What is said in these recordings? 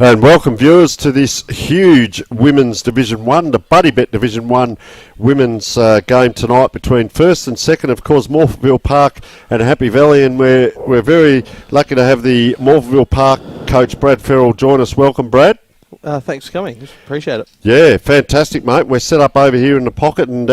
And welcome viewers to this huge Women's Division 1, the Buddy Bet Division 1 Women's game tonight between first and second, of course, Morphettville Park and Happy Valley. And we're very lucky to have the Morphettville Park coach, Brad Farrell, join us. Welcome, Brad. Thanks for coming. Appreciate it. Yeah, fantastic, mate. We're set up over here in the pocket, and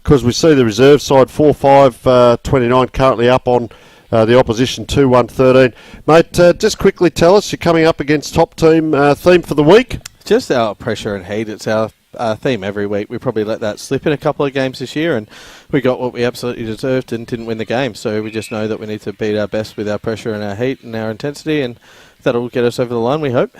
because we see the reserve side 4-5-29 currently up on the opposition 2-1-13. Mate, just quickly tell us, you're coming up against top team. Theme for the week? Just our pressure and heat. It's our theme every week. We probably let that slip in a couple of games this year, and we got what we absolutely deserved and didn't win the game. So we just know that we need to beat our best with our pressure and our heat and our intensity, and that'll get us over the line, we hope.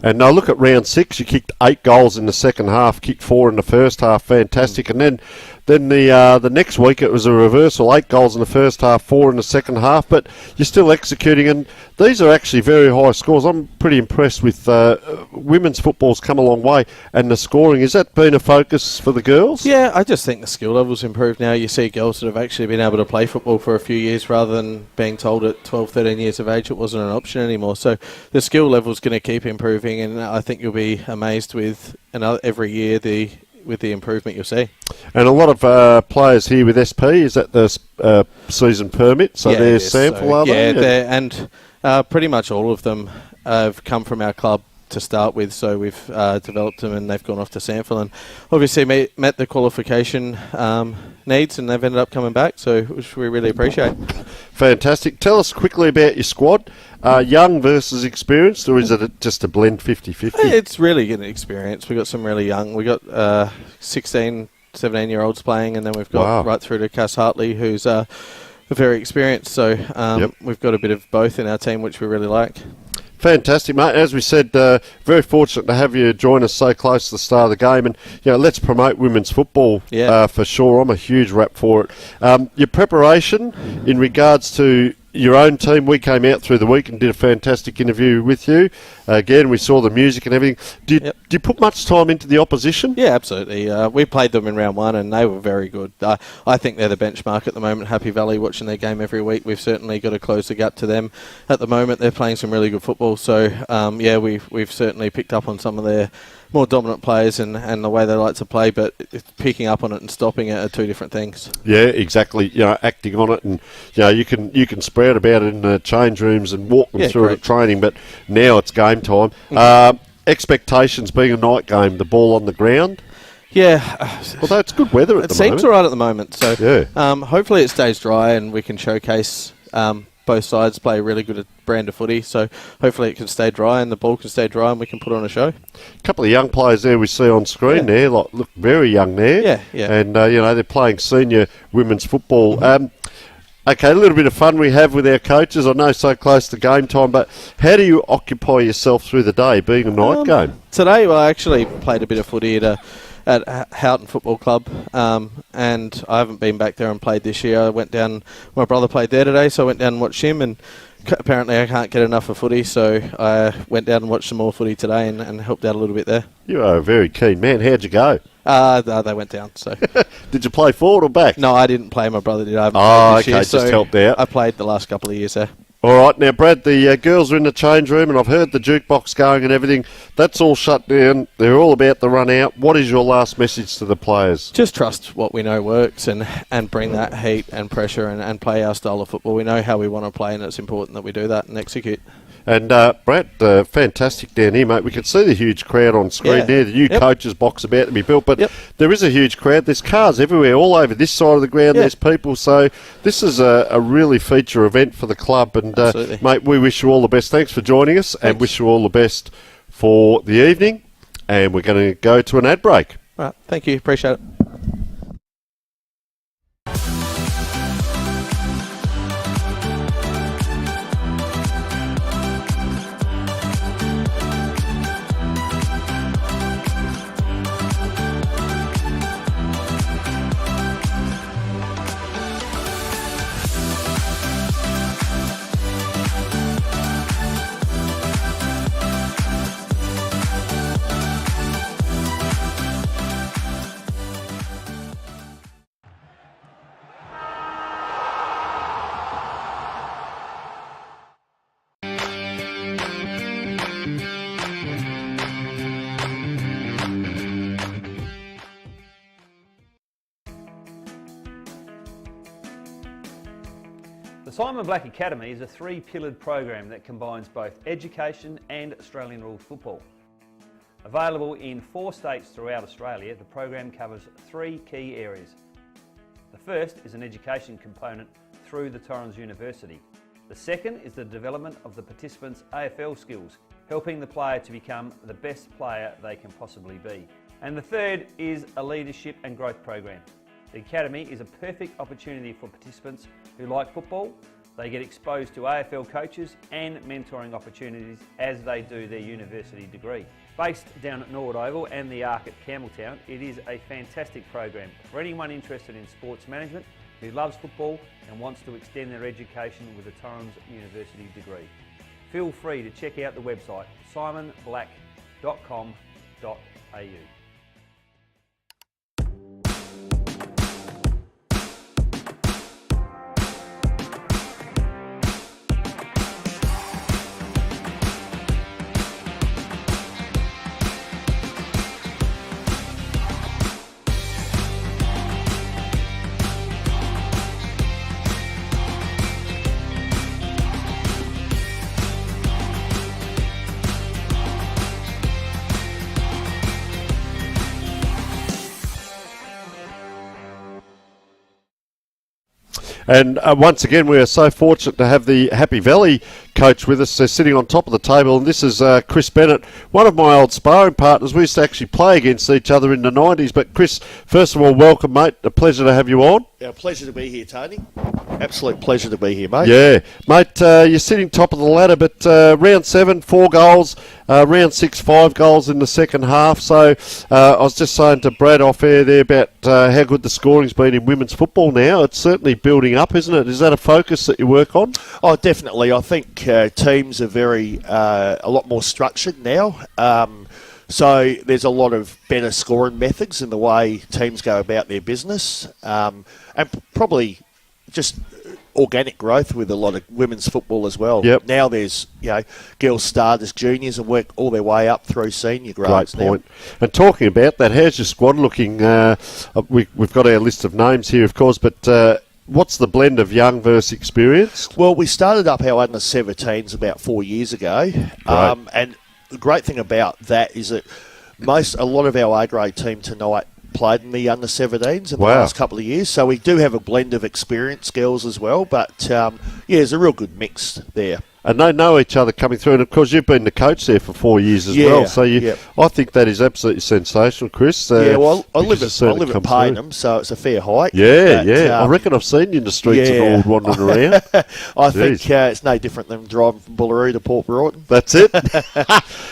And now look at round 6. You kicked 8 goals in the second half, kicked 4 in the first half. Fantastic. And then the next week it was a reversal. 8 goals in the first half, 4 in the second half. But you're still executing, and these are actually very high scores. I'm pretty impressed with women's football's come a long way, and the scoring. Has that been a focus for the girls? Yeah, I just think the skill level's improved now. You see girls that have actually been able to play football for a few years rather than being told at 12, 13 years of age it wasn't an option anymore. So the skill level's going to keep improving, and I think you'll be amazed with every year with the improvement you'll see. And a lot of players here with SP, is that the season permit? So they're sample, are they? Yeah, and pretty much all of them have come from our club to start with, so we've developed them and they've gone off to sample and obviously met the qualification needs, and they've ended up coming back, so which we really appreciate. Fantastic. Tell us quickly about your squad. Young versus experienced, or is it just a blend 50-50? It's really an experience. We've got some really young. We've got 16, 17-year-olds playing, and then we've got right through to Cass Hartley, who's very experienced. So we've got a bit of both in our team, which we really like. Fantastic, mate. As we said, very fortunate to have you join us so close to the start of the game. And, let's promote women's football for sure. I'm a huge rap for it. Your preparation in regards to your own team, we came out through the week and did a fantastic interview with you. Again, we saw the music and everything. Do you put much time into the opposition? Yeah, absolutely. We played them in round 1 and they were very good. I think they're the benchmark at the moment. Happy Valley, watching their game every week. We've certainly got to close the gap to them. At the moment, they're playing some really good football. So, we've certainly picked up on some of their more dominant players and the way they like to play, but picking up on it and stopping it are two different things. Yeah, exactly. Acting on it, and you can spread about it in the change rooms and walk them through it at training, but now it's game time. Expectations being a night game, the ball on the ground. Yeah. Although it's good weather at the moment. It seems all right at the moment, so hopefully it stays dry and we can showcase both sides play a really good brand of footy, so hopefully it can stay dry and the ball can stay dry and we can put on a show. A couple of young players there we see on screen there, look very young there. Yeah. And, they're playing senior women's football. Okay, a little bit of fun we have with our coaches. I know so close to game time, but how do you occupy yourself through the day, being a night game? Today, I actually played a bit of footy at Houghton Football Club, and I haven't been back there and played this year. I went down, my brother played there today, so I went down and watched him, and apparently I can't get enough of footy, so I went down and watched some more footy today and helped out a little bit there. You are a very keen man. How'd you go? They went down. So, did you play forward or back? No, I didn't play. My brother did. I haven't played this year, just helped out. I played the last couple of years there. All right, now, Brad, the girls are in the change room, and I've heard the jukebox going and everything. That's all shut down. They're all about to run out. What is your last message to the players? Just trust what we know works and bring that heat and pressure and play our style of football. We know how we want to play, and it's important that we do that and execute. And, Brad, fantastic down here, mate. We can see the huge crowd on screen there. The new coaches box about to be built. But there is a huge crowd. There's cars everywhere, all over this side of the ground. There's people. So this is a really feature event for the club. And, mate, we wish you all the best. Thanks for joining us. And wish you all the best for the evening. And we're going to go to an ad break. All right. Thank you. Appreciate it. Simon Black Academy is a three-pillared program that combines both education and Australian rules football. Available in 4 states throughout Australia, the program covers 3 key areas. The first is an education component through the Torrens University. The second is the development of the participants' AFL skills, helping the player to become the best player they can possibly be. And the third is a leadership and growth program. The Academy is a perfect opportunity for participants who like football. They get exposed to AFL coaches and mentoring opportunities as they do their university degree. Based down at Norwood Oval and the Arc at Campbelltown, it is a fantastic program for anyone interested in sports management who loves football and wants to extend their education with a Torrens University degree. Feel free to check out the website simonblack.com.au. And once again, we are so fortunate to have the Happy Valley coach with us. They're sitting on top of the table, and this is Chris Bennett, one of my old sparring partners. We used to actually play against each other in the 90s. But Chris, first of all, welcome, mate. A pleasure to have you on. Yeah, pleasure to be here, Tony. Absolute pleasure to be here, mate. Yeah, mate, you're sitting top of the ladder, but round 7, 4 goals, round 6, 5 goals in the second half. So I was just saying to Brad off air there about how good the scoring's been in women's football now. It's certainly building up, isn't it? Is that a focus that you work on? Oh, definitely. I think teams are a lot more structured now. So there's a lot of better scoring methods in the way teams go about their business, and probably just organic growth with a lot of women's football as well. Yep. Now there's girls start as juniors and work all their way up through senior grades. Great point. Now. And talking about that, how's your squad looking? We've got our list of names here, of course, but what's the blend of young versus experienced? Well, we started up our under-17s about 4 years ago, and the great thing about that is that a lot of our A-grade team tonight played in the under-17s in the last couple of years, so we do have a blend of experienced girls as well, but there's a real good mix there. And they know each other coming through, and of course you've been the coach there for 4 years as well, so I think that is absolutely sensational, Chris. Well, I live at Payneham, so it's a fair hike. I reckon I've seen you in the streets of Norwood wandering around. I think it's no different than driving from Bullaroo to Port Broughton. That's it.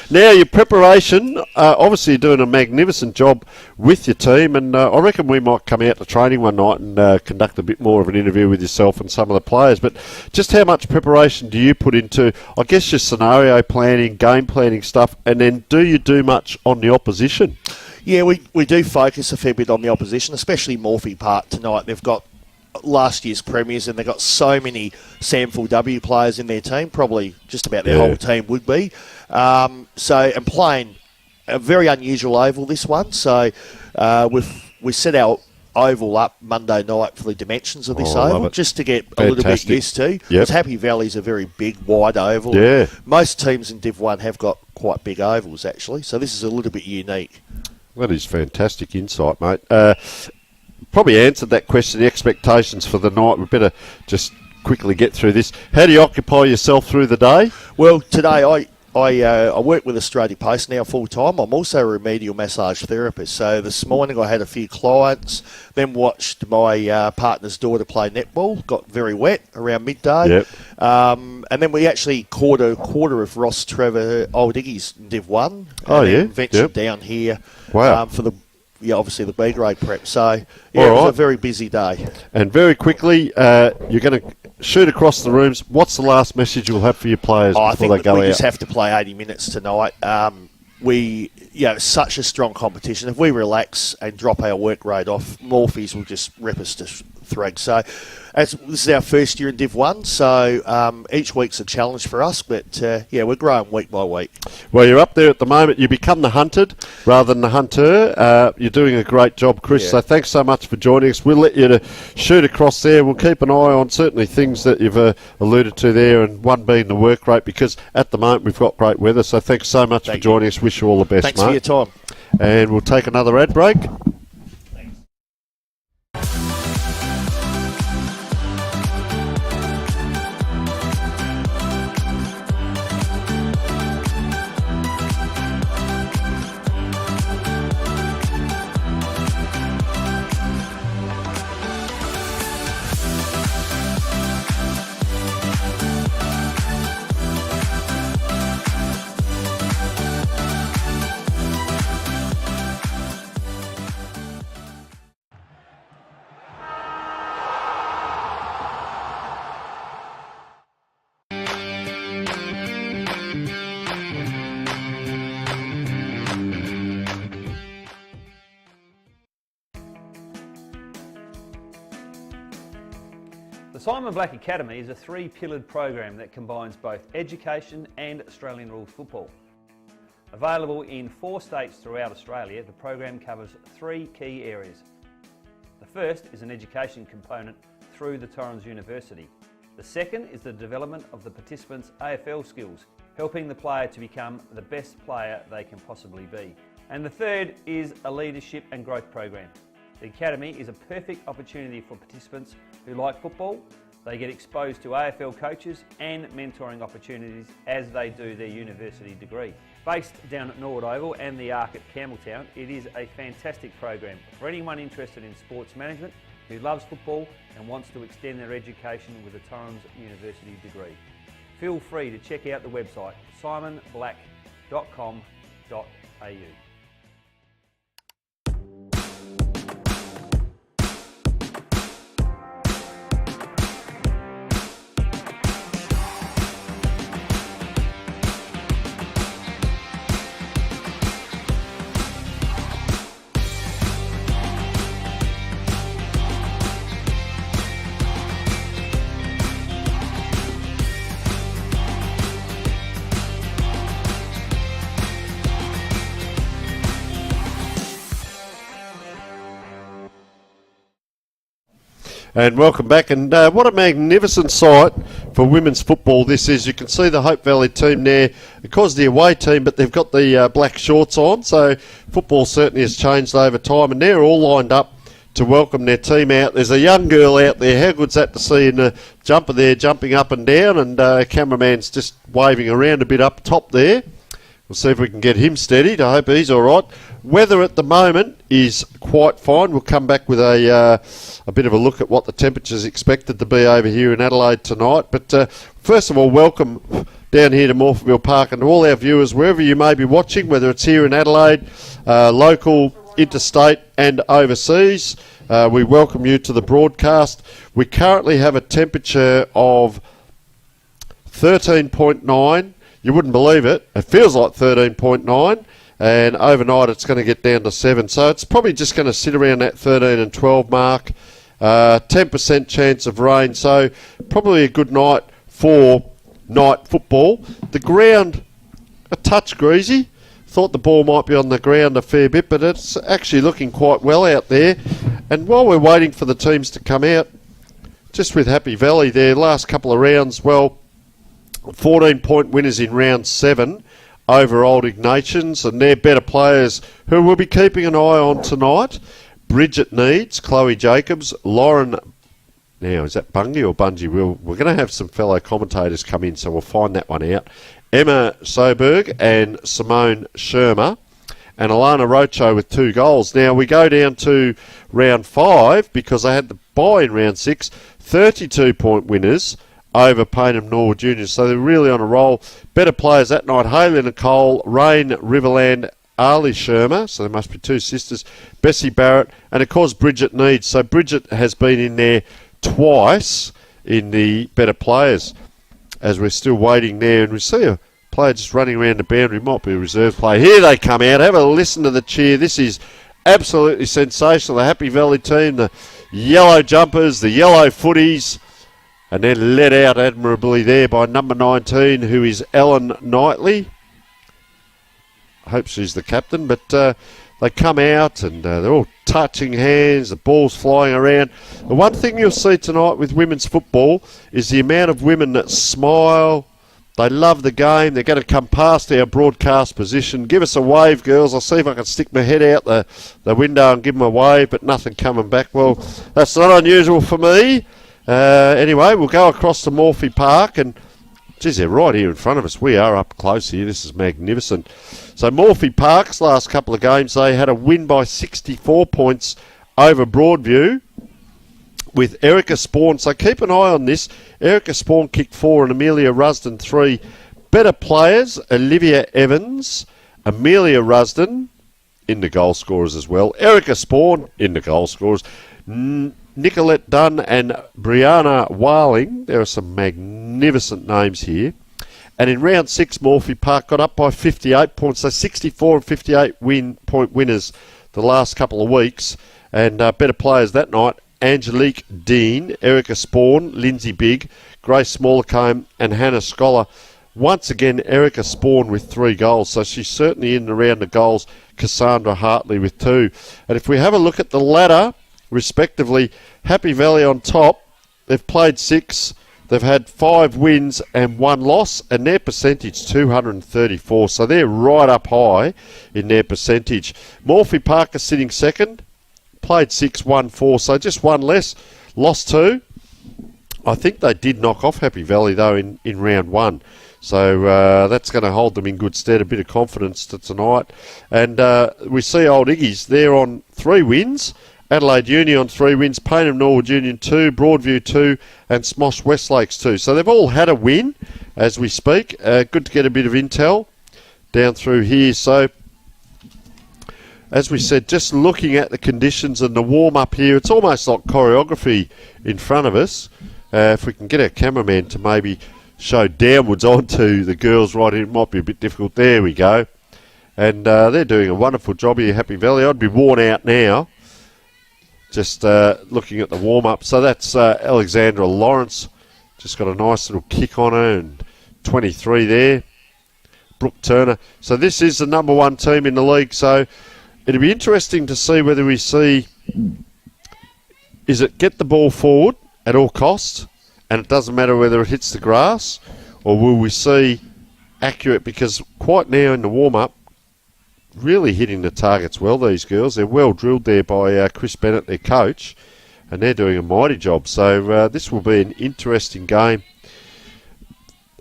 Now, your preparation, obviously you're doing a magnificent job with your team, and I reckon we might come out to training one night and conduct a bit more of an interview with yourself and some of the players, but just how much preparation do you put into, I guess, your scenario planning, game planning stuff, and then do you do much on the opposition? Yeah, we do focus a fair bit on the opposition, especially Morphettville Park tonight. They've got last year's premiers and they've got so many Samford W players in their team, probably just about their whole team would be. And playing a very unusual oval, this one. So we set our oval up Monday night for the dimensions of this oval, just to get a little bit used to. Because Happy Valley's a very big, wide oval. Yeah. Most teams in Div 1 have got quite big ovals, actually, so this is a little bit unique. That is fantastic insight, mate. Probably answered that question, the expectations for the night. We better just quickly get through this. How do you occupy yourself through the day? Well, today I work with Australia Post now full time. I'm also a remedial massage therapist. So this morning I had a few clients, then watched my partner's daughter play netball. Got very wet around midday. And then we actually caught a quarter of Ross Trevor Old Iggy's in Div 1. And then ventured down here for the obviously the B grade prep. So it was a very busy day. And very quickly, you're going to shoot across the rooms. What's the last message you'll have for your players before they go out? We just have to play 80 minutes tonight. It's such a strong competition. If we relax and drop our work rate off, Morphies will just rip us to Reg. So this is our first year in Div 1, so each week's a challenge for us, but we're growing week by week. Well, you're up there at the moment. You become the hunted rather than the hunter. You're doing a great job, Chris, so thanks so much for joining us. We'll let you to shoot across there. We'll keep an eye on certainly things that you've alluded to there, and one being the work rate, because at the moment we've got great weather, so thanks so much for joining us. Wish you all the best, Thanks mate. for your time. And we'll take another ad break. The Simon Black Academy is a three-pillared program that combines both education and Australian rules football. Available in 4 states throughout Australia, the program covers 3 key areas. The first is an education component through the Torrens University. The second is the development of the participants' AFL skills, helping the player to become the best player they can possibly be. And the third is a leadership and growth program. The Academy is a perfect opportunity for participants who like football. They get exposed to AFL coaches and mentoring opportunities as they do their university degree. Based down at Norwood Oval and the Arc at Campbelltown, it is a fantastic program for anyone interested in sports management who loves football and wants to extend their education with a Torrens University degree. Feel free to check out the website simonblack.com.au. And welcome back, and what a magnificent sight for women's football this is. You can see the Hope Valley team there, because the away team, but they've got the black shorts on, so football certainly has changed over time, and they're all lined up to welcome their team out. There's a young girl out there. How good's that to see in the jumper there, jumping up and down, and cameraman's just waving around a bit up top there. We'll see if we can get him steadied. I hope he's all right. Weather at the moment is quite fine. We'll come back with a bit of a look at what the temperature's expected to be over here in Adelaide tonight. But first of all, welcome down here to Morphettville Park, and to all our viewers, wherever you may be watching, whether it's here in Adelaide, local, interstate and overseas. We welcome you to the broadcast. We currently have a temperature of 13.9. You wouldn't believe it. It feels like 13.9, and overnight it's going to get down to 7. So it's probably just going to sit around that 13 and 12 mark. 10% chance of rain, so probably a good night for night football. The ground, a touch greasy. Thought the ball might be on the ground a fair bit, but it's actually looking quite well out there. And while we're waiting for the teams to come out, just with Happy Valley there, last couple of rounds, well, 14-point winners in round 7 over Old Ignatians, and they're better players who we'll be keeping an eye on tonight. Bridget Needs, Chloe Jacobs, Lauren... Now, is that Bungie or Bungie? We're going to have some fellow commentators come in, so we'll find that one out. Emma Soberg and Simone Shermer, and Alana Rocho with 2 goals. Now, we go down to round 5, because they had the bye in round 6, 32-point winners over Payneham Norwood Juniors. So they're really on a roll. Better players that night: Hayley Nicole, Rain Riverland, Ali Shermer, so there must be 2 sisters, Bessie Barrett, and of course Bridget Needs. So Bridget has been in there twice in the better players, as we're still waiting there, and we see a player just running around the boundary. Might be a reserve player. Here they come out. Have a listen to the cheer. This is absolutely sensational. The Happy Valley team, the yellow jumpers, the yellow footies, and then led out admirably there by number 19, who is Ellen Knightley. I hope she's the captain, but they come out and they're all touching hands, the ball's flying around. The one thing you'll see tonight with women's football is the amount of women that smile. They love the game. They're going to come past our broadcast position. Give us a wave, girls. I'll see if I can stick my head out the window and give them a wave, but nothing coming back. Well, that's not unusual for me. Anyway, we'll go across to Morphettville Park, and geez, they're right here in front of us. We are up close here. This is magnificent. So Morphettville Park's last couple of games, they had a win by 64 points over Broadview with Erica Spawn. So keep an eye on this. Erica Spawn kicked 4 and Amelia Rusden 3. Better players, Olivia Evans, Amelia Rusden in the goal scorers as well. Erica Spawn in the goal scorers. Nicolette Dunn and Brianna Warling. There are some magnificent names here. And in round 6, Morphettville Park got up by 58 points. So 64 and 58 point winners the last couple of weeks. And better players that night, Angelique Dean, Erica Spawn, Lindsay Bigg, Grace Smallacombe and Hannah Scholar. Once again, Erica Spawn with 3 goals. So she's certainly in and around the goals. Cassandra Hartley with 2. And if we have a look at the ladder, respectively, Happy Valley on top, they've played 6, they've had 5 wins and 1 loss, and their percentage 234, so they're right up high in their percentage. Morphettville Park is sitting second, played 6, won 4, so just 1 less, lost 2. I think they did knock off Happy Valley though in round 1. So that's going to hold them in good stead, a bit of confidence to tonight. And we see Old Iggy's, they're on 3 wins. Adelaide Uni on 3 wins, Payneham Norwood Union 2, Broadview 2 and Smosh Westlakes 2. So they've all had a win as we speak. Good to get a bit of intel down through here. So as we said, just looking at the conditions and the warm-up here, it's almost like choreography in front of us. If we can get our cameraman to maybe show downwards onto the girls right here, it might be a bit difficult. There we go. And they're doing a wonderful job here, Happy Valley. I'd be worn out now. Just looking at the warm-up. So that's Alexandra Lawrence. Just got a nice little kick on her, and 23 there. Brooke Turner. So this is the number 1 team in the league. So it'll be interesting to see whether we see, is it get the ball forward at all costs, and it doesn't matter whether it hits the grass, or will we see accurate, because quite now in the warm-up, really hitting the targets well, these girls. They're well drilled there by Chris Bennett, their coach, and they're doing a mighty job. So this will be an interesting game.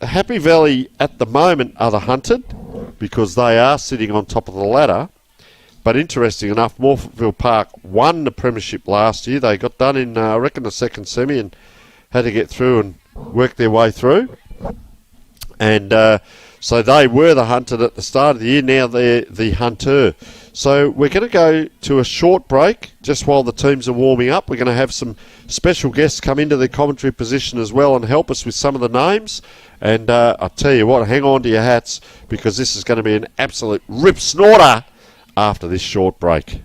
Happy Valley at the moment are the hunted because they are sitting on top of the ladder. But interesting enough, Morphettville Park won the premiership last year. They got done in, I reckon, the second semi and had to get through and work their way through. And so they were the hunted at the start of the year. Now they're the hunter. So we're going to go to a short break just while the teams are warming up. We're going to have some special guests come into the commentary position as well and help us with some of the names. And I'll tell you what, hang on to your hats because this is going to be an absolute rip snorter after this short break.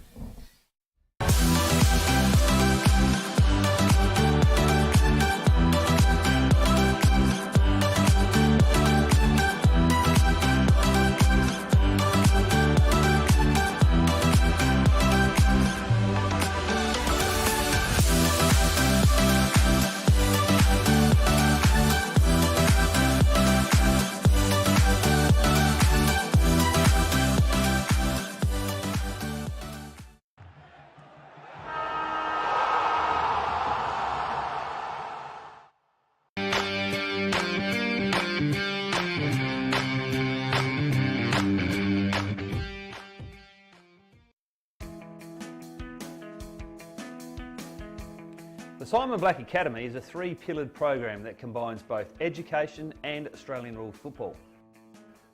The Simon Black Academy is a 3-pillared program that combines both education and Australian rules football.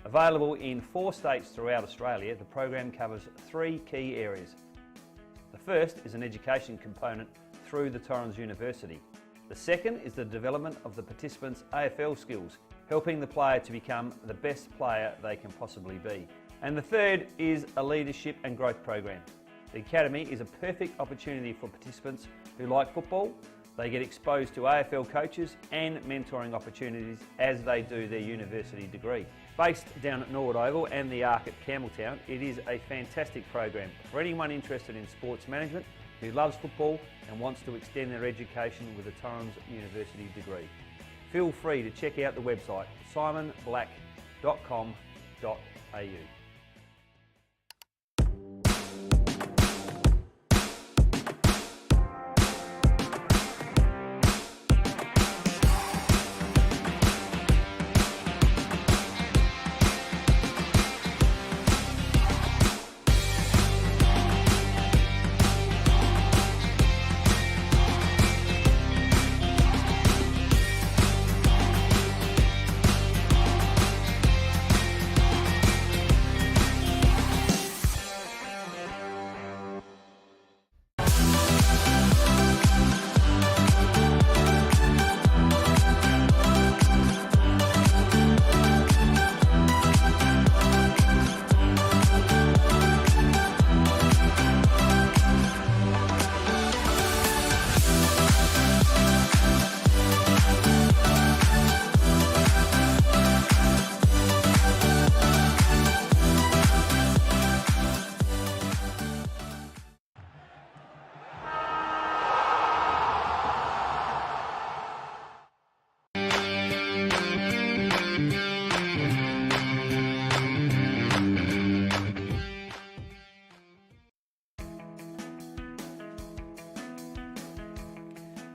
Available in 4 states throughout Australia, the program covers 3 key areas. The first is an education component through the Torrens University. The second is the development of the participants' AFL skills, helping the player to become the best player they can possibly be. And the third is a leadership and growth program. The Academy is a perfect opportunity for participants who like football. They get exposed to AFL coaches and mentoring opportunities as they do their university degree. Based down at Norwood Oval and the Arc at Campbelltown, it is a fantastic program for anyone interested in sports management who loves football and wants to extend their education with a Torrens University degree. Feel free to check out the website simonblack.com.au.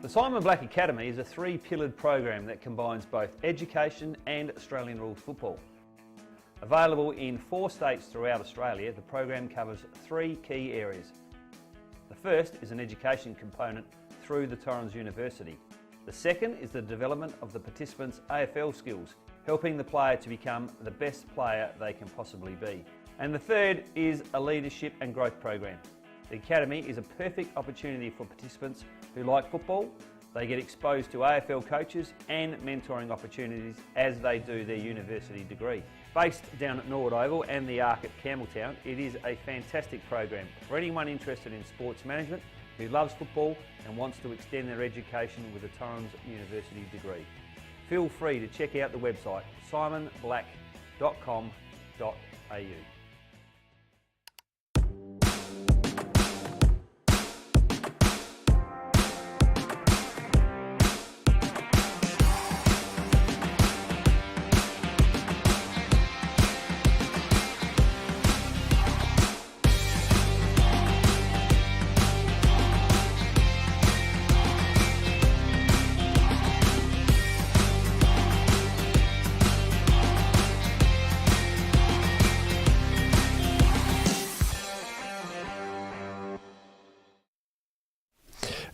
The Simon Black Academy is a three-pillared program that combines both education and Australian rules football. Available in 4 states throughout Australia, the program covers 3 key areas. The first is an education component through the Torrens University. The second is the development of the participants' AFL skills, helping the player to become the best player they can possibly be. And the third is a leadership and growth program. The Academy is a perfect opportunity for participants who like football. They get exposed to AFL coaches and mentoring opportunities as they do their university degree. Based down at Norwood Oval and the Arc at Campbelltown, it is a fantastic program for anyone interested in sports management who loves football and wants to extend their education with a Torrens University degree. Feel free to check out the website simonblack.com.au.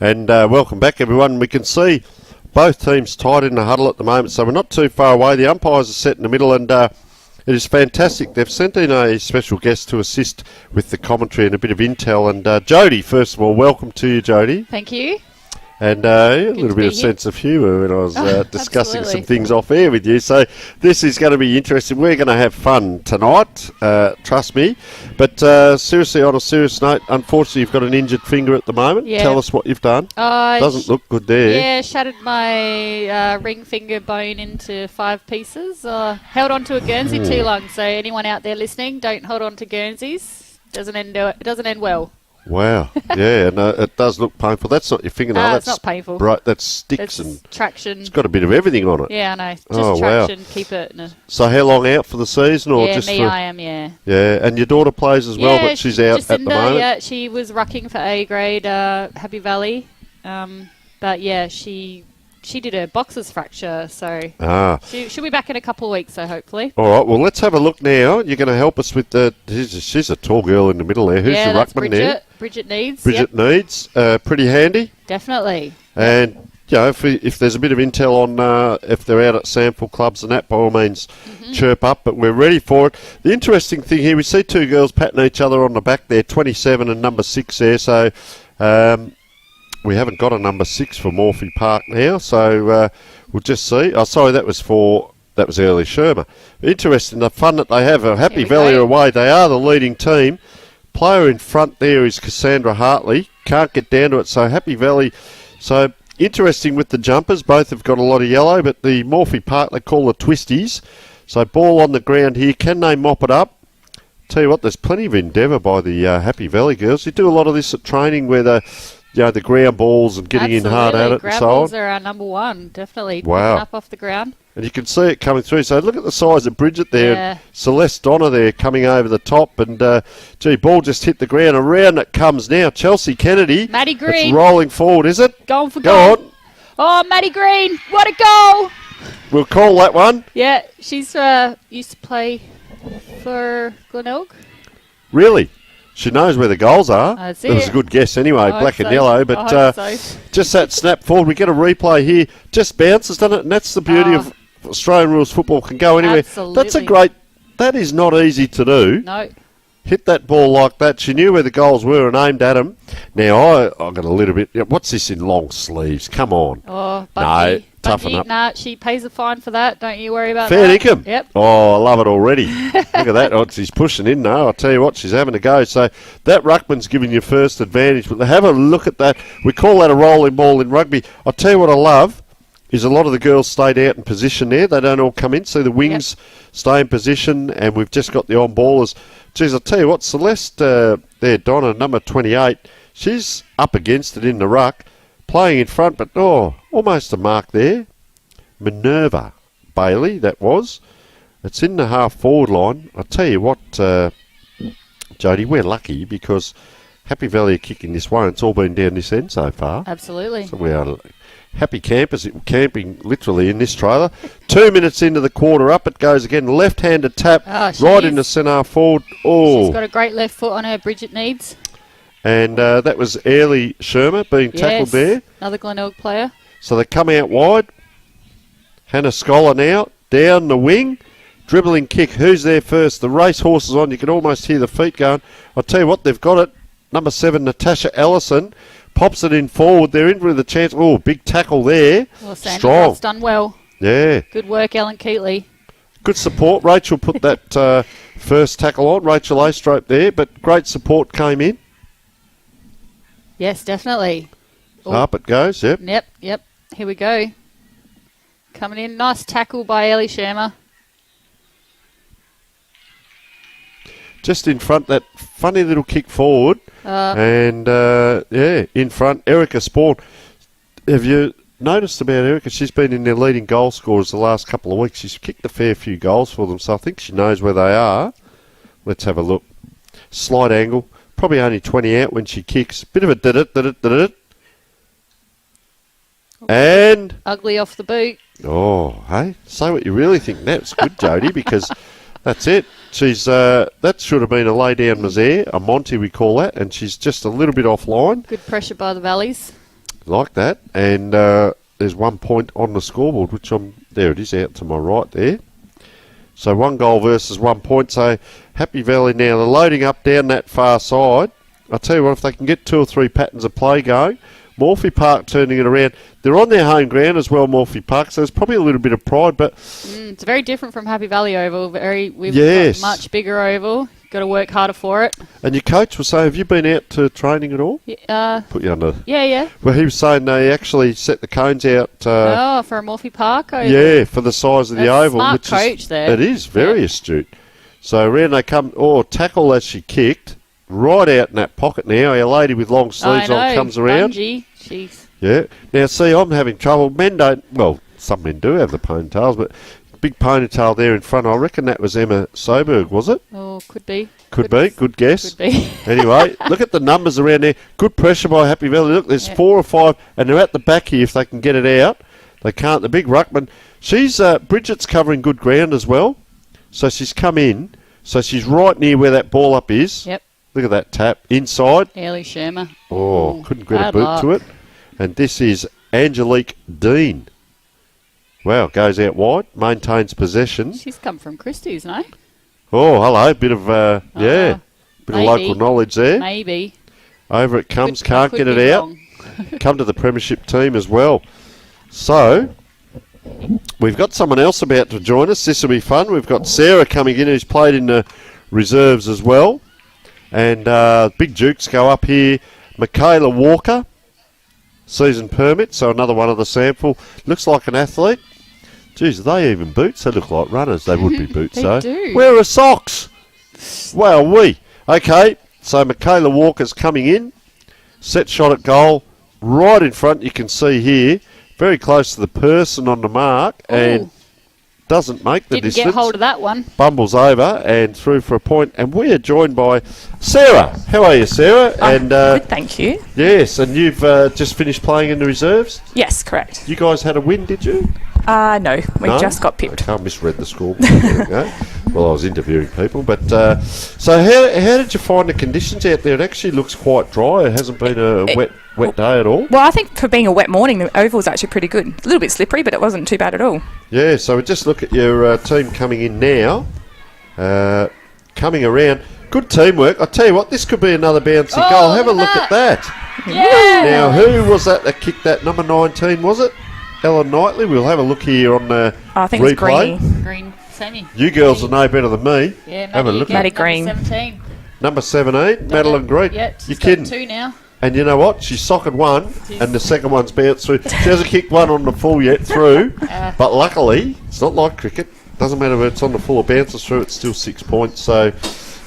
And welcome back, everyone. We can see both teams tied in the huddle at the moment, so we're not too far away. The umpires are set in the middle, and it is fantastic. They've sent in a special guest to assist with the commentary and a bit of intel. And Jodie, first of all, welcome to you, Jodie. Thank you. And a little bit of sense of humour when I was discussing some things off air with you. So this is going to be interesting. We're going to have fun tonight, trust me. But seriously, on a serious note, unfortunately, you've got an injured finger at the moment. Yeah. Tell us what you've done. Doesn't look good there. Yeah, shattered my ring finger bone into 5 pieces. Held on to a Guernsey too long. So anyone out there listening, don't hold on to Guernseys. It doesn't end well. Wow. Yeah, and it does look painful. That's not your fingernail. No, that's it's not painful. Right, that's sticks it's and traction. It's got a bit of everything on it. Yeah, I know. Just traction. Wow. Keep it. So how long out for the season, or just for? I am. Yeah. Yeah, and your daughter plays as well, but she's out Jacinda, at the moment. Yeah, she was rucking for A grade, Happy Valley, but yeah, she did a boxer's fracture, so she'll be back in a couple of weeks, so hopefully. All right, well, let's have a look now. You're going to help us with the... She's a tall girl in the middle there. Who's the ruckman there? Bridget Needs. Bridget Needs. Pretty handy. Definitely. And, you know, if there's a bit of intel on if they're out at sample clubs and that, by all means, chirp up, but we're ready for it. The interesting thing here, we see 2 girls patting each other on the back there, 27 and number 6 there, so... we haven't got a number 6 for Morphettville Park now, so we'll just see. Oh, sorry, that was early Shermer. Interesting, the fun that they have. Happy Valley are away. They are the leading team, Player in front there is Cassandra Hartley. Can't get down to it, so Happy Valley. So interesting with the jumpers. Both have got a lot of yellow, but the Morphy Park they call the twisties. So ball on the ground here. Can they mop it up? Tell you what, there's plenty of endeavour by the Happy Valley girls. You do a lot of this at training where the ground balls and getting in hard at it and so on. Ground balls are our number one, definitely. Wow. Up off the ground. And you can see it coming through. So look at the size of Bridget there. Yeah. And Celeste Donner there coming over the top. And, ball just hit the ground. Around it comes now. Chelsea Kennedy. Maddie It's Green. rolling forward, is it? Going for Go goal. on. Oh, Maddie Green. What a goal. We'll call that one. Yeah, she's used to play for Glenelg. Really? She knows where the goals are. That's It was it. a good guess anyway, I black hope and so. yellow. But I hope so. just that snap forward. We get a replay here. Just bounces, doesn't it? And that's the beauty of Australian rules football. Can go anywhere. Absolutely. That is not easy to do. No. Hit that ball like that. She knew where the goals were and aimed at them. Now, I got a little bit... What's this in long sleeves? Come on. Oh, Bungie. Toughen up. Nah, she pays a fine for that. Don't you worry about Fair that. dinkum. Yep. Oh, I love it already. Look at that. Oh, she's pushing in now. I'll tell you what, she's having a go. So that ruckman's giving you first advantage. But have a look at that. We call that a rolling ball in rugby. I'll tell you what I love is a lot of the girls stayed out in position there. They don't all come in. See the wings stay in position, and we've just got the on-ballers. Geez, I'll tell you what, Celeste there, Donna, number 28, she's up against it in the ruck, playing in front, but almost a mark there. Minerva Bailey, that was. It's in the half-forward line. I'll tell you what, Jodie, we're lucky because Happy Valley are kicking this one. It's all been down this end so far. Absolutely. So we are happy campers, camping literally in this trailer. 2 minutes into the quarter, up it goes again. Left-handed tap, right in the centre forward. Oh, she's got a great left foot on her, Bridget needs. And that was Airlie Shermer being tackled there. Another Glenelg player. So they come out wide. Hannah Scholar now, down the wing. Dribbling kick. Who's there first? The race horse is on. You can almost hear the feet going. I'll tell you what, they've got it. Number 7, Natasha Ellison. Pops it in forward. They're in with the chance. Oh, big tackle there. Well, Sandy Strong. Roth's done well. Yeah. Good work, Ellen Keatley. Good support. Rachel put that first tackle on. Rachel Aistrope there, but great support came in. Yes, definitely. Up it goes, yep. Yep. Here we go. Coming in. Nice tackle by Ellie Shermer. Just in front, that funny little kick forward. And, in front, Erica Spawn. Have you noticed about Erica? She's been in their leading goal scorers the last couple of weeks. She's kicked a fair few goals for them, so I think she knows where they are. Let's have a look. Slight angle. Probably only 20 out when she kicks. Bit of a did-it. And... ugly off the boot. Oh, hey? Say what you really think. That's good, Jodie, because that's it. She's that should have been a lay-down misère, a Monty we call that, and she's just a little bit offline. Good pressure by the Valleys. Like that. And there's 1 point on the scoreboard, which there it is, out to my right there. So 1 goal versus 1 point. So Happy Valley now, they're loading up down that far side. I'll tell you what, if they can get 2 or 3 patterns of play going, Morphy Park turning it around. They're on their home ground as well, Morphy Park, so there's probably a little bit of pride, but... it's very different from Happy Valley Oval. We've yes. got a much bigger oval. Got to work harder for it. And your coach was saying, have you been out to training at all? Put you under... Yeah. Well, he was saying they actually set the cones out... for a Morphy Park oval. Yeah, for the size of the oval. Smart which coach there. It is, very astute. So around they come, tackle as she kicked, right out in that pocket now. Our lady with long sleeves on comes around. Bungie. Jeez. Yeah. Now, see, I'm having trouble. Men don't... Well, some men do have the ponytails, but big ponytail there in front. I reckon that was Emma Soberg, was it? Oh, could be. Could be. Good guess. Could be. Anyway, look at the numbers around there. Good pressure by Happy Valley. Look, there's 4 or 5, and they're at the back here if they can get it out. They can't. The big ruckman. Bridget's covering good ground as well. So she's come in. So she's right near where that ball up is. Yep. Look at that tap. Inside. Ellie Shermer. Oh, couldn't get a boot luck. to it. And this is Angelique Dean. Wow, goes out wide, maintains possession. She's come from Christie's, no? Oh, hello, bit of, bit of local knowledge there. Maybe. Over it comes, can't get it out. Come to the premiership team as well. So, we've got someone else about to join us. This will be fun. We've got Sarah coming in, who's played in the reserves as well. And big Dukes go up here. Michaela Walker, season permit, so another one of the sample. Looks like an athlete. Geez, are they even boots? They look like runners. They would be boots, They though. do. Where are socks? Well, Okay, so Michaela Walker's coming in. Set shot at goal. Right in front, you can see here. Very close to the person on the mark. And doesn't make the Didn't distance. get hold of that one. Bumbles over and through for a point. And we are joined by Sarah. How are you, Sarah? Good, thank you. Yes, and you've just finished playing in the reserves. Yes, correct. You guys had a win, did you? No, we No? just got pipped. I misread the score. There we go. Well, I was interviewing people. But so how did you find the conditions out there? It actually looks quite dry. It hasn't been a wet day at all. Well, I think for being a wet morning, the oval's actually pretty good. A little bit slippery, but it wasn't too bad at all. Yeah, so we just look at your team coming in now. Coming around. Good teamwork. I tell you what, this could be another bouncy goal. Have a look at that. Yeah. Now, who was that kicked that? Number 19, was it? Ellen Knightley. We'll have a look here on the I think replay. it's Greeny. Green Sammy. You girls will know better than me. Yeah, Have a look. again, Maddie Green. number 17. Number 17, Madeline Green. Yeah, You're she's got kidding. 2 now. And you know what? She socked one, and the second one's bounced through. She hasn't kicked one on the full yet through, but luckily, it's not like cricket. Doesn't matter if it's on the full or bounces through, it's still 6 points, so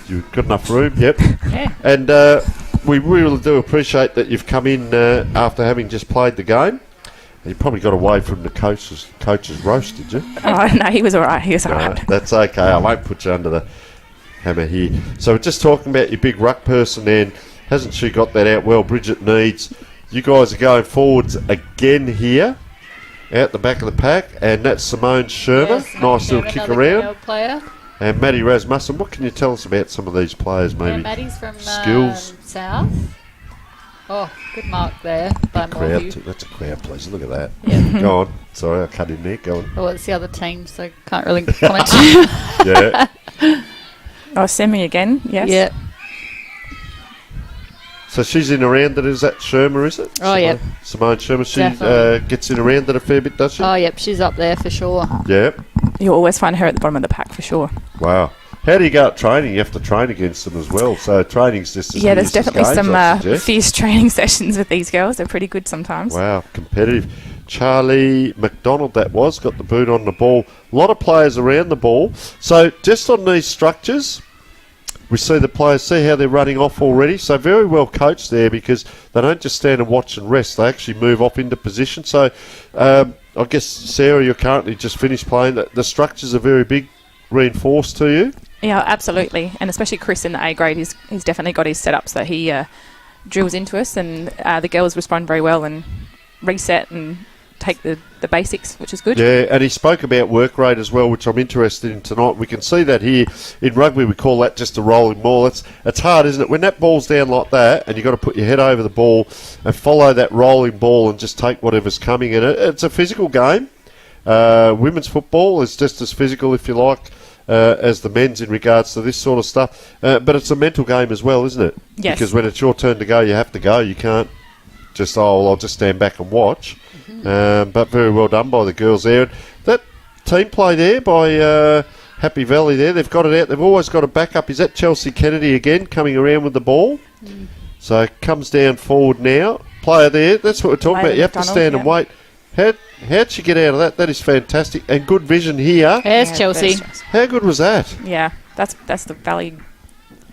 you've got enough room, yep. Yeah. And we really do appreciate that you've come in after having just played the game. You probably got away from the coach's roast, did you? Oh, no, he was all right. He was all No, right. that's okay. I won't put you under the hammer here. So we're just talking about your big ruck person then. Hasn't she got that out well? Bridget Needs. You guys are going forwards again here. Out the back of the pack. And that's Simone Shermer. Yes, Nice little kick another around. girl player. And Maddie Rasmussen. What can you tell us about some of these players maybe? Yeah, Maddie's from skills? South. Oh, good mark there by Crowd Morphettville. too. That's a crowd, please. Look at that. Yeah. Go on. Sorry, I cut in there. Go on. Well, it's the other team, so can't really comment. Yeah. Oh, Semi again, yes. Yeah. So she's in around it. Is that Shermer, is it? Oh, yeah. Simone Shermer. She Definitely. gets in around it a fair bit, does she? Oh, yep, she's up there for sure. Yeah. You'll always find her at the bottom of the pack for sure. Wow. How do you go at training? You have to train against them as well. So training's just as Yeah, good there's as this definitely game's, some I suggest. fierce training sessions with these girls. They're pretty good sometimes. Wow, competitive. Charlie McDonald, that was, got the boot on the ball. A lot of players around the ball. So just on these structures, we see the players, see how they're running off already. So very well coached there because they don't just stand and watch and rest. They actually move off into position. So I guess, Sarah, you're currently just finished playing. The structures are very big, reinforced to you. Yeah, absolutely. And especially Chris in the A grade, he's definitely got his setup so that he drills into us and the girls respond very well and reset and take the basics, which is good. Yeah, and he spoke about work rate as well, which I'm interested in tonight. We can see that here in rugby. We call that just a rolling ball. It's hard, isn't it? When that ball's down like that, and you've got to put your head over the ball and follow that rolling ball and just take whatever's coming in it. It's a physical game. Women's football is just as physical, if you like, as the men's in regards to this sort of stuff. But it's a mental game as well, isn't it? Yes. Because when it's your turn to go, you have to go. You can't just, I'll just stand back and watch. But very well done by the girls there. That team play there by Happy Valley there, they've got it out. They've always got a backup. Is that Chelsea Kennedy again coming around with the ball? So comes down forward now. Player there, that's what we're talking about. You have to stand and wait. How'd she get out of that? That is fantastic. And good vision here. There's Yeah, Chelsea. How good was that? Yeah, that's the Valley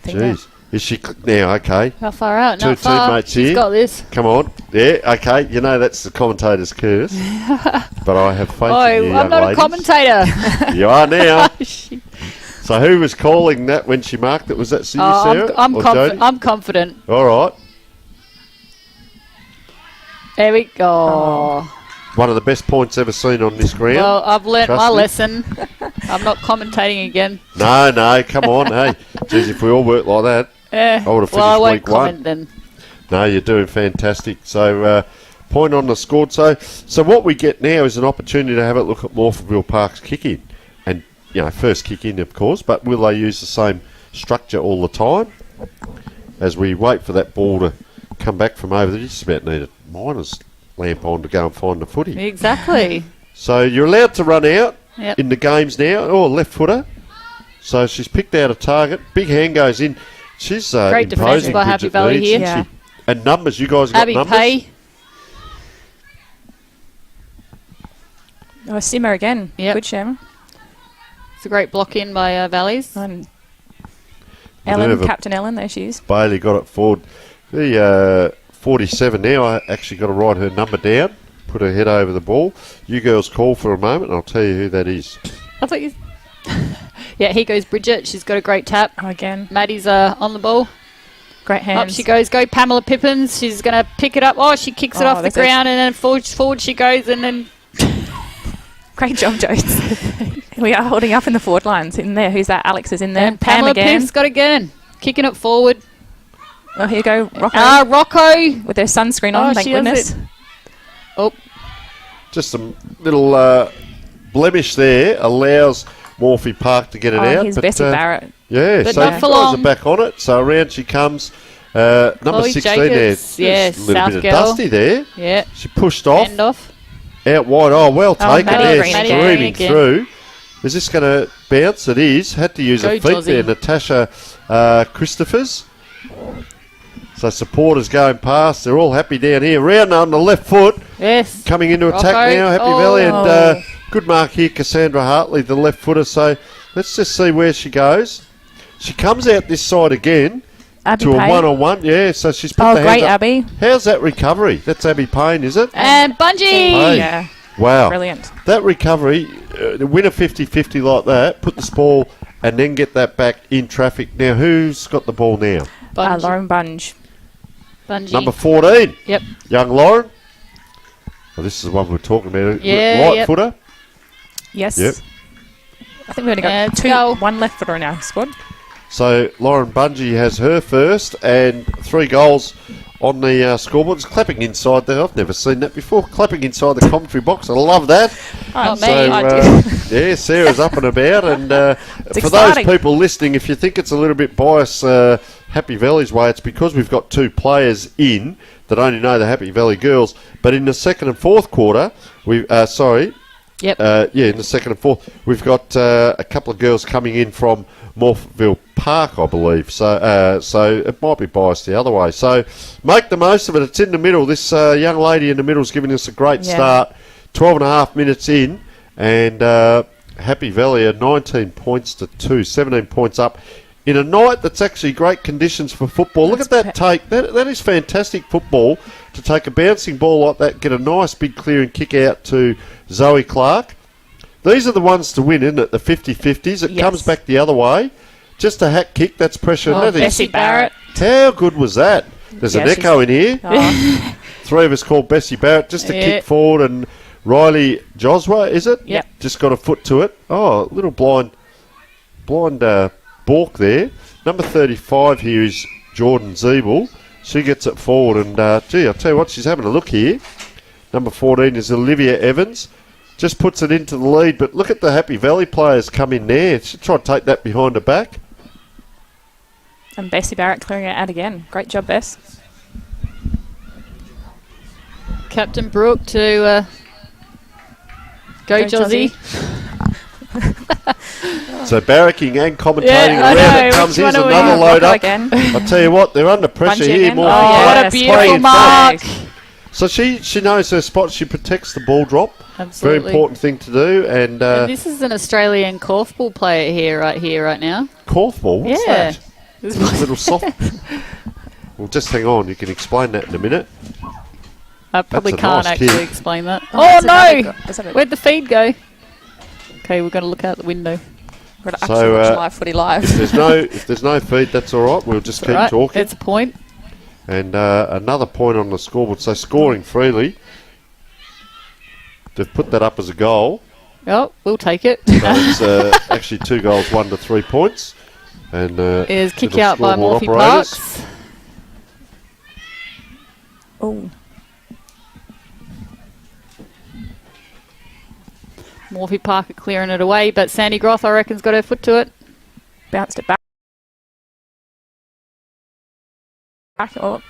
thing there. Jeez. Is she now okay? How far out? Two Not far. teammates She's here. got this. Come on. Yeah, okay. You know that's the commentator's curse. But I have faith Oh, in you, I'm young not ladies. a commentator. You are now. So who was calling that when she marked it? Was that you, Sarah? I'm or Jodie? I'm confident. All right. There we go. One of the best points ever seen on this ground. Well, I've learnt Trust my me. lesson. I'm not commentating again. No, come on. Hey, geez, if we all work like that, Yeah. I would have well, I finished won't week one. comment then. No, you're doing fantastic. So, point on the score. So what we get now is an opportunity to have a look at Morphettville Park's kick-in. And, first kick-in, of course, but will they use the same structure all the time? As we wait for that ball to come back from over there, you just about need a miner's lamp on to go and find the footy. Exactly. So you're allowed to run out Yep. in the games now. Oh, left footer. So she's picked out a target. Big hand goes in. She's Great defence imposing, by Happy Bridget Valley Leeds, here. isn't she? And numbers, you guys got Abby numbers? Pay. Oh, Simmer again. Yep. Good shame. It's a great block in by Valleys. And Ellen, Minerva Captain Ellen, there she is. Bailey got it forward. The 47 now. I actually got to write her number down. Put her head over the ball. You girls call for a moment, and I'll tell you who that is. I thought you... Yeah, here goes Bridget. She's got a great tap. Oh, again. Maddie's on the ball. Great hands. Up she goes. Go Pamela Pippins. She's going to pick it up. Oh, she kicks it off the that's ground and then forward she goes and then... Great job, Joyce. We are holding up in the forward lines. In there, who's that? Alex is in there. And Pamela Pipp's got again. Kicking it forward. Oh, here you go, Rocco. Rocco. With their sunscreen on, thank she has goodness. it. Oh. Just a little blemish there allows Morphy Park to get it out. Here's Bessie Barrett. Yeah, But so not you for guys long. are back on it. So around she comes. Number Chloe 16 Jacobs. there. Yeah, Just a little South bit of girl. dusty there. Yeah. She pushed off. End off. Out wide. Oh, well taken Maddie there. Green again. Streaming Again. through. Is this going to bounce? It is. Had to use Go, her feet Jozzy. there. Natasha Christophers. So supporters going past. They're all happy down here. Round on the left foot. Yes. Coming into attack Rocco. now. Happy Valley. And good mark here. Cassandra Hartley, the left footer. So let's just see where she goes. She comes out this side again. Abby To a Payne. one-on-one, yeah. So she's put Oh, the hands great, up. Abby. How's that recovery? That's Abby Payne, is it? And Bungie. Hey. Yeah, Wow. brilliant. That recovery, to win a 50-50 like that, put the ball and then get that back in traffic. Now, who's got the ball now? Bungie. Lauren Bunge. Bungie. Number 14. Yep. Young Lauren. Well, this is the one we're talking about. Yeah, Right yep. footer. Yes. Yep. I think we've only got Let's go. one left footer in our squad. So Lauren Bungie has her first and 3 goals on the scoreboard. It's clapping inside there. I've never seen that before. Clapping inside the commentary box. I love that. Not me. So, I do. yeah, Sarah's up and about. And for exciting. those people listening, if you think it's a little bit biased Happy Valley's way, it's because we've got 2 players in that only know the Happy Valley girls. But in the second and fourth quarter, in the second and fourth, we've got a couple of girls coming in from Morphettville Park, I believe. So it might be biased the other way. So make the most of it. It's in the middle. This young lady in the middle is giving us a great start. 12 and a half minutes in, and Happy Valley are 19 points to 2, 17 points up. In a night that's actually great conditions for football. Look at that take. That is fantastic football to take a bouncing ball like that, get a nice big clearing kick out to Zoe Clark. These are the ones to win, isn't it? The 50-50s. It comes back the other way. Just a hack kick. That's pressure. Oh, Bessie Barrett. How good was that? There's an echo in here. 3 of us called Bessie Barrett. Just a kick forward, and Riley Joswa, is it? Yep. Just got a foot to it. Oh, a little blind balk there. Number 35 here is Jordan Zeeble. She gets it forward, and I'll tell you what, she's having a look here. Number 14 is Olivia Evans. Just puts it into the lead, but look at the Happy Valley players come in there. She'll try to take that behind her back. And Bessie Barrett clearing it out again. Great job, Bess. Captain Brooke to go Jozzy. So barracking and commentating Yeah, I around know. it comes. Which Here's one are we another on? load up. Again. I'll tell you what, they're under pressure Bunchy here. again. More What a yes. beautiful Great. mark. So she knows her spot. She protects the ball drop. Absolutely. Very important thing to do. And And this is an Australian korfball player here right now. korfball, what's Yeah. that? It's a little soft. Well, just hang on. You can explain that in a minute. I probably That's a can't nice actually kick. explain that. Oh, Oh, that's another no! go- that's another- Where'd the feed go? Okay, we're going to look out the window. We're going to So, actually watch live footy live. If there's no feed, that's all right. We'll just keep Right, talking. it's a point. And another point on the scoreboard. So scoring freely. They've put that up as a goal. Oh, we'll take it. So it's actually 2 goals, 1 to 3 points. And Is kick little out by scoreboard Morphy operators. Parks. Oh, Morphy Park are clearing it away, but Sandy Groth, I reckon's got her foot to it. bounced it back. Oh,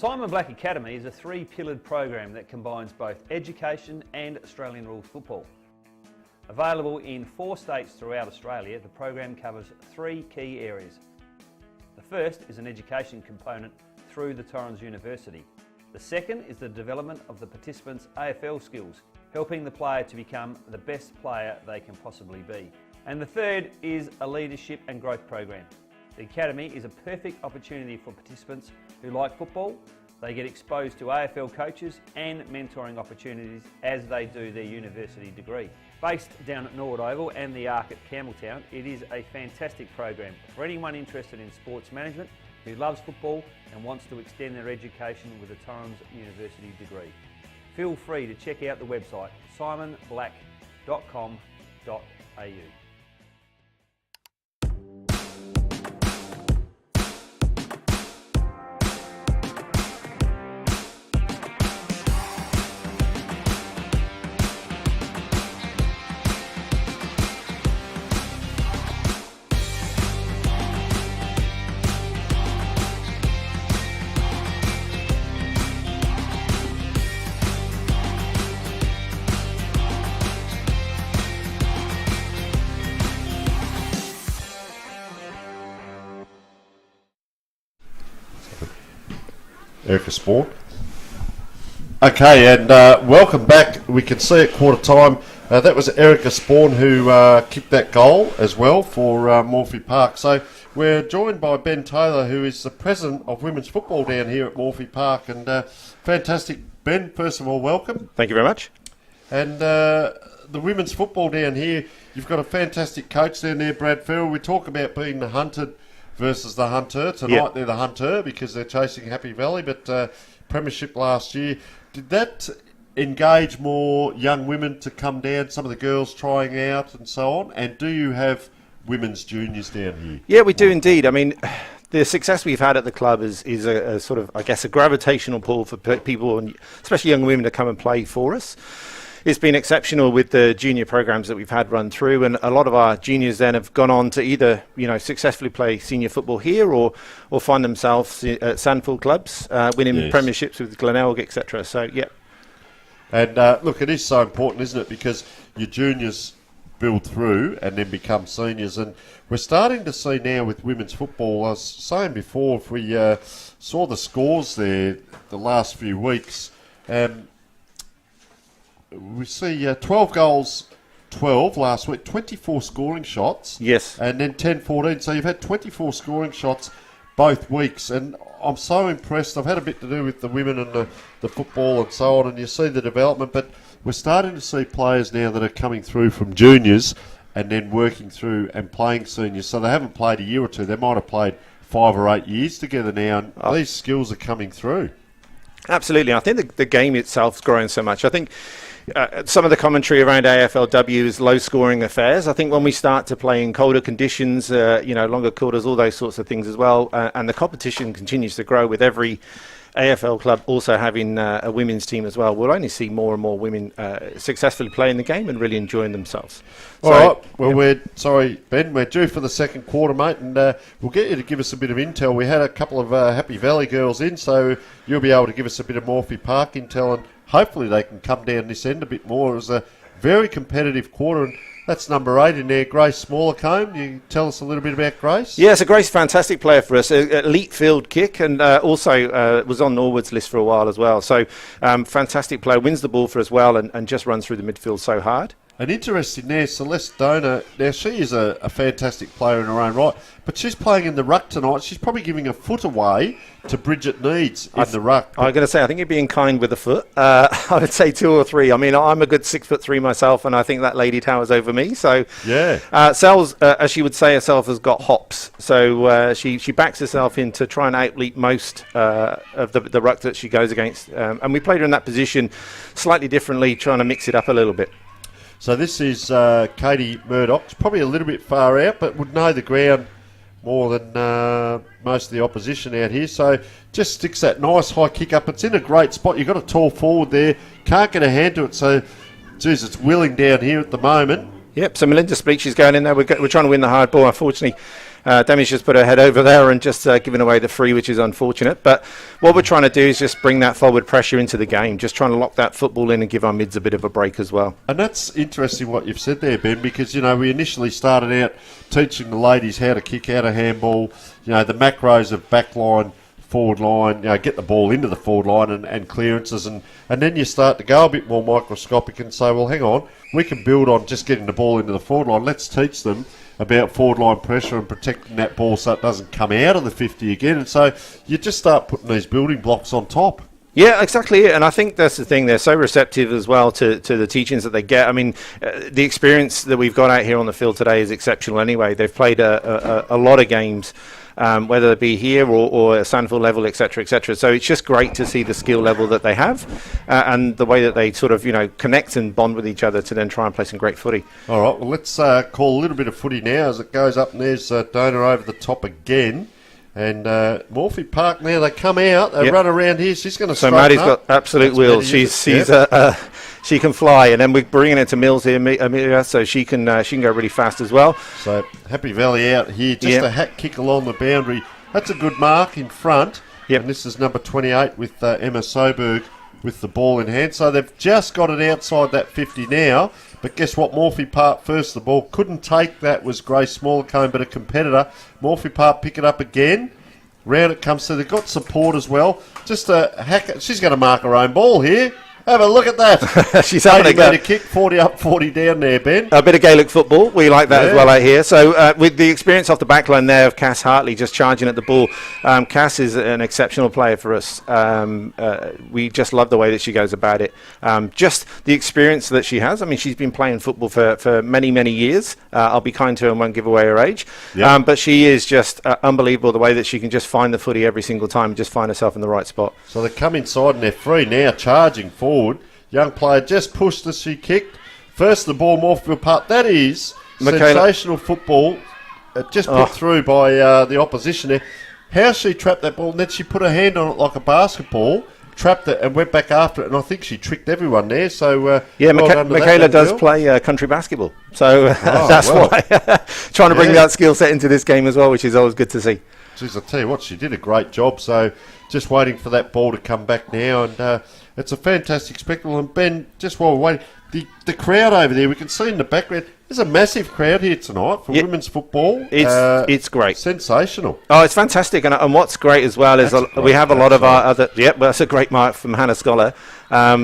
Simon Black Academy is a three-pillared program that combines both education and Australian rules football. Available in 4 states throughout Australia, the program covers 3 key areas. The first is an education component through the Torrens University. The second is the development of the participants' AFL skills, helping the player to become the best player they can possibly be. And the third is a leadership and growth program. The Academy is a perfect opportunity for participants who like football. They get exposed to AFL coaches and mentoring opportunities as they do their university degree. Based down at Norwood Oval and the Arc at Campbelltown, it is a fantastic program for anyone interested in sports management who loves football and wants to extend their education with a Torrens University degree. Feel free to check out the website simonblack.com.au. Erica Spawn. Okay, and welcome back. We can see at quarter time that was Erica Spawn who kicked that goal as well for Morphettville Park. So we're joined by Ben Taylor, who is the president of women's football down here at Morphettville Park. And fantastic, Ben, first of all, welcome. Thank you very much. And the women's football down here, you've got a fantastic coach down there, Brad Farrell. We talk about being the hunted versus the hunter. Tonight Yep. They're the hunter because they're chasing Happy Valley, but premiership last year. Did that engage more young women to come down, some of the girls trying out and so on? And do you have women's juniors down here? Yeah, we do indeed. I mean, the success we've had at the club is a sort of, I guess, a gravitational pull for people, and especially young women, to come and play for us. It's been exceptional with the junior programs that we've had run through, and a lot of our juniors then have gone on to either, successfully play senior football here or find themselves at Sandford clubs, winning premierships with Glenelg, etc. So, yeah. And look, it is so important, isn't it? Because your juniors build through and then become seniors, and we're starting to see now with women's football. I was saying before, if we saw the scores there the last few weeks, we see 12 goals, 12 last week, 24 scoring shots. Yes. And then 10-14. So you've had 24 scoring shots both weeks. And I'm so impressed. I've had a bit to do with the women and the football and so on, and you see the development. But we're starting to see players now that are coming through from juniors and then working through and playing seniors. So they haven't played a year or two. They might have played 5 or 8 years together now, and these skills are coming through. Absolutely. I think the game itself's grown so much. I think some of the commentary around AFLW is low-scoring affairs. I think when we start to play in colder conditions, longer quarters, all those sorts of things as well, and the competition continues to grow with every AFL club also having a women's team as well, we'll only see more and more women successfully playing the game and really enjoying themselves. All right. Well, sorry, Ben, we're due for the second quarter, mate, and we'll get you to give us a bit of intel. We had a couple of Happy Valley girls in, so you'll be able to give us a bit of Morphettville Park intel, and hopefully they can come down this end a bit more. It was a very competitive quarter, and that's number 8 in there, Grace Smallercombe. You tell us a little bit about Grace? Yeah, so Grace, fantastic player for us. Elite field kick, and also was on Norwood's list for a while as well. So fantastic player, wins the ball for us well, and just runs through the midfield so hard. And interesting there, Celeste Donor. Now, she is a fantastic player in her own right, but she's playing in the ruck tonight. She's probably giving a foot away to Bridget Needs in the ruck. I'm going to say, I think you're being kind with a foot. I would say 2 or 3. I mean, I'm a good 6'3" myself, and I think that lady towers over me. So, yeah. Sells, as she would say herself, has got hops. So she backs herself in to try and outleap most of the ruck that she goes against. And we played her in that position slightly differently, trying to mix it up a little bit. So this is Katie Murdoch. She's probably a little bit far out, but would know the ground more than most of the opposition out here. So just sticks that nice high kick up. It's in a great spot. You've got a tall forward there. Can't get a hand to it. So, geez, it's willing down here at the moment. Yep, so Melinda Spleech is going in there. We're trying to win the hard ball. Unfortunately, Demi's just put her head over there and just giving away the free, which is unfortunate. But what we're trying to do is just bring that forward pressure into the game, just trying to lock that football in and give our mids a bit of a break as well. And that's interesting what you've said there, Ben, because, we initially started out teaching the ladies how to kick out a handball, the macros of backline, forward line, get the ball into the forward line and clearances, and then you start to go a bit more microscopic and say, well, hang on, we can build on just getting the ball into the forward line. Let's teach them about forward line pressure and protecting that ball so it doesn't come out of the 50 again. And so you just start putting these building blocks on top. Yeah, exactly. And I think that's the thing. They're so receptive as well to the teachings that they get. I mean, the experience that we've got out here on the field today is exceptional anyway. They've played a lot of games, whether it be here or at Sandville level, etc., etc. So it's just great to see the skill level that they have and the way that they sort of, connect and bond with each other to then try and play some great footy. All right, well, let's call a little bit of footy now as it goes up, and there's Dona over the top again. And Morphy Park now, they come out, they run around here. She's going to So Maddie's got absolute wheels. She can fly, and then we're bringing it to Mills here, Amelia, so she can go really fast as well. So Happy Valley out here, just a hat kick along the boundary. That's a good mark in front. Yep. And this is number 28 with Emma Soberg with the ball in hand. So they've just got it outside that 50 now. But guess what? Morphy Park first the ball. Couldn't take that was Grace Smallcombe, but a competitor. Morphy Park pick it up again. Round it comes. So they've got support as well. Just a hack. She's going to mark her own ball here. Have a look at that. She's having a go. Kick, 40 up, 40 down there, Ben. A bit of Gaelic football. We like that as well out here. So with the experience off the back line there of Cass Hartley just charging at the ball, Cass is an exceptional player for us. We just love the way that she goes about it. Just the experience that she has. I mean, she's been playing football for many, many years. I'll be kind to her and won't give away her age. Yep. But she is just unbelievable the way that she can just find the footy every single time and just find herself in the right spot. So they come inside and they're free now, charging forward. Young player just pushed as she kicked. First the ball, Morphettville Park. That is sensational football. Just put through by the opposition there. How she trapped that ball, and then she put her hand on it like a basketball, trapped it and went back after it, and I think she tricked everyone there. So Michaela does play country basketball. So that's why. Trying to bring that skill set into this game as well, which is always good to see. Jeez, I'll tell you what, she did a great job. So just waiting for that ball to come back now, and it's a fantastic spectacle. And Ben, just while we're waiting, the crowd over there, we can see in the background, there's a massive crowd here tonight for women's football. It's great. Sensational. Oh, it's fantastic. And what's great as well is we have a lot of our other... Well, that's a great mark from Hannah Scholar.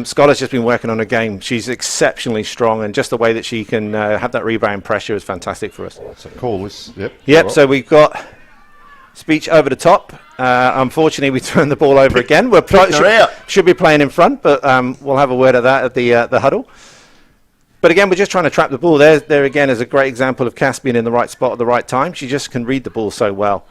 Scholar's just been working on a game. She's exceptionally strong, and just the way that she can have that rebound pressure is fantastic for us. That's a call. Yep. Right. So we've got... Speech over the top. Unfortunately, we turned the ball over again. Should be playing in front, but we'll have a word of that at the huddle. But again, we're just trying to trap the ball. There again is a great example of Cass being in the right spot at the right time. She just can read the ball so well.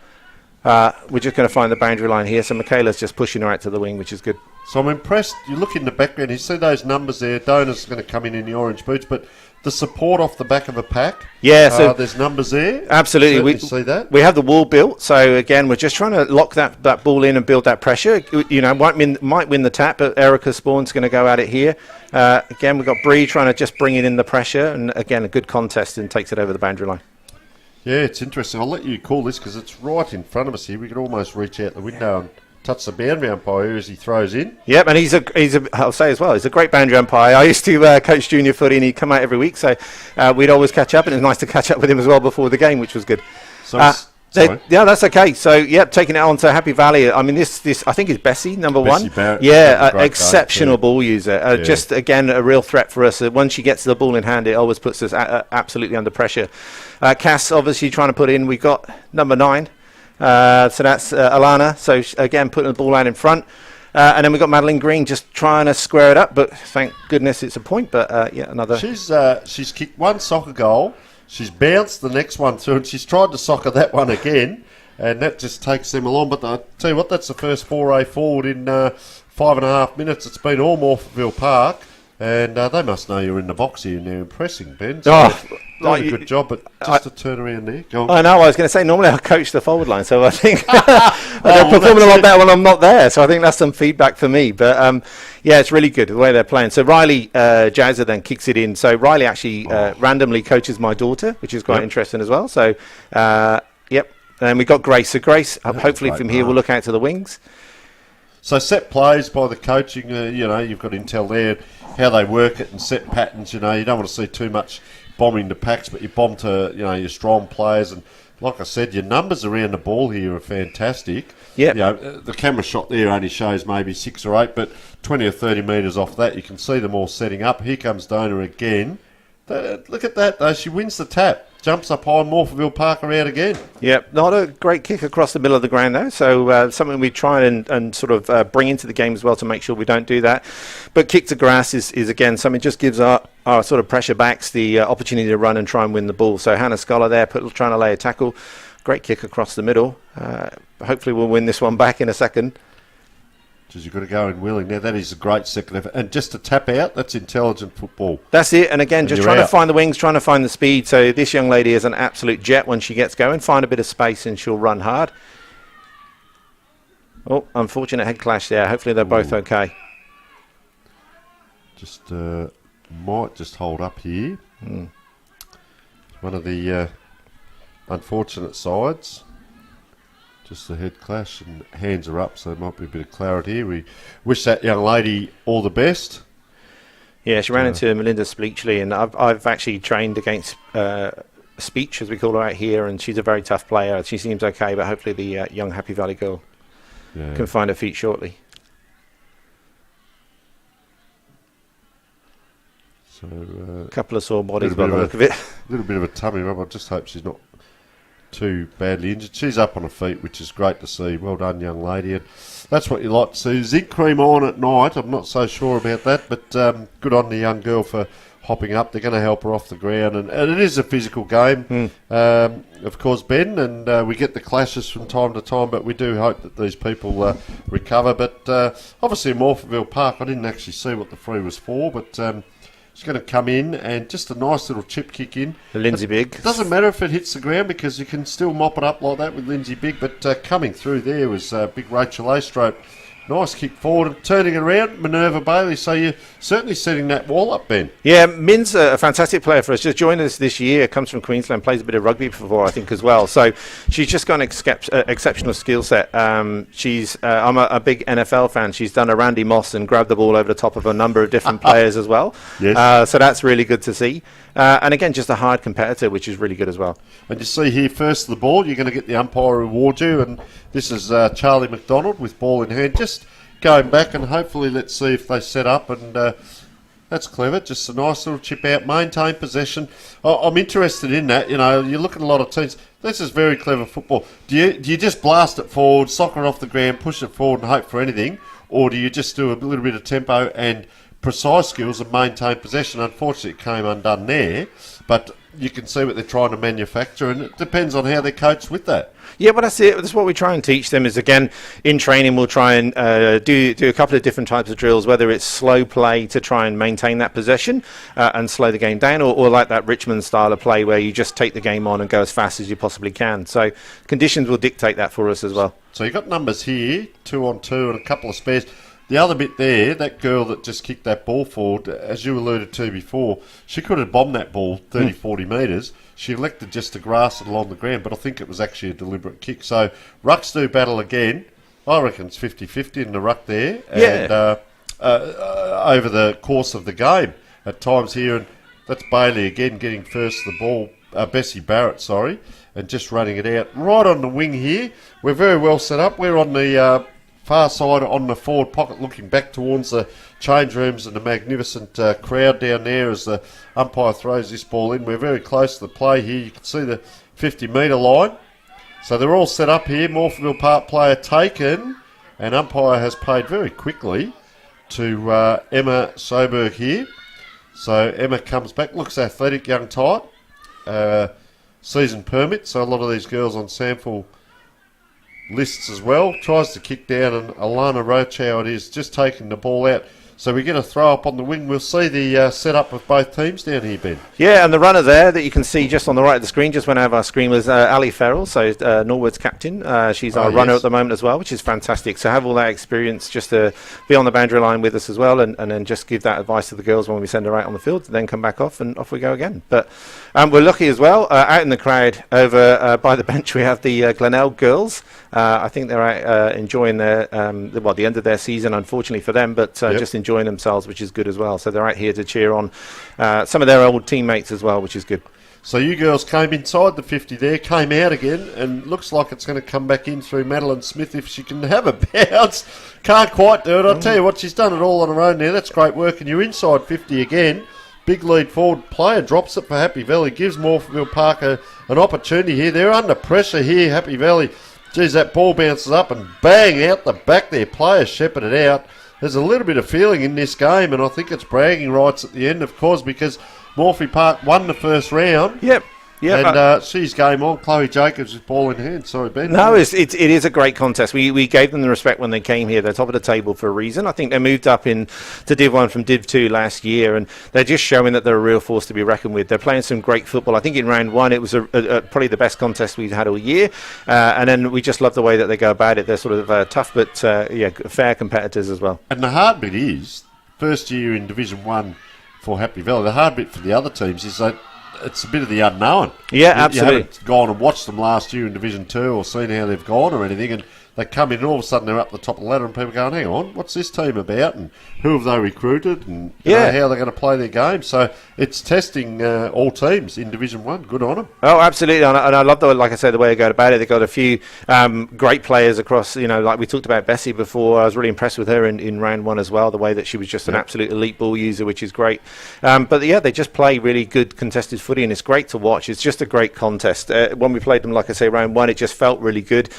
We're just going to find the boundary line here. So Michaela's just pushing her out to the wing, which is good. So I'm impressed. You look in the background, you see those numbers there. Dona's going to come in the orange boots, but the support off the back of a pack. Yeah, so there's numbers there. Absolutely, we see that. We have the wall built. So again, we're just trying to lock that ball in and build that pressure. Might win the tap, but Erica Spawn's going to go at it here. Again, we've got Bree trying to just bring it in the pressure, and again, a good contest and takes it over the boundary line. Yeah, it's interesting. I'll let you call this because it's right in front of us here. We could almost reach out the window and touch the boundary umpire as he throws in. Yep, and he's I'll say as well, he's a great boundary umpire. I used to coach junior footy, and he'd come out every week, so we'd always catch up, and it was nice to catch up with him as well before the game, which was good. So that's okay. So taking it on to Happy Valley. I mean, this I think is Bessie, number Bessie 1. Barrett, Exceptional ball user. Just again a real threat for us. Once she gets the ball in hand, it always puts us absolutely under pressure. Cass obviously trying to put in. We've got number 9. So that's Alana. So again, putting the ball out in front. And then we've got Madeline Green just trying to square it up. But thank goodness it's a point. But another. She's kicked one soccer goal. She's bounced the next one through, and she's tried to soccer that one again. And that just takes them along. But I tell you what, that's the first foray forward in 5.5 minutes. It's been all Morphettville Park. And they must know you're in the box here and they're impressing, Ben. So doing a good job, but just to turn around there. Go on. I know, I was going to say, normally I coach the forward line, so I think they're performing a lot better when I'm not there. So I think that's some feedback for me. But it's really good the way they're playing. So Riley Jazza then kicks it in. So Riley actually randomly coaches my daughter, which is quite interesting as well. So, And we've got Grace. So Grace, hopefully great from here, mark. will look out to the wings. So set plays by the coaching, you've got intel there, how they work it and set patterns, you don't want to see too much bombing to packs, but you bomb to, your strong players. And like I said, your numbers around the ball here are fantastic. Yeah. The camera shot there only shows maybe 6 or 8, but 20 or 30 metres off that, you can see them all setting up. Here comes Dona again. Look at that, though. She wins the tap. Jumps up high, Morphettville Parker out again. Yeah, not a great kick across the middle of the ground, though. So something we try and sort of bring into the game as well to make sure we don't do that. But kick to grass is again, something just gives our sort of pressure backs the opportunity to run and try and win the ball. So Hannah Scholar there, trying to lay a tackle. Great kick across the middle. Hopefully we'll win this one back in a second. Because you've got to go in willing. Now, that is a great second effort. And just to tap out, that's intelligent football. That's it. And again, just trying to find the wings, trying to find the speed. So this young lady is an absolute jet when she gets going. Find a bit of space and she'll run hard. Oh, unfortunate head clash there. Hopefully they're both okay. Just might just hold up here. One of the unfortunate sides. Just the head clash and hands are up, so there might be a bit of clarity here. We wish that young lady all the best. Yeah, she ran into Melinda Spleechley, and I've actually trained against Speech, as we call her out here, and she's a very tough player. She seems okay, but hopefully the young Happy Valley girl can find her feet shortly. So a couple of sore bodies by the look of it. A little bit of a tummy rub. I just hope she's not too badly injured. She's up on her feet, which is great to see. Well done, young lady. And that's what you like to see. Zinc cream on at night. I'm not so sure about that, but good on the young girl for hopping up. They're going to help her off the ground, and it is a physical game, of course, Ben, and we get the clashes from time to time, but we do hope that these people recover. But obviously in Morphettville Park, I didn't actually see what the free was for, but she's going to come in and just a nice little chip kick in. Lindsay Bigg. It doesn't matter if it hits the ground because you can still mop it up like that with Lindsay Bigg, but coming through there was big Rachel Aystrope. Nice kick forward and turning it around, Minerva Bailey. So you're certainly setting that wall up, Ben. Yeah, Min's a fantastic player for us. Just joined us this year, comes from Queensland, plays a bit of rugby before, I think, as well. So she's just got an exceptional skill set. I'm a big NFL fan. She's done a Randy Moss and grabbed the ball over the top of a number of different players as well. Yes. So that's really good to see. And again, just a hard competitor, which is really good as well. And you see here, first the ball, you're going to get the umpire reward you. And this is Charlie McDonald with ball in hand. Just going back and hopefully let's see if they set up. And that's clever. Just a nice little chip out, maintain possession. I'm interested in that. You know, you look at a lot of teams. This is very clever football. Do you just blast it forward, soccer it off the ground, push it forward and hope for anything? Or do you just do a little bit of tempo and precise skills and maintain possession? Unfortunately, it came undone there, but you can see what they're trying to manufacture, and it depends on how they're coached with that. Yeah, but that's it. That's what we try and teach them is, again, in training, we'll try and do a couple of different types of drills, whether it's slow play to try and maintain that possession and slow the game down, or like that Richmond style of play where you just take the game on and go as fast as you possibly can. So conditions will dictate that for us as well. So you've got numbers here, 2-on-2 and a couple of spares. The other bit there, that girl that just kicked that ball forward, as you alluded to before, she could have bombed that ball 30, 40 metres. She elected just to grass it along the ground, but I think it was actually a deliberate kick. So rucks do battle again. I reckon it's 50-50 in the ruck there. Yeah. And over the course of the game at times here, and that's Bailey again getting first the ball, Bessie Barrett, sorry, and just running it out. Right on the wing here. We're very well set up. We're on the far side on the forward pocket looking back towards the change rooms and the magnificent crowd down there as the umpire throws this ball in. We're very close to the play here. You can see the 50-metre line. So they're all set up here. Morphettville Park player taken, and umpire has paid very quickly to Emma Soberg here. So Emma comes back, looks athletic, young type, season permit. So a lot of these girls on sample lists as well. Tries to kick down, and Alana Rochow it is, just taking the ball out. So we get a throw up on the wing. We'll see the setup of both teams down here, Ben. Yeah, and the runner there that you can see just on the right of the screen, just went over our screen, was Ali Farrell, so Norwood's captain. She's our runner at the moment as well, which is fantastic. So have all that experience just to be on the boundary line with us as well, and then just give that advice to the girls when we send her out on the field, then come back off and off we go again. But we're lucky as well. Out in the crowd over by the bench we have the Glenelg girls. I think they're out enjoying their the end of their season, unfortunately for them, but just enjoying themselves, which is good as well. So they're out here to cheer on some of their old teammates as well, which is good. So you girls came inside the 50 there, came out again, and looks like it's going to come back in through Madeline Smith if she can have a bounce. Can't quite do it. I'll tell you what, she's done it all on her own there. That's great work, and you're inside 50 again. Big lead forward player, drops it for Happy Valley, gives Morphettville Park an opportunity here. They're under pressure here, Happy Valley. Geez, that ball bounces up and bang out the back there. Players shepherd it out. There's a little bit of feeling in this game, and I think it's bragging rights at the end, of course, because Morphy Park won the first round. Yep. And she's game on. Chloe Jacobs with ball in hand. Sorry, Ben. No, it is a great contest. We gave them the respect when they came here. They're top of the table for a reason. I think they moved up in to Div 1 from Div 2 last year, and they're just showing that they're a real force to be reckoned with. They're playing some great football. I think in round 1 it was probably the best contest we've had all year, and then we just love the way that they go about it. They're sort of tough but fair competitors as well. And the hard bit is, first year in Division 1 for Happy Valley, the hard bit for the other teams is that it's a bit of the unknown. Yeah, absolutely. You haven't gone and watched them last year in Division 2 or seen how they've gone or anything, and they come in and all of a sudden they're up the top of the ladder and people going, hang on, what's this team about and who have they recruited and how they're going to play their game. So it's testing all teams in Division 1. Good on them. Oh, absolutely. And I love, like I said, the way they go about it. They've got a few great players across, like we talked about Bessie before. I was really impressed with her in round 1 as well, the way that she was just an absolute elite ball user, which is great. But they just play really good contested footy and it's great to watch. It's just a great contest. When we played them, like I say, round 1, it just felt really good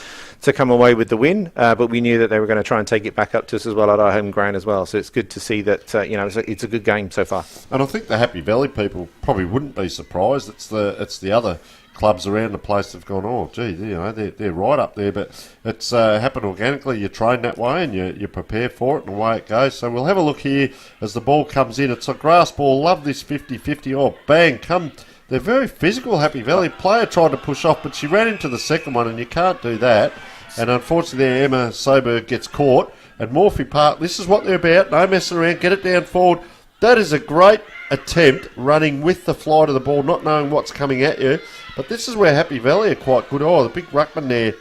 to come away with the win, but we knew that they were going to try and take it back up to us as well at our home ground as well. So it's good to see that it's a good game so far. And I think the Happy Valley people probably wouldn't be surprised. It's the other clubs around the place that've gone, oh gee, they're right up there. But it's happened organically. You train that way and you prepare for it, and away it goes. So we'll have a look here as the ball comes in. It's a grass ball. Love this 50-50. Oh bang, come. They're very physical, Happy Valley. Player tried to push off, but she ran into the second one, and you can't do that. And unfortunately, there Emma Soberg gets caught. And Morphy Park, this is what they're about. No messing around. Get it down forward. That is a great attempt, running with the flight of the ball, not knowing what's coming at you. But this is where Happy Valley are quite good. Oh, the big ruckman there.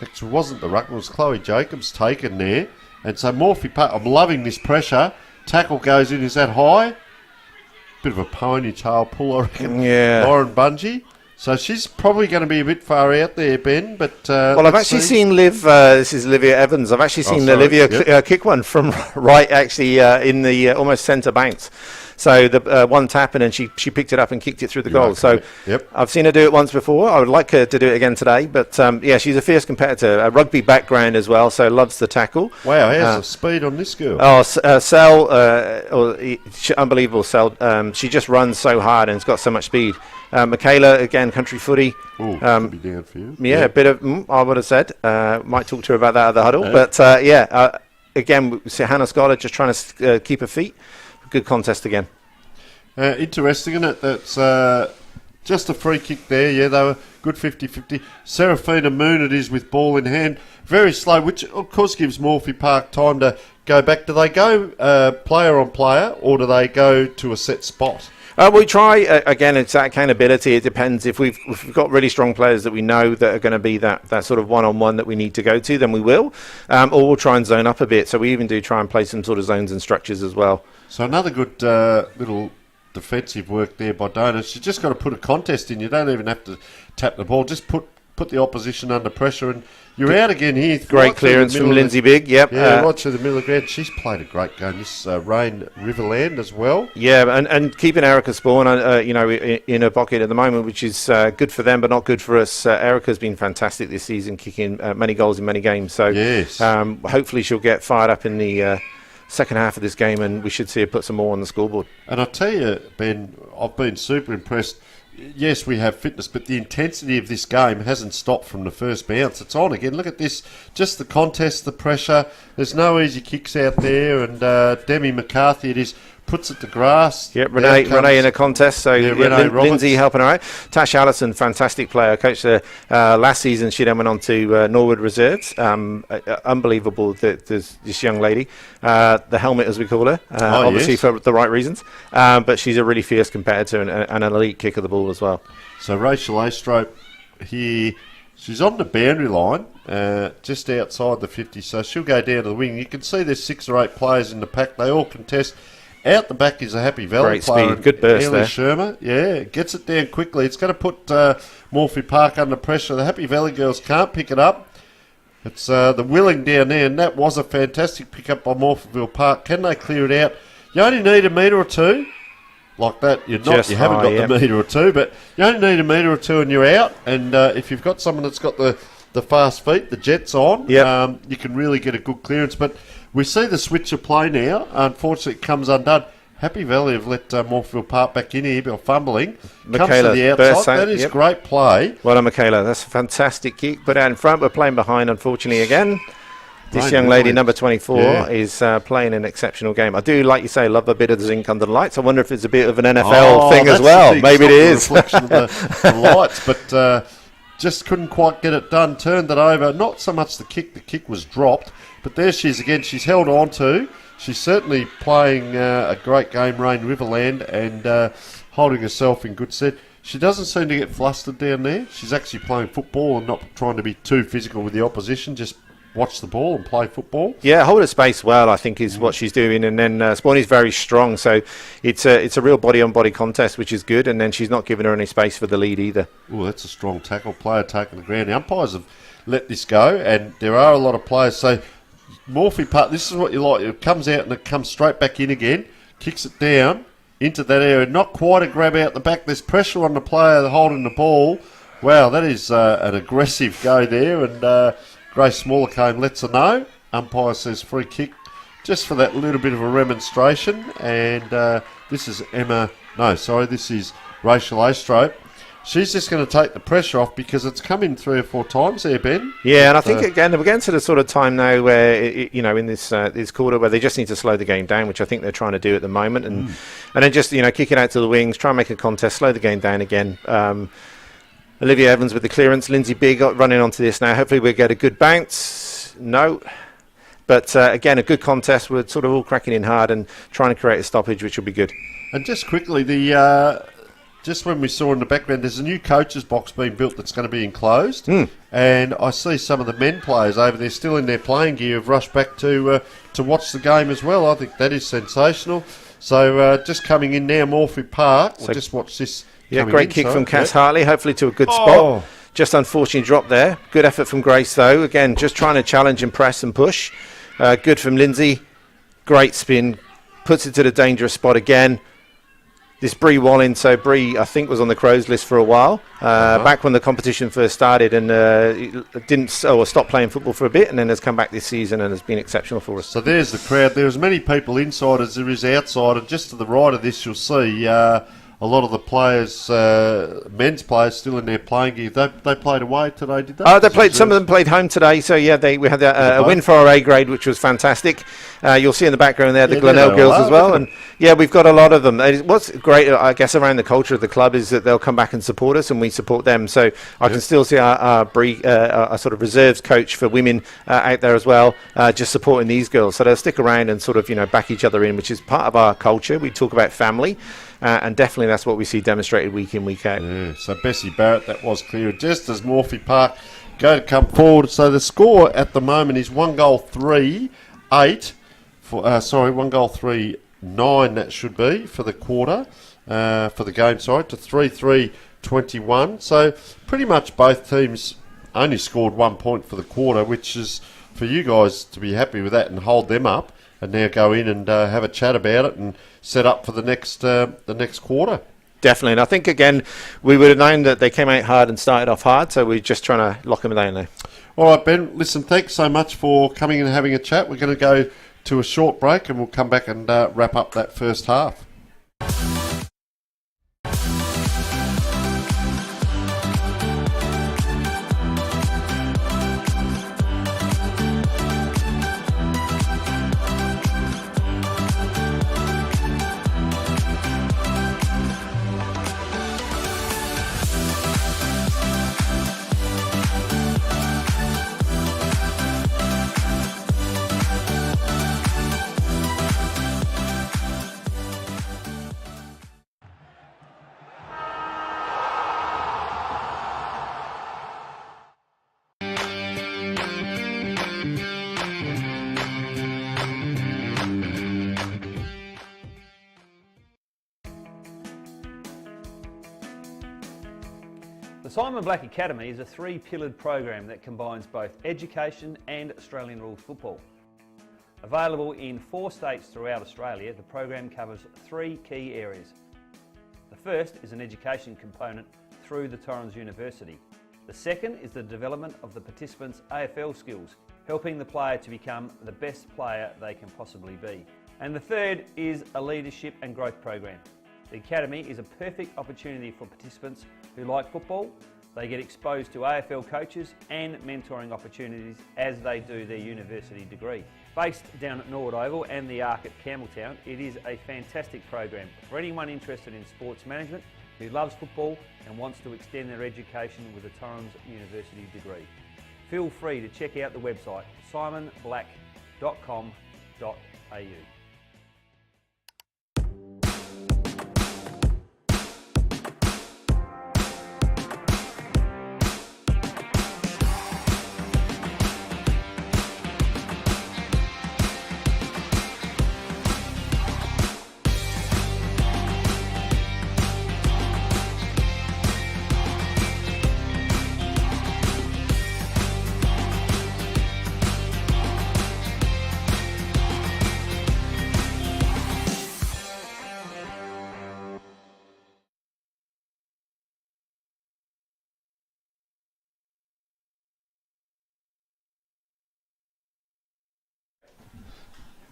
Actually, it wasn't the ruckman. It was Chloe Jacobs taken there. And so Morphy Park, I'm loving this pressure. Tackle goes in. Is that high? Bit of a ponytail pull, I reckon. Yeah. Lauren Bungie. So she's probably going to be a bit far out there, Ben. But I've actually seen Liv. This is Olivia Evans. I've actually seen Olivia kick one from right, actually, in the almost centre bounce. So the one tap, and then she picked it up and kicked it through the goal. So I've seen her do it once before. I would like her to do it again today. But she's a fierce competitor. A rugby background as well, so loves the tackle. Wow, how's the speed on this girl? Oh, Sel, unbelievable. Sel, she just runs so hard and has got so much speed. Michaela, again, country footy. Could be down for you. Yeah, a bit of, I would have said. Might talk to her about that at the huddle. But, again, Hannah Scholar just trying to keep her feet. Good contest again. Interesting, isn't it? That's just a free kick there. Yeah, they were good 50-50. Serafina Moon it is with ball in hand. Very slow, which, of course, gives Morphy Park time to go back. Do they go player on player, or do they go to a set spot? We try, again, it's that accountability. It depends. If we've got really strong players that we know that are going to be that sort of one-on-one that we need to go to, then we will. Or we'll try and zone up a bit. So we even do try and play some sort of zones and structures as well. So another good little defensive work there by Donuts. You just got to put a contest in. You don't even have to tap the ball. Just put the opposition under pressure, and you're out again here. Great clearance from Lindsay Bigg. Yep. Yeah, right through the middle of the ground. She's played a great game. This Rain Riverland as well. Yeah, and keeping Erica Spawn, in her pocket at the moment, which is good for them, but not good for us. Erica's been fantastic this season, kicking many goals in many games. So yes. Hopefully she'll get fired up in the second half of this game, and we should see her put some more on the scoreboard. And I tell you, Ben, I've been super impressed. yes, we have fitness, but the intensity of this game hasn't stopped from the first bounce. It's on again. Look at this, just the contest, the pressure. There's no easy kicks out there, and Demi McCarthy, it is, puts it to grass. Yep, Renee in a contest, so Lindsay helping her out. Tash Allison, fantastic player. Coached her last season. She then went on to Norwood Reserves. Unbelievable that there's this young lady. The helmet, as we call her, obviously for the right reasons. But she's a really fierce competitor and an elite kick of the ball as well. So Rachel Astrop here, she's on the boundary line, just outside the 50, so she'll go down to the wing. You can see there's 6 or 8 players in the pack. They all contest. Out the back is a Happy Valley Great player. Speed, good burst there. Shermer, gets it down quickly. It's going to put Morphettville Park under pressure. The Happy Valley girls can't pick it up. It's the Willing down there, and that was a fantastic pick-up by Morphettville Park. Can they clear it out? You only need a metre or two. Like that, you haven't got the metre or two, but you only need a metre or two and you're out. And if you've got someone that's got the fast feet, the jets on, you can really get a good clearance. But we see the switcher play now. Unfortunately, it comes undone. Happy Valley have let Morphettville Park back in here by fumbling. Comes to the outside. That is great play. Well done, Michaela. That's a fantastic kick. Put out in front. We're playing behind, unfortunately, again. This young lady, number 24, is playing an exceptional game. I do, like you say, love a bit of the zinc under the lights. I wonder if it's a bit of an NFL thing as well. Maybe it is. Reflection of the lights, but just couldn't quite get it done. Turned it over. Not so much the kick. The kick was dropped. But there she is again. She's held on to. She's certainly playing a great game, Rain Riverland, and holding herself in good stead. She doesn't seem to get flustered down there. She's actually playing football and not trying to be too physical with the opposition. Just watch the ball and play football. Yeah, hold her space well, I think, is what she's doing. And then Spawny's very strong, so it's a real body-on-body contest, which is good. And then she's not giving her any space for the lead either. Oh, that's a strong tackle. Player taking the ground. The umpires have let this go, and there are a lot of players. So Morphettville Park, this is what you like. It comes out and it comes straight back in again, kicks it down into that area. Not quite a grab out the back. There's pressure on the player holding the ball. Wow, that is an aggressive go there. And Grace Smallacone lets her know. Umpire says free kick just for that little bit of a remonstration. And this is this is Rachel Astrop. She's just going to take the pressure off because it's come in 3 or 4 times there, Ben. Yeah, and I think, again, we're getting to the sort of time now where, in this quarter where they just need to slow the game down, which I think they're trying to do at the moment. And then just, kick it out to the wings, try and make a contest, slow the game down again. Olivia Evans with the clearance. Lindsay Big running onto this now. Hopefully we'll get a good bounce. No. But, again, a good contest. We're sort of all cracking in hard and trying to create a stoppage, which will be good. And just quickly, just when we saw in the background, there's a new coach's box being built that's going to be enclosed. And I see some of the men players over there still in their playing gear have rushed back to watch the game as well. I think that is sensational. So just coming in now, Morphettville Park. We'll just watch this. Yeah, great kick from Cass Hartley, hopefully to a good spot. Just unfortunately dropped there. Good effort from Grace, though. Again, just trying to challenge and press and push. Good from Lindsay. Great spin. Puts it to the dangerous spot again. This Bree Walling, so Bree, I think, was on the Crows list for a while, back when the competition first started, and stopped playing football for a bit, and then has come back this season and has been exceptional for us. So there's the crowd. There are as many people inside as there is outside, and just to the right of this, you'll see a lot of the players, men's players, still in their playing gear. They played away today, did they? They played. Some of them played home today. So yeah, we had a win for our A grade, which was fantastic. You'll see in the background there the Glenelg girls as well, and yeah, we've got a lot of them. What's great, I guess, around the culture of the club is that they'll come back and support us, and we support them. So I can still see our sort of reserves coach for women out there as well, just supporting these girls. So they'll stick around and sort of back each other in, which is part of our culture. We talk about family. And definitely that's what we see demonstrated week in, week out. Yeah, so Bessie Barrett, that was clear. Just as Morphettville Park go to come forward. So the score at the moment is 1-3-8. 1-3-9, that should be, for the quarter, for the game, to 3-3-21. So pretty much both teams only scored 1 point for the quarter, which is for you guys to be happy with that and hold them up. And now go in and have a chat about it and set up for the next quarter. Definitely, and I think again we would have known that they came out hard and started off hard, so we're just trying to lock them down there. All right, Ben. Listen, thanks so much for coming and having a chat. We're going to go to a short break and we'll come back and wrap up that first half. The Simon Black Academy is a three-pillared program that combines both education and Australian rules football. Available in 4 states throughout Australia, the program covers 3 key areas. The first is an education component through the Torrens University. The second is the development of the participants' AFL skills, helping the player to become the best player they can possibly be. And the third is a leadership and growth program. The Academy is a perfect opportunity for participants who like football. They get exposed to AFL coaches and mentoring opportunities as they do their university degree. Based down at Norwood Oval and the Arc at Campbelltown, it is a fantastic program for anyone interested in sports management who loves football and wants to extend their education with a Torrens University degree. Feel free to check out the website simonblack.com.au.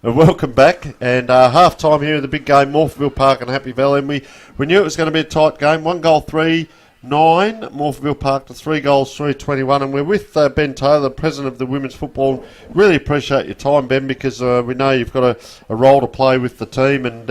Welcome back, and half time here in the big game, Morphettville Park and Happy Valley, and we knew it was going to be a tight game. 1 goal 3-9, Morphettville Park to 3 goals 3-21, and we're with Ben Taylor, President of the Women's Football. Really appreciate your time, Ben, because we know you've got a role to play with the team, and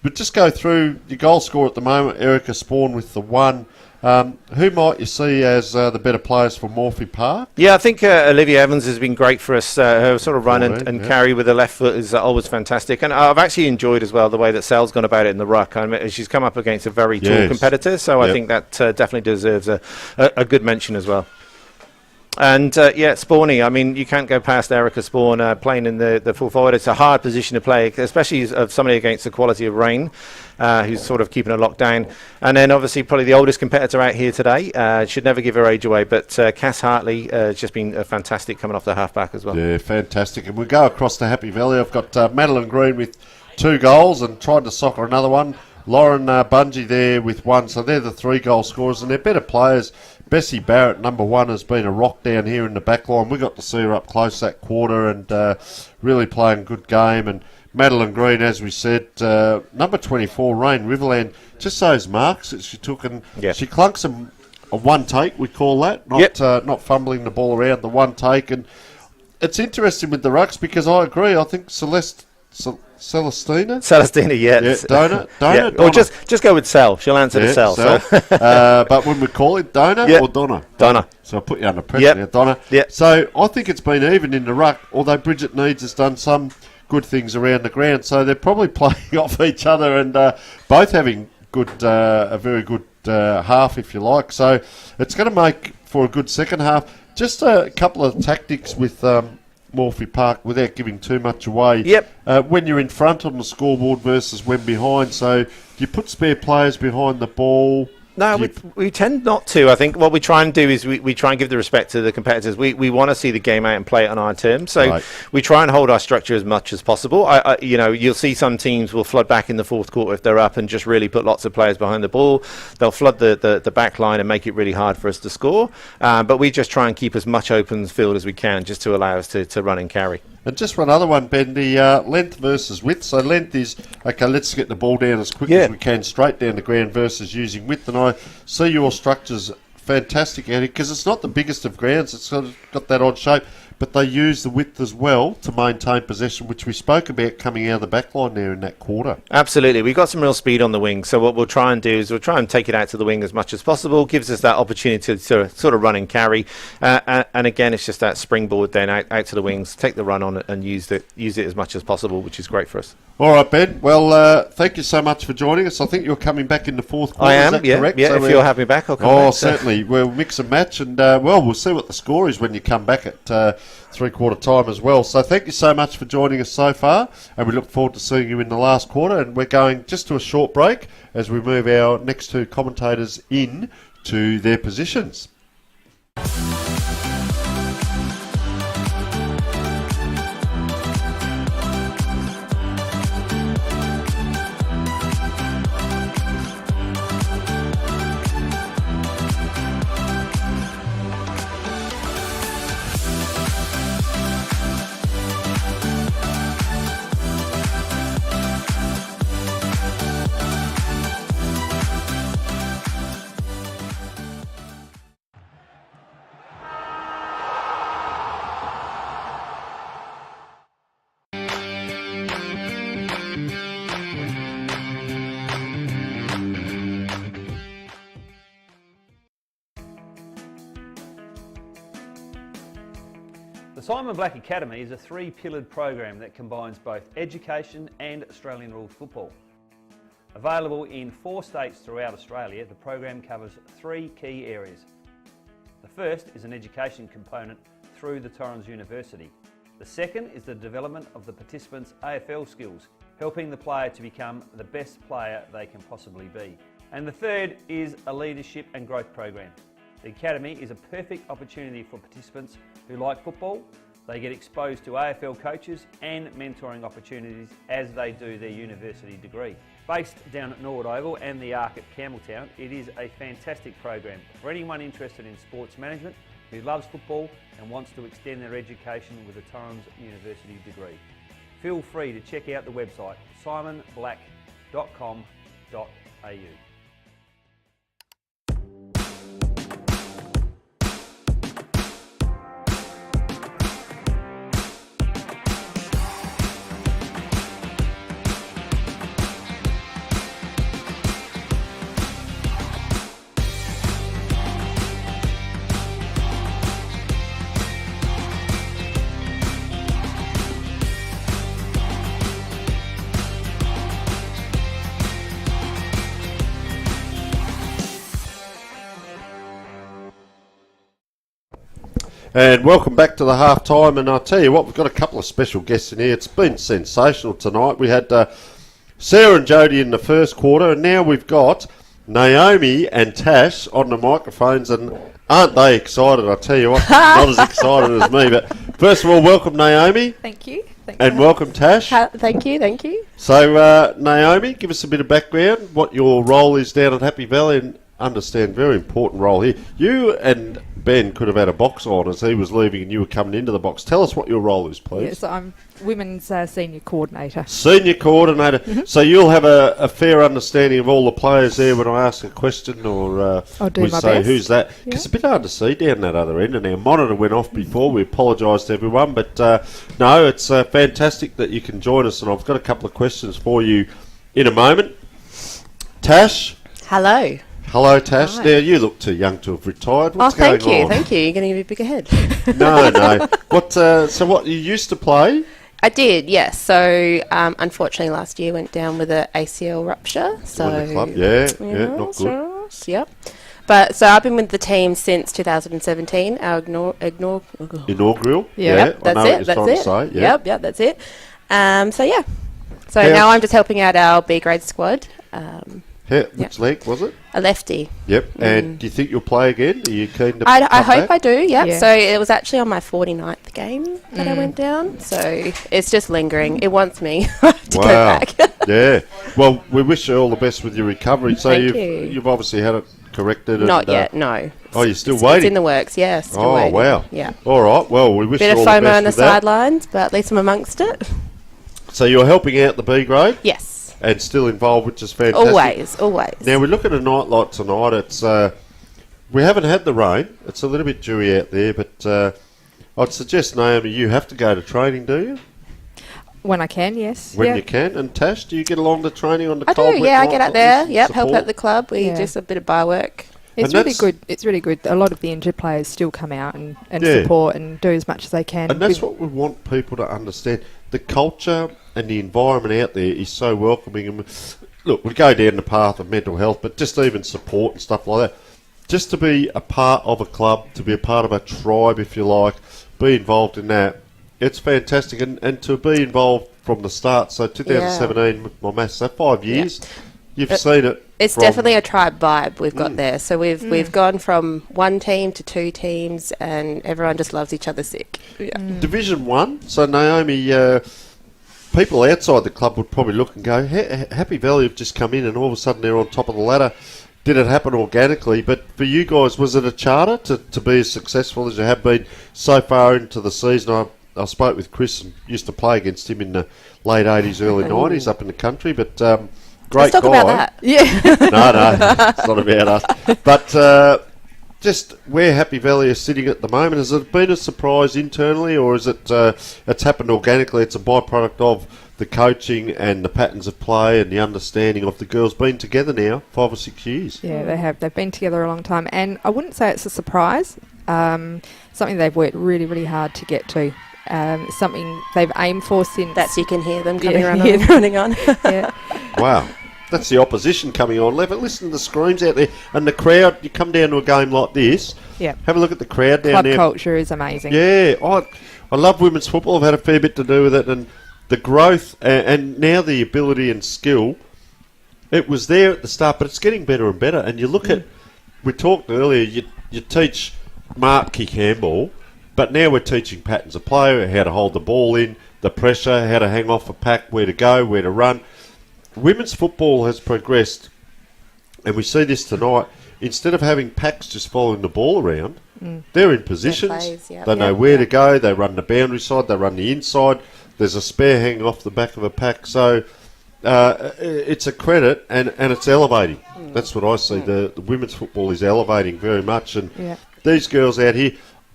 but just go through your goal scorer at the moment, Erica Spawn with the 1. Who might you see as the better players for Morphy Park? Yeah, I think Olivia Evans has been great for us. Her sort of run and carry with the left foot is always fantastic. And I've actually enjoyed as well the way that Sal's gone about it in the ruck. I mean, she's come up against a very tall competitor, so I think that definitely deserves a good mention as well. And Spawny, I mean, you can't go past Erica Spawn playing in the full forward. It's a hard position to play, especially of somebody against the quality of Rain, who's sort of keeping her locked down. And then obviously probably the oldest competitor out here today. Should never give her age away, but Cass Hartley has just been fantastic coming off the half-back as well. Yeah, fantastic. And we go across to Happy Valley. I've got Madeline Green with 2 goals and tried to soccer another one. Lauren Bungie there with 1. So they're the 3 goal scorers, and they're better players. Bessie Barrett, number 1, has been a rock down here in the back line. We got to see her up close that quarter and really playing a good game. And Madeline Green, as we said, number 24, Rain Riverland, just those marks that she took. And she clunks them a 1 take, we call that, not fumbling the ball around, the 1 take. And it's interesting with the rucks because I agree. I think Celestina, Donna. Or just go with Cel. She'll answer to Cel. But when we call it Donna or Donna? Donna. So I put you under pressure there, Donna. So I think it's been even in the ruck, although Bridget Needs has done some good things around the ground. So they're probably playing off each other and both having a very good half, if you like. So it's going to make for a good second half. Just a couple of tactics with Morphy Park without giving too much away. When you're in front on the scoreboard versus when behind, so do you put spare players behind the ball? No, we tend not to. I think what we try and do is we try and give the respect to the competitors. We want to see the game out and play it on our terms. So we try and hold our structure as much as possible. You'll see some teams will flood back in the fourth quarter if they're up and just really put lots of players behind the ball. They'll flood the back line and make it really hard for us to score. But we just try and keep as much open field as we can just to allow us to run and carry. And just one other one, Ben, the length versus width. So length is, okay, let's get the ball down as quick as we can, straight down the ground versus using width. And I see your structure's fantastic, Eddie, because it's not the biggest of grounds. It's got that odd shape. But they use the width as well to maintain possession, which we spoke about coming out of the back line there in that quarter. Absolutely. We've got some real speed on the wing. So what we'll try and do is we'll try and take it out to the wing as much as possible. Gives us that opportunity to sort of run and carry. And again, it's just that springboard then out to the wings, take the run on it and use it as much as possible, which is great for us. All right, Ben. Well, thank you so much for joining us. I think you're coming back in the fourth quarter. I am, is that correct? Yeah, so if you'll have me back, I'll come back. Oh, certainly. We'll mix and match, and we'll see what the score is when you come back at three-quarter time as well. So thank you so much for joining us so far, and we look forward to seeing you in the last quarter. And we're going just to a short break as we move our next two commentators in to their positions. The Simon Black Academy is a three-pillared program that combines both education and Australian rules football. Available in 4 states throughout Australia, the program covers 3 key areas. The first is an education component through the Torrens University. The second is the development of the participants' AFL skills, helping the player to become the best player they can possibly be. And the third is a leadership and growth program. The Academy is a perfect opportunity for participants who like football. They get exposed to AFL coaches and mentoring opportunities as they do their university degree. Based down at Norwood Oval and the Arc at Campbelltown, it is a fantastic program for anyone interested in sports management who loves football and wants to extend their education with a Torrens University degree. Feel free to check out the website simonblack.com.au. And welcome back to the half-time, and I'll tell you what, we've got a couple of special guests in here. It's been sensational tonight. We had Sarah and Jodie in the first quarter, and now we've got Naomi and Tash on the microphones, and aren't they excited? I tell you what, not as excited as me. But first of all, welcome Naomi. Thank you. And welcome Tash. Thank you. So Naomi, give us a bit of background, what your role is down at Happy Valley, and understand, very important role here. You and Ben could have had a box on as he was leaving and you were coming into the box. Tell us what your role is, please. Yes, I'm Women's Senior Coordinator. Senior Coordinator. Mm-hmm. So you'll have a fair understanding of all the players there when I ask a question, or I'll do we my say, best. who's that? Because it's a bit hard to see down that other end, and our monitor went off before. We apologise to everyone, but no, it's fantastic that you can join us, and I've got a couple of questions for you in a moment. Tash? Hello. Hello, Tash. Hi. Now, you look too young to have retired. What's going on? Thank you. You're going to give me a bigger head. No. So what, you used to play? I did, yes. So, unfortunately, last year went down with an ACL rupture. So, Joined the club. Yeah, not good. Yep. But, so I've been with the team since 2017, our Inaugural? Yeah, that's it. Yep, that's it. So now I'm just helping out our B grade squad. Which leg was it? A lefty. Yep. And do you think you'll play again? Are you keen to I hope I do, yep. Yeah. So it was actually on my 49th game that I went down. So it's just lingering. It wants me to go back. Yeah. Well, we wish you all the best with your recovery. So Thank you've obviously had it corrected. Not yet, no. Oh, you're still waiting? It's in the works, yeah. Still waiting. Wow. Yeah. All right. Well, we wish you all the best. Bit of FOMO on the with that. sidelines, but at least I'm amongst it. So you're helping out the B grade? Yes. And still involved, which is fantastic. Always. Now, we look at a night like tonight. It's we haven't had the rain. It's a little bit dewy out there, but I'd suggest, Naomi, you have to go to training, do you? When I can, yes. When you can. And Tash, do you get along to training on the I cold, do, wet yeah. I night get like out there, this and help support? out the club. We just a bit of bar work. It's really good. It's really good. A lot of the injured players still come out and support and do as much as they can. And that's what we want people to understand. The culture and the environment out there is so welcoming. And look, we go down the path of mental health, but just even support and stuff like that. just to be a part of a club, to be a part of a tribe, if you like, be involved in that, it's fantastic. And to be involved from the start, so 2017, with my maths, so 5 years, you've seen it. It's definitely a tribe vibe we've got there. So we've gone from one team to two teams, and everyone just loves each other sick. Division 1, so Naomi, people outside the club would probably look and go, Happy Valley have just come in and all of a sudden they're on top of the ladder. Did it happen organically? But for you guys, was it a charter to be as successful as you have been so far into the season? I spoke with Chris and used to play against him in the late 80s, early 90s up in the country, but great Let's talk guy. About that. Yeah. No, it's not about us. But just where Happy Valley is sitting at the moment, has it been a surprise internally, or is it it's happened organically? It's a byproduct of the coaching and the patterns of play and the understanding of the girls being together now 5 or 6 years. Yeah, they have. They've been together a long time, and I wouldn't say it's a surprise. Something they've worked really, really hard to get to. Something they've aimed for since. That's you can hear them coming around and running on. Yeah. Wow. That's the opposition coming on. Listen to the screams out there. And the crowd, you come down to a game like this, have a look at the crowd down there. Club culture is amazing. Yeah, I love women's football. I've had a fair bit to do with it. And the growth and now the ability and skill, it was there at the start, but it's getting better and better. And you look at, we talked earlier, you teach mark, kick, handball, but now we're teaching patterns of play, how to hold the ball in, the pressure, how to hang off a pack, where to go, where to run. Women's football has progressed, and we see this tonight. Instead of having packs just following the ball around, they're in positions. They know where to go. They run the boundary side. They run the inside. There's a spare hanging off the back of a pack. So it's a credit, and it's elevating. That's what I see. The women's football is elevating very much. And these girls out here,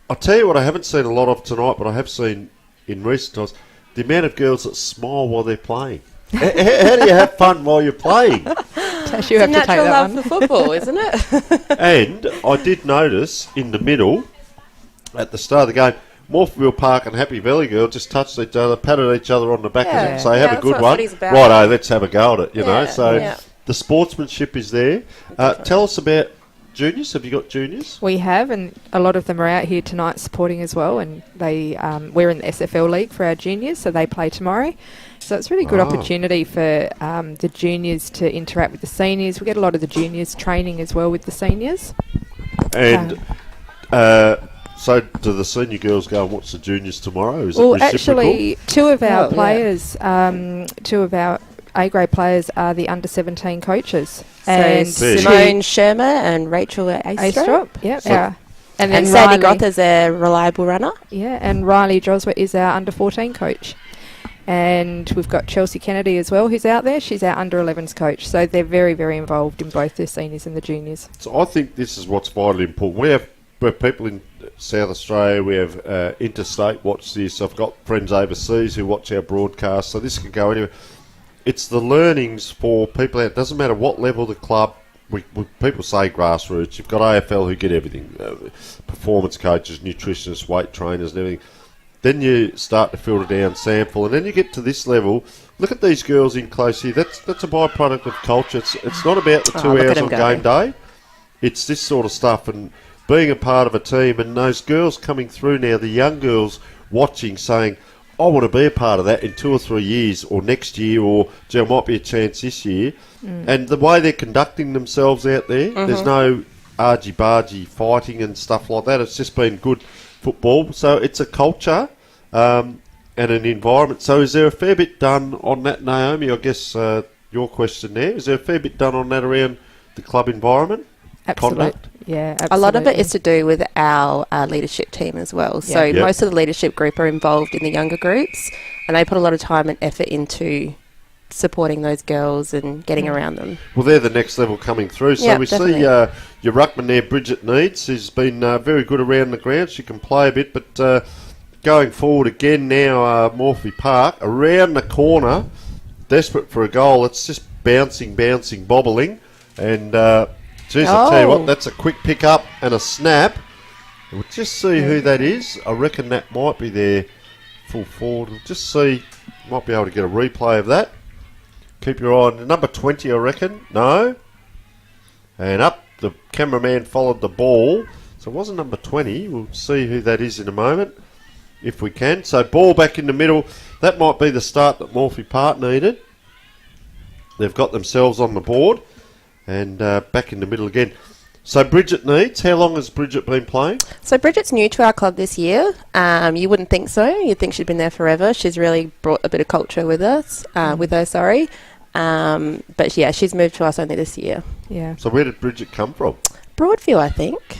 I'll tell you what I haven't seen a lot of tonight, but I have seen in recent times, the amount of girls that smile while they're playing. How do you have fun while you're playing? It's a natural love for football, isn't it? And I did notice in the middle, at the start of the game, Morphettville Park and Happy Valley Girl just touched each other, patted each other on the back and say, have a good one. Righto, let's have a go at it, you know. So the sportsmanship is there. Tell us about juniors. Have you got juniors? We have, and a lot of them are out here tonight supporting as well, and they we're in the SFL League for our juniors, so they play tomorrow. So it's a really good opportunity for the juniors to interact with the seniors. We get a lot of the juniors training as well with the seniors. And so do the senior girls go and watch the juniors tomorrow? Is well, it reciprocal? Actually, two of our players, two of our A-grade players are the under-17 coaches. So and Simone Shermer and Rachel Aistrop. Yep. So and Sandy Groth is a reliable runner. Yeah, and Riley Joswett is our under-14 coach. And we've got Chelsea Kennedy as well, who's out there. She's our under-11s coach. So they're very, very involved in both the seniors and the juniors. So I think this is what's vitally important. We have people in South Australia, we have interstate watch this. I've got friends overseas who watch our broadcast, so this can go anywhere. It's the learnings for people out. It doesn't matter what level the club, people say grassroots. You've got AFL who get everything, performance coaches, nutritionists, weight trainers and everything. Then you start to filter down sample, and then you get to this level. Look at these girls in close here. That's a byproduct of culture. It's not about the 2 hours on game day. It's this sort of stuff and being a part of a team, and those girls coming through now, the young girls watching, saying, I want to be a part of that in 2 or 3 years or next year, or gee, there might be a chance this year. And the way they're conducting themselves out there, there's no argy-bargy fighting and stuff like that. It's just been good football. So it's a culture and an environment. So is there a fair bit done on that, Naomi? I guess your question there. Is there a fair bit done on that around the club environment? Absolutely. Conduct? Yeah, absolutely. A lot of it is to do with our leadership team as well. So most of the leadership group are involved in the younger groups, and they put a lot of time and effort into supporting those girls and getting around them. Well, they're the next level coming through. So we definitely see your ruckman there, Bridget Needs, who's been very good around the ground. She can play a bit, but going forward again now, Morphettville Park, around the corner, desperate for a goal. It's just bouncing, bobbling, and geez, I'll tell you what, that's a quick pick up and a snap. We'll just see who that is. I reckon that might be their full forward. We'll just see, might be able to get a replay of that. Keep your eye on number 20, I reckon. No. And up the cameraman followed the ball. So it wasn't number 20. We'll see who that is in a moment, if we can. So ball back in the middle. That might be the start that Morphy Park needed. They've got themselves on the board. And back in the middle again. So Bridget needs. How long has Bridget been playing? So Bridget's new to our club this year. You wouldn't think so. You'd think she'd been there forever. She's really brought a bit of culture with us. With her, sorry. But yeah, she's moved to us only this year. Yeah. So where did Bridget come from? Broadview, I think.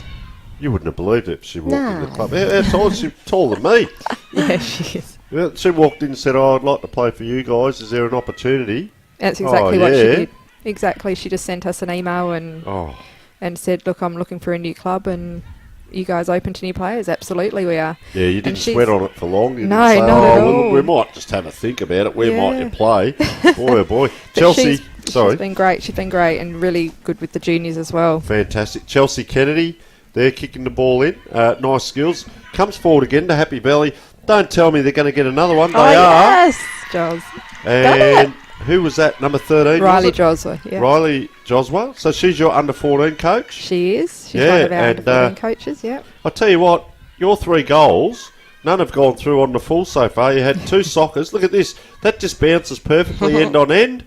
You wouldn't have believed it if she walked in the club. How tall is she? Taller than me. Yeah, she is. Well, she walked in and said, "Oh, I'd like to play for you guys. Is there an opportunity?" That's exactly what she did. Exactly. She just sent us an email and said, "Look, I'm looking for a new club, and you guys open to new players?" Absolutely, we are. Yeah, you didn't sweat on it for long. You No, didn't say, not at all. We might just have a think about it. Where might you play? Boy, oh boy. But Chelsea, she's been great. She's been great and really good with the juniors as well. Fantastic. Chelsea Kennedy, they're kicking the ball in. Nice skills. Comes forward again to Happy Valley. Don't tell me they're going to get another one. They are. Yes, Giles. And who was that? Number 13? Riley Joswa. Yeah. Riley Joswa. So she's your under 14 coach? She is. She's one of our under 14 coaches, yeah. I'll tell you what, your 3 goals, none have gone through on the full so far. You had 2 soccers. Look at this. That just bounces perfectly end on end.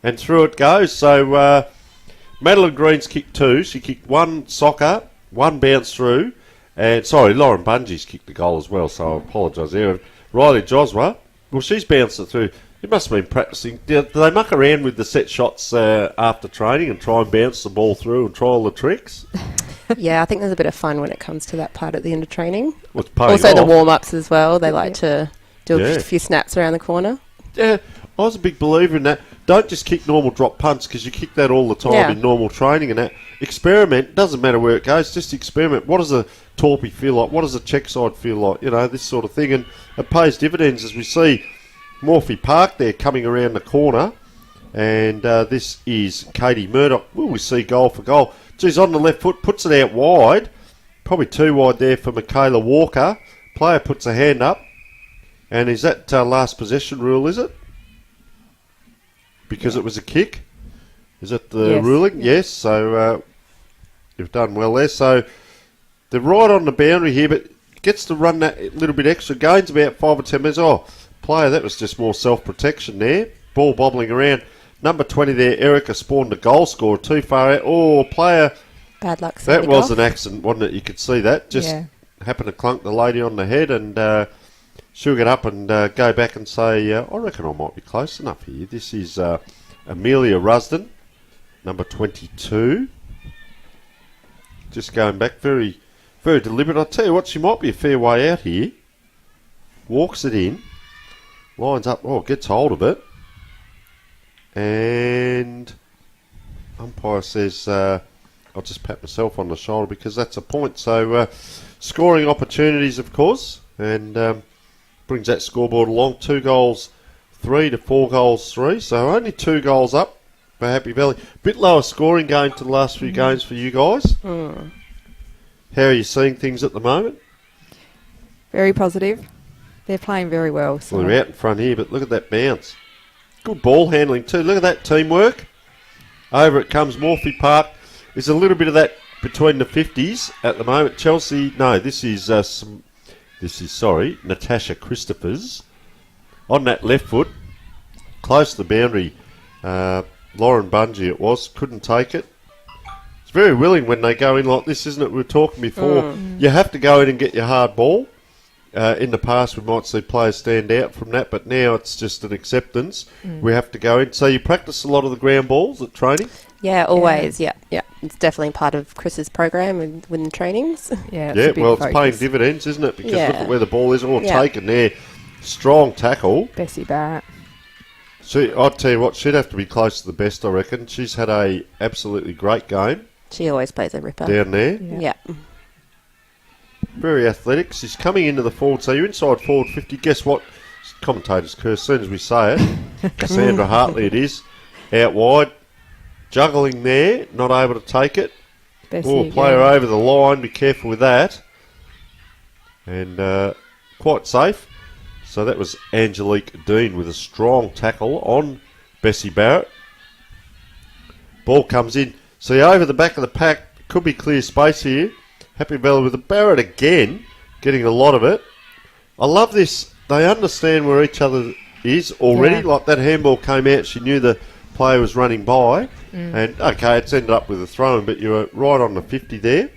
And through it goes. So Madeline Green's kicked 2. She kicked 1 soccer, 1 bounce through. And sorry, Lauren Bungey's kicked the goal as well, so I apologise there. Riley Joswa, well, she's bounced it through. You must have been practising. Do they muck around with the set shots after training and try and bounce the ball through and try all the tricks? Yeah, I think there's a bit of fun when it comes to that part at the end of training. Well, also the warm-ups as well. They like to do a few snaps around the corner. Yeah, I was a big believer in that. Don't just kick normal drop punts because you kick that all the time in normal training and that. Experiment, doesn't matter where it goes, just experiment. What does a torpy feel like? What does a check side feel like? You know, this sort of thing. And it pays dividends as we see Morphy Park there coming around the corner. And this is Katie Murdoch. Will we see goal for goal? She's on the left foot, puts it out wide. Probably too wide there for Michaela Walker. Player puts a hand up. And is that last possession rule, is it? Because it was a kick? Is that the ruling? Yes. So you've done well there. So they're right on the boundary here, but gets to run that little bit extra. Gains about 5 or 10 minutes. Oh, player, that was just more self-protection there. Ball bobbling around. Number 20 there, Erica spawned a goal scorer too far out. Oh, player. Bad luck. That was an accident, wasn't it? You could see that. Just happened to clunk the lady on the head, and she'll get up and go back and say, I reckon I might be close enough here. This is Amelia Rusden, number 22. Just going back, very, very deliberate. I'll tell you what, she might be a fair way out here. Walks it in. Lines up. Oh, gets hold of it. And umpire says, I'll just pat myself on the shoulder because that's a point. So scoring opportunities, of course, and brings that scoreboard along. 2 goals 3 to 4 goals 3. So only 2 goals up for Happy Valley. Bit lower scoring game to the last few games for you guys. How are you seeing things at the moment? Very positive. They're playing very well. So. Well, they're out in front here, but look at that bounce. Good ball handling too. Look at that teamwork. Over it comes Morphy Park. There's a little bit of that between the 50s at the moment. Chelsea, no, this is Natasha Christophers on that left foot, close to the boundary. Lauren Bungey it was, couldn't take it. It's very willing when they go in like this, isn't it? We were talking before. You have to go in and get your hard ball. In the past, we might see players stand out from that, but now it's just an acceptance. We have to go in. So you practice a lot of the ground balls at training? Yeah, always. Yeah. It's definitely part of Chris's program and within trainings. It's paying dividends, isn't it? Because look at where the ball is, all taken there. Strong tackle. Bessie Barrett. I'll tell you what, she'd have to be close to the best, I reckon. She's had a absolutely great game. She always plays a ripper. Down there. Yeah. Very athletic. She's coming into the forward, so you're inside forward 50. Guess what? Commentators curse as soon as we say it. Cassandra Hartley it is. Out wide. Juggling there. Not able to take it. Player over the line. Be careful with that. And quite safe. So that was Angelique Dean with a strong tackle on Bessie Barrett. Ball comes in. See, over the back of the pack, could be clear space here. Happy Valley with the Barrett again, getting a lot of it. I love this. They understand where each other is already. Yeah. Like that handball came out, she knew the player was running by. And, okay, it's ended up with a throw-in, but you were right on the 50 there.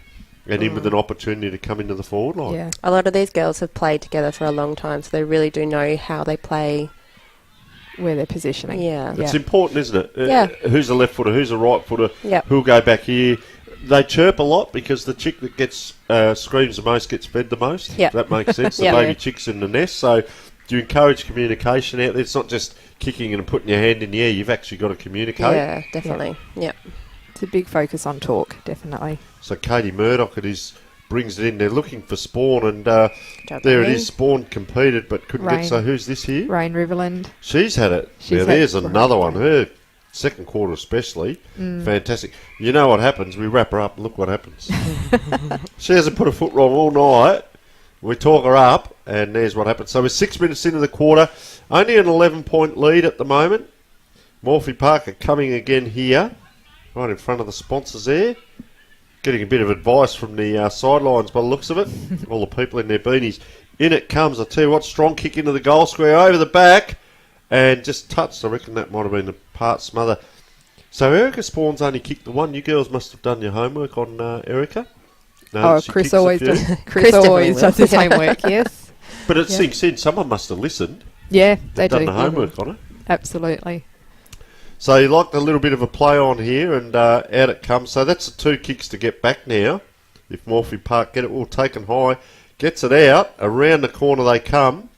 And in with an opportunity to come into the forward line. Yeah. A lot of these girls have played together for a long time, so they really do know how they play. Where they're positioning. Yeah. It's important, isn't it? Yeah. Who's a left footer, who's a right footer, Yep. who'll go back here. They chirp a lot because the chick that gets screams the most gets fed the most. Yep. That makes sense. The Yep. baby chick's in the nest. So do you encourage communication out there? It's not just kicking and putting your hand in the air. You've actually got to communicate. Yeah, definitely. Yep. It's a big focus on talk, definitely. So Katie Murdoch brings it in. They're looking for Spawn, and there it is. Spawn competed but couldn't Rain. get. So who's this here? Rain Riverland. She's had it. She's Now had there's great another one. game. Her second quarter especially. Fantastic. You know what happens? We wrap her up and look what happens. She hasn't put a foot wrong all night. We talk her up and there's what happens. So we're 6 minutes into the quarter. Only an 11-point lead at the moment. Morphy Parker coming again here. Right in front of the sponsors there. Getting a bit of advice from the sidelines by the looks of it. All the people in their beanies. In it comes. I tell you what, strong kick into the goal square over the back. And just touched. I reckon that might have been a part smother. So Erica Spawn's only kicked the one. You girls must have done your homework on Erica. No, Oh, she Chris kicks a always few. does. Chris Chris always definitely does his will. homework. Yes. But it sinks in. Someone must have listened. Yeah, they Done do. the homework on it. Absolutely. So you liked a little bit of a play on here, and out it comes. So that's the 2 kicks to get back now. If Morphy Park get it, all taken high. Gets it out. Around the corner they come.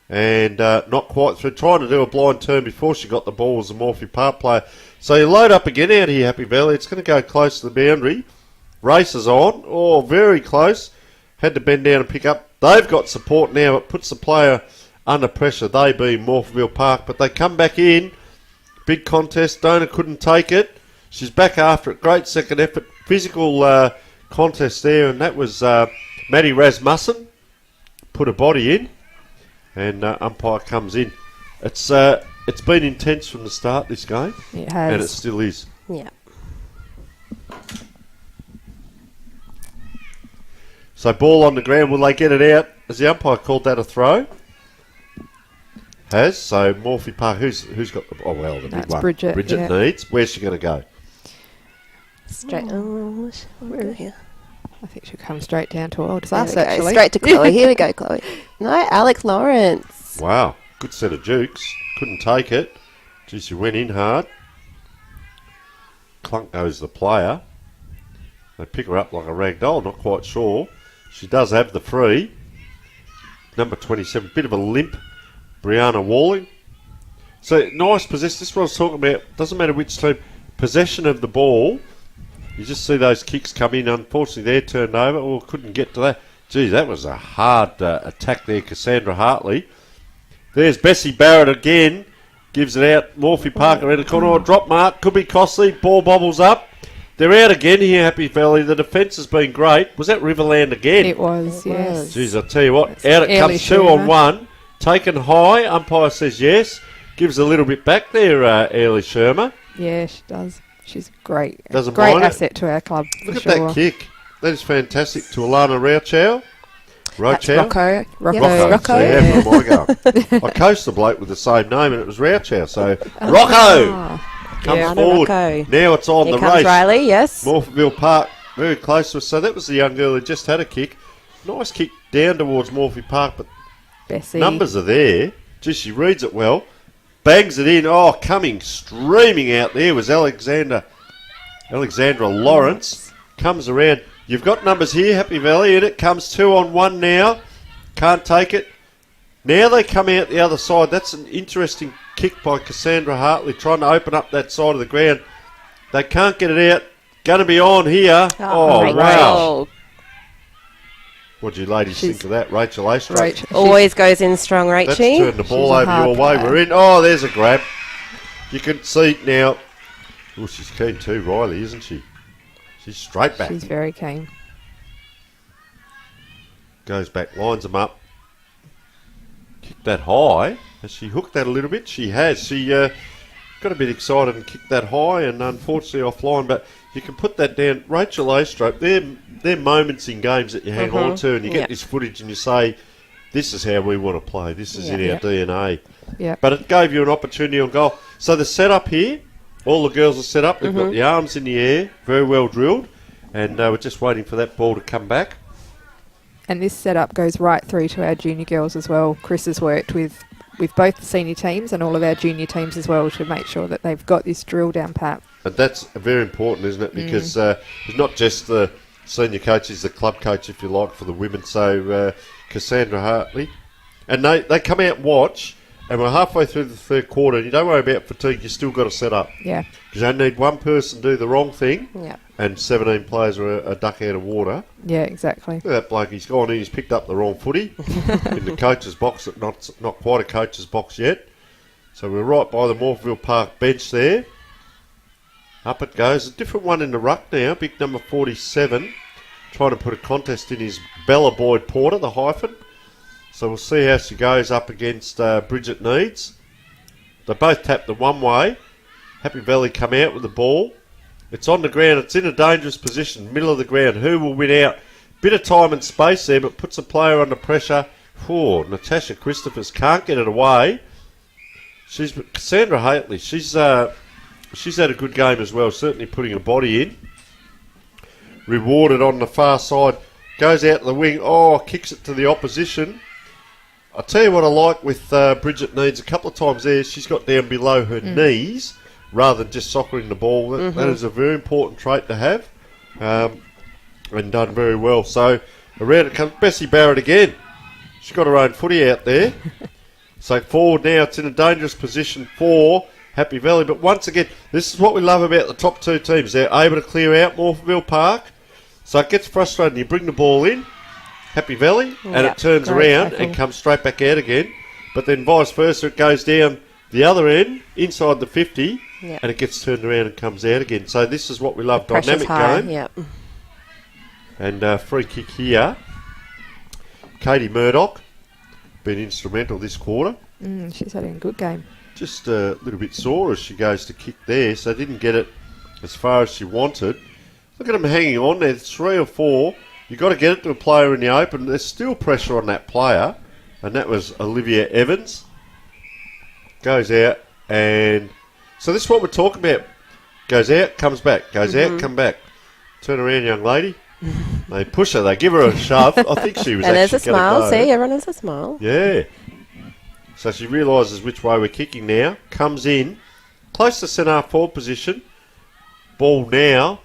And not quite through. Trying to do a blind turn before she got the ball as a Morphy Park player. So you load up again out here, Happy Valley. It's going to go close to the boundary. Races on. Oh, very close. Had to bend down and pick up. They've got support now. It puts the player under pressure. They being Morphettville Park. But they come back in. Big contest. Dona couldn't take it. She's back after it. Great second effort. Physical contest there. And that was Maddie Rasmussen. Put a body in. And umpire comes in. It's been intense from the start, this game. It has. And it still is. Yeah. So ball on the ground. Will they get it out? Has the umpire called that a throw? Has. So Morphy Park. Who's got the... Oh, well, the big That's one. Bridget, Bridget yeah. needs. Where's she going to go? Straight. Oh, where are we here? I think she'll come straight down to us, There we go. actually. Straight to Chloe. Here we go, Chloe. No, Alex Lawrence. Wow. Good set of jukes. Couldn't take it. Gee, she went in hard. Clunk goes the player. They pick her up like a rag doll. Not quite sure. She does have the free. Number 27. Bit of a limp. Brianna Walling. So, nice possession. This is what I was talking about. Doesn't matter which team. Possession of the ball. You just see those kicks come in. Unfortunately, they're turned over. Or couldn't get to that. Gee, that was a hard attack there, Cassandra Hartley. There's Bessie Barrett again. Gives it out. Morphy Parker in the corner. Oh, drop mark. Could be costly. Ball bobbles up. They're out again here, Happy Valley. The defence has been great. Was that Riverland again? It was, yes. Jeez, I'll tell you what. That's Out it early comes 2 Schumer. on 1. Taken high. Umpire says yes. Gives a little bit back there, Early Shermer. Yeah, she does. She's great. Doesn't great mind it. asset to our club, Look for at sure. that kick. That is fantastic to Alana Rauchow. That's Rauchow? Rocco. Rocco. Yep. Rocco. Rocco. So how am I going? I coached the bloke with the same name and it was Rauchow. So Rocco comes Yeah. forward. Rocco. Now it's on Here the comes race. Riley, yes. Morphettville Park very close to us. So that was the young girl who just had a kick. Nice kick down towards Morphy Park, but Bessie. numbers are there. Just she reads it well. Bangs it in. Oh, coming streaming out there was Alexandra Lawrence. Comes around. You've got numbers here, Happy Valley, and it comes 2 on 1 now. Can't take it. Now they come out the other side. That's an interesting kick by Cassandra Hartley, trying to open up that side of the ground. They can't get it out. Going to be on here. Oh, great wow. goal. What do you ladies She's- think of that? Rachel Ace? Rach- Always goes in strong, That's Rachie. turned the ball She's a over hard your way. player. We're in. Oh, there's a grab. You can see now. Oh, she's keen too, Riley, isn't she? She's straight back. She's very keen. Goes back, lines them up. Kicked that high. Has she hooked that a little bit? She has. She got a bit excited and kicked that high and unfortunately offline. But you can put that down. Rachel Ostrop, they're moments in games that you hang on to, and you get this footage and you say, this is how we want to play. This is in our DNA. Yeah. But it gave you an opportunity on goal. So the setup here, all the girls are set up. They've got the arms in the air, very well drilled, and we're just waiting for that ball to come back. And this setup goes right through to our junior girls as well. Chris has worked with both the senior teams and all of our junior teams as well to make sure that they've got this drill down pat. And that's very important, isn't it? Because it's not just the senior coach, he's the club coach, if you like, for the women. So Cassandra Hartley. And they come out and watch, and we're halfway through the third quarter, and you don't worry about fatigue, you still got to set up. Yeah. Because you only need one person to do the wrong thing, Yeah. and 17 players are a duck out of water. Yeah, exactly. Look at that bloke, he's gone in, he's picked up the wrong footy in the coach's box, not quite a coach's box yet. So we're right by the Morphettville Park bench there. Up it goes. A different one in the ruck now, big number 47. Trying to put a contest in his Bella Boyd Porter, the hyphen. So we'll see how she goes up against Bridget Needs. They both tap the one way. Happy Valley come out with the ball. It's on the ground. It's in a dangerous position, middle of the ground. Who will win out? Bit of time and space there, but puts a player under pressure. Natasha Christophers can't get it away. Cassandra Haitley. She's had a good game as well, certainly putting a body in. Rewarded on the far side. Goes out the wing. Kicks it to the opposition. I'll tell you what I like with Bridget Needs. A couple of times there, she's got down below her knees rather than just soccering the ball. That is a very important trait to have. And done very well. So around it comes Bessie Barrett again. She's got her own footy out there. So forward now, it's in a dangerous position for Happy Valley. But once again, this is what we love about the top two teams. They're able to clear out Morphettville Park. So it gets frustrating. You bring the ball in, Happy Valley, and it turns around and comes straight back out again. But then vice versa, it goes down the other end, inside the 50, and it gets turned around and comes out again. So this is what we love, dynamic game. Yep. And free kick here. Katie Murdoch, been instrumental this quarter. She's had a good game. Just a little bit sore as she goes to kick there, so didn't get it as far as she wanted. Look at them hanging on there, 3 or 4. You've got to get it to a player in the open. There's still pressure on that player, and that was Olivia Evans. Goes out, and so this is what we're talking about. Goes out, comes back. Goes out, come back. Turn around, young lady. They push her. They give her a shove. I think she was and actually there's a smile. Go. See, everyone has a smile. Yeah. So she realises which way we're kicking now. Comes in. Close to centre forward position. Ball now.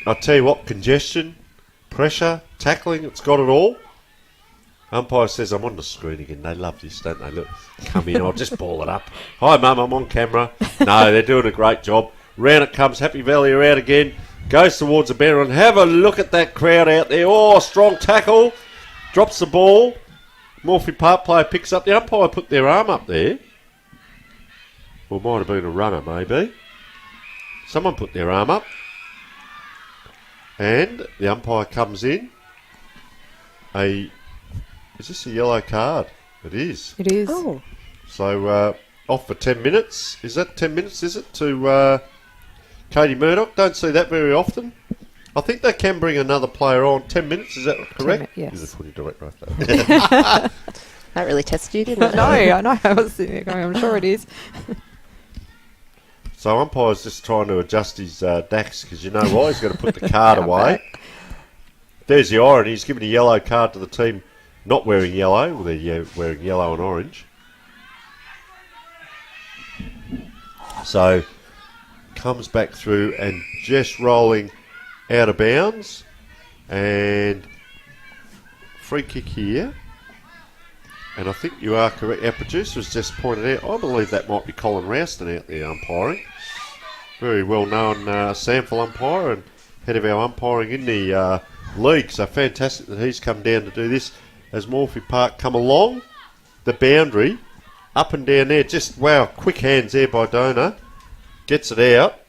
I'll tell you what, congestion, pressure, tackling, it's got it all. Umpire says, I'm on the screen again. They love this, don't they? Look, come in, I'll just ball it up. Hi, Mum, I'm on camera. No, they're doing a great job. Round it comes, Happy Valley are out again. Goes towards the banner and have a look at that crowd out there. Strong tackle. Drops the ball. Morphy Park player picks up. The umpire put their arm up there. Well, might have been a runner, maybe. Someone put their arm up. And the umpire comes in. Is this a yellow card? It is. It is. Oh. So off for 10 minutes. Is that 10 minutes, is it, to Katie Murdoch? Don't see that very often. I think they can bring another player on. 10 minutes, is that correct? Yes. He's a footy director. That really tested you, didn't it? No, I know. I was sitting there going, I'm sure it is. So umpire's just trying to adjust his dax because you know why? He's got to put the card away. There's the irony. He's given a yellow card to the team not wearing yellow. Well, they're wearing yellow and orange. So comes back through and just rolling out of bounds. And free kick here. And I think you are correct. Our producer's just pointed out, I believe that might be Colin Rouston out there umpiring. Very well-known SANFL umpire and head of our umpiring in the league. So fantastic that he's come down to do this as Morphy Park come along the boundary, up and down there. Just, wow, quick hands there by Dona. Gets it out.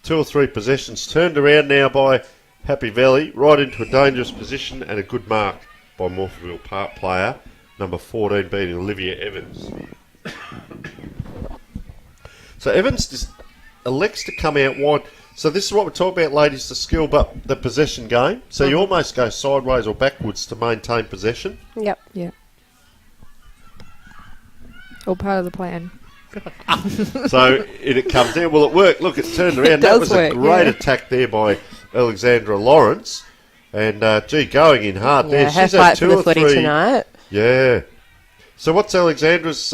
2 or 3 possessions. Turned around now by Happy Valley, right into a dangerous position and a good mark by Morphettville Park player, number 14 being Olivia Evans. So Evans just elects to come out wide. So this is what we're talking about, ladies, the skill, but the possession game. So you almost go sideways or backwards to maintain possession. Yep. Yeah. All part of the plan. So it comes down. Well, it worked. Look, it turned around. That was a great attack there by Alexandra Lawrence. And, going in hard there. Her She's fight had for 2 the or footy 3. tonight. Yeah. So what's Alexandra's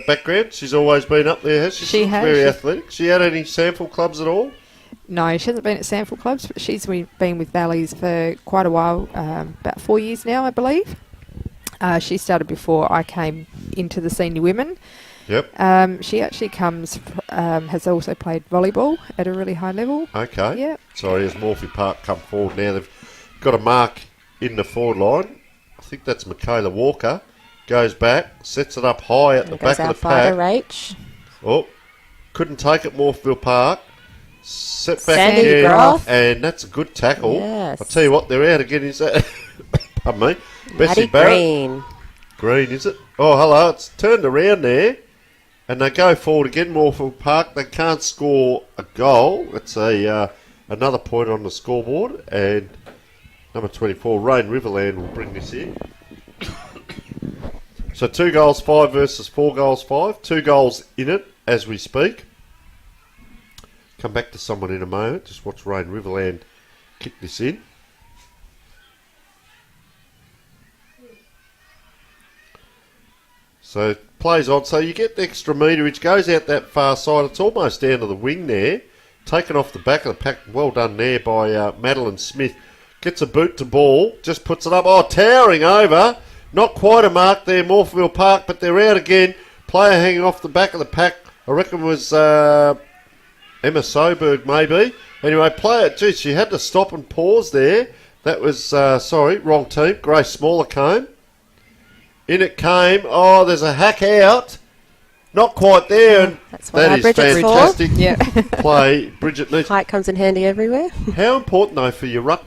background? She's always been up there, has she? She has. Very athletic. She had any sample clubs at all? No, she hasn't been at Sample Clubs, but she's been with Valleys for quite a while, about 4 years now, I believe. She started before I came into the senior women. Yep. She actually has also played volleyball at a really high level. Okay. Yep. Sorry, as Morphy Park come forward now, they've got a mark in the forward line. I think that's Michaela Walker. Goes back, sets it up high at the back of the pack. H. Oh, couldn't take it, Morphettville Park. Set back Sandy again, Groff. and that's a good tackle. Yes. I'll tell you what, they're out again, is that? Pardon me. Bessie Maddie Barrett. Green. Green, is it? Oh, hello. It's turned around there. And they go forward again, Morphettville Park. They can't score a goal. It's another point on the scoreboard. And number 24, Rain Riverland, will bring this in. So 2 goals 5 versus 4 goals 5. 2 goals in it as we speak. Come back to someone in a moment. Just watch Rain Riverland kick this in. So plays on. So you get the extra meterage. Goes out that far side. It's almost down to the wing there. Taken off the back of the pack. Well done there by Madeline Smith. Gets a boot to ball. Just puts it up. Oh, towering over. Not quite a mark there, Morphettville Park, but they're out again. Player hanging off the back of the pack. I reckon was Emma Soberg, maybe. Anyway, player, geez, she had to stop and pause there. That was, wrong team. Grace Smallercombe. In it came. Oh, there's a hack out. Not quite there. And That's what that is fantastic play. Bridget needs. Height comes in handy everywhere. How important, though, for your ruck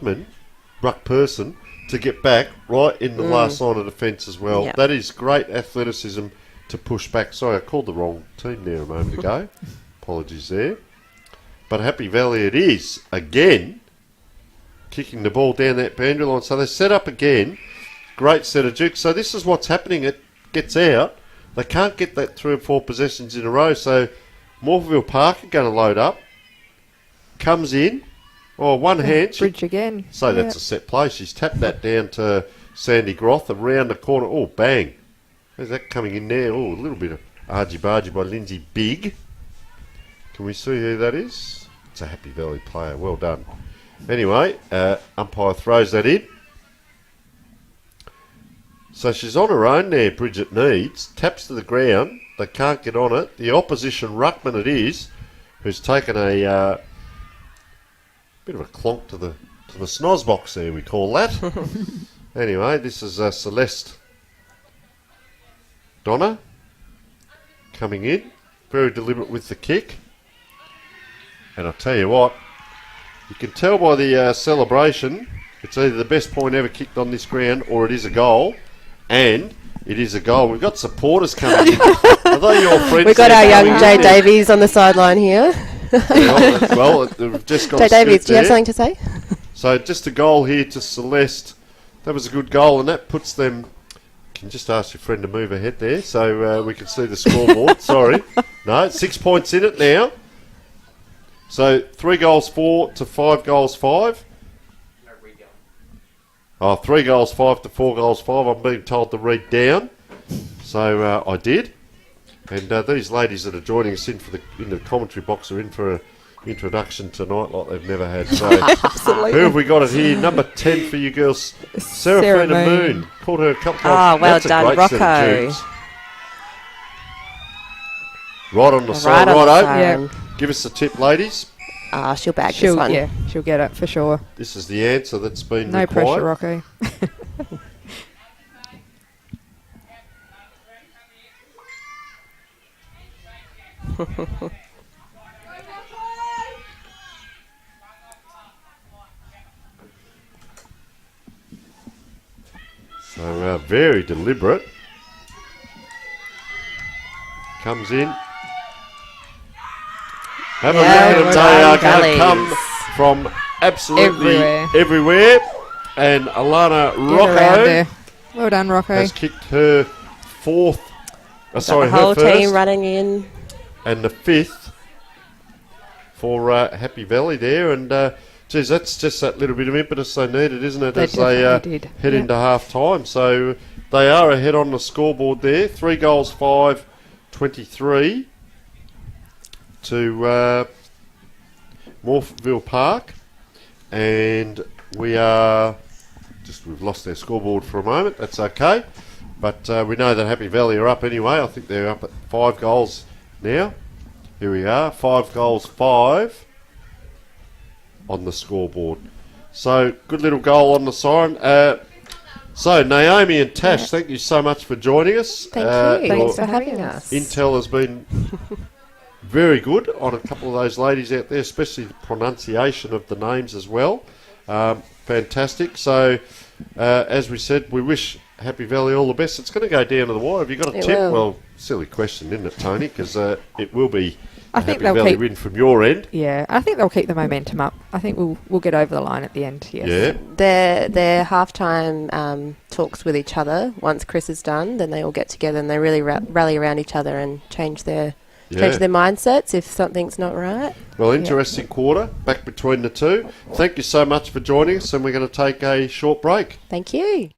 person, to get back right in the last line of defence as well. Yep. That is great athleticism to push back. Sorry, I called the wrong team there a moment ago. Apologies there. But Happy Valley it is, again, kicking the ball down that boundary line. So they set up again. Great set of jukes. So this is what's happening. It gets out. They can't get that 3 or 4 possessions in a row. So Morphettville Park are going to load up. Comes in. Oh, one hand. Bridge again. So that's a set play. She's tapped that down to Sandy Groth around the corner. Oh, bang. There's that coming in there. Oh, a little bit of argy-bargy by Lindsay Big. Can we see who that is? It's a Happy Valley player. Well done. Anyway, umpire throws that in. So she's on her own there, Bridget Needs. Taps to the ground. They can't get on it. The opposition ruckman it is, who's taken a bit of a clonk to the snoz box there, we call that. Anyway, this is Celeste Donna coming in. Very deliberate with the kick. And I'll tell you what, you can tell by the celebration, it's either the best point ever kicked on this ground or it is a goal. And it is a goal. We've got supporters coming in. Are they your friends? We've got our young Jay Davies on the sideline here. Well, we've just got Jay Davies, do you have something to say? So just a goal here to Celeste. That was a good goal, and that puts them... Can you just ask your friend to move ahead there so we can see the scoreboard? Sorry. No, 6 points in it now. So 3 goals 4 to 5 goals 5. Oh, 3 goals 5 to 4 goals 5. I'm being told to read down. So I did. And these ladies that are joining us in the commentary box are in for an introduction tonight like they've never had. So Absolutely. who have we got it here? Number 10 for you girls. Sarah Moon. Called her a couple of times. Oh, well That's done, a great set of Rocco. tunes. Right on the side. Righto. Give us a tip, ladies. She'll bag this one. Yeah, she'll get it for sure. This is the answer that's been No required. pressure, Rocco. So very deliberate. Comes in. Have a look at them. They are going to come from absolutely everywhere. And Alana Rocco. Well done, Rocco. Has kicked her fourth. The whole team running in. And the fifth for Happy Valley there. And, geez, that's just that little bit of impetus they needed, isn't it, as they head into half-time. So they are ahead on the scoreboard there. 3 goals, 5-23 to Morphettville Park. And we've lost their scoreboard for a moment. That's okay. But we know that Happy Valley are up anyway. I think they're up at 5 goals now. Here we are, 5 goals, 5 on the scoreboard. So, good little goal on the siren. So, Naomi and Tash, thank you so much for joining us. Thank you. Thanks for having us. Intel has been very good on a couple of those ladies out there, especially the pronunciation of the names as well. Fantastic. So, as we said, we wish Happy Valley all the best. It's going to go down to the wire. Have you got a tip? Well, silly question, isn't it, Tony? Because it will be a Happy Valley win from your end. Yeah, I think they'll keep the momentum up. I think we'll get over the line at the end, yes. Yeah. Their halftime talks with each other. Once Chris is done, then they all get together and they really rally around each other and change their mindsets if something's not right. Well, interesting quarter back between the two. Thank you so much for joining us, and we're going to take a short break. Thank you.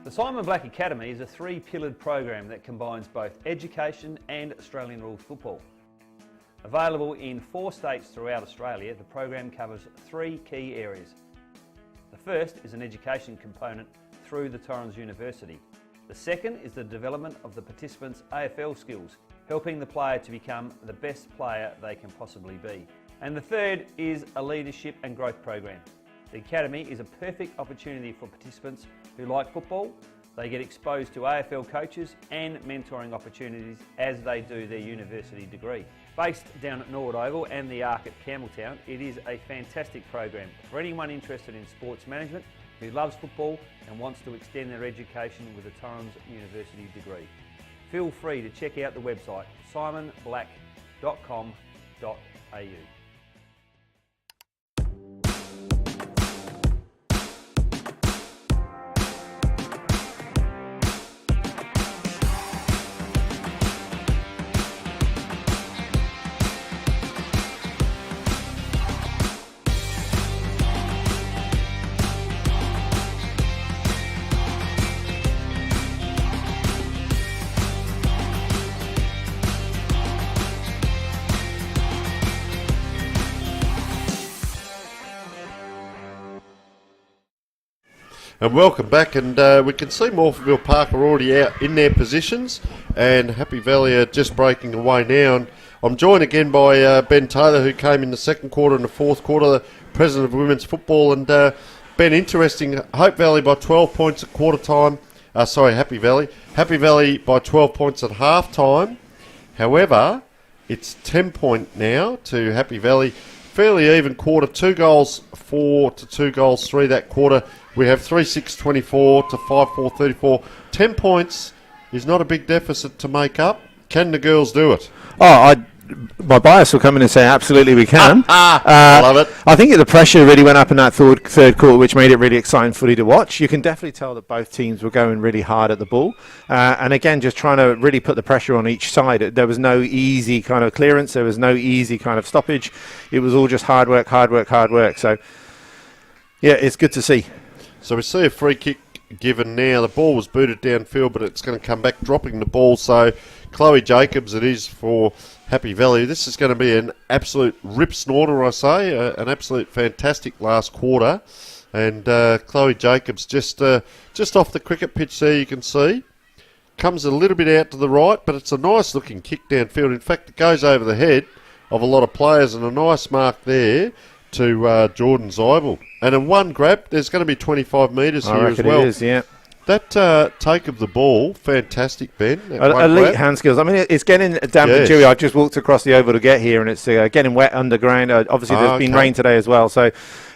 The Simon Black Academy is a 3-pillared program that combines both education and Australian rules football. Available in 4 states throughout Australia, the program covers 3 key areas. The first is an education component through the Torrens University. The second is the development of the participants' AFL skills, helping the player to become the best player they can possibly be. And the third is a leadership and growth program. The Academy is a perfect opportunity for participants who like football. They get exposed to AFL coaches and mentoring opportunities as they do their university degree. Based down at Norwood Oval and the Arc at Campbelltown, it is a fantastic program for anyone interested in sports management who loves football and wants to extend their education with a Torrens University degree. Feel free to check out the website simonblack.com.au. And welcome back, and we can see Morphettville Park are already out in their positions, and Happy Valley are just breaking away now. And I'm joined again by Ben Taylor, who came in the second quarter and the fourth quarter, the president of women's football. And Ben, interesting, Hope Valley by 12 points at quarter time. Happy Valley. Happy Valley by 12 points at half time. However, it's 10 point now to Happy Valley. Fairly even quarter, 2 goals 4 to 2 goals 3 that quarter. We have 3-6-24 to 5-4-34. 10 points is not a big deficit to make up. Can the girls do it? My bias will come in and say absolutely we can. I love it. I think the pressure really went up in that third quarter, which made it really exciting footy to watch. You can definitely tell that both teams were going really hard at the ball. And again, just trying to really put the pressure on each side. There was no easy kind of clearance. There was no easy kind of stoppage. It was all just hard work. So, yeah, it's good to see. So we see a free kick given now. The ball was booted downfield, but it's going to come back dropping the ball. So Chloe Jacobs it is for Happy Valley. This is going to be an absolute rip snorter, I say, an absolute fantastic last quarter. And Chloe Jacobs just off the cricket pitch there, you can see. Comes a little bit out to the right, but it's a nice looking kick downfield. In fact, it goes over the head of a lot of players, and a nice mark there to Jordan Zeibel. And in one grab, there's going to be 25 metres here as well. It is, yeah. That take of the ball, fantastic, Ben. Elite hand skills. I mean, it's getting damp and dewy. I just walked across the oval to get here, and it's getting wet underground. Obviously, there's been rain today as well. So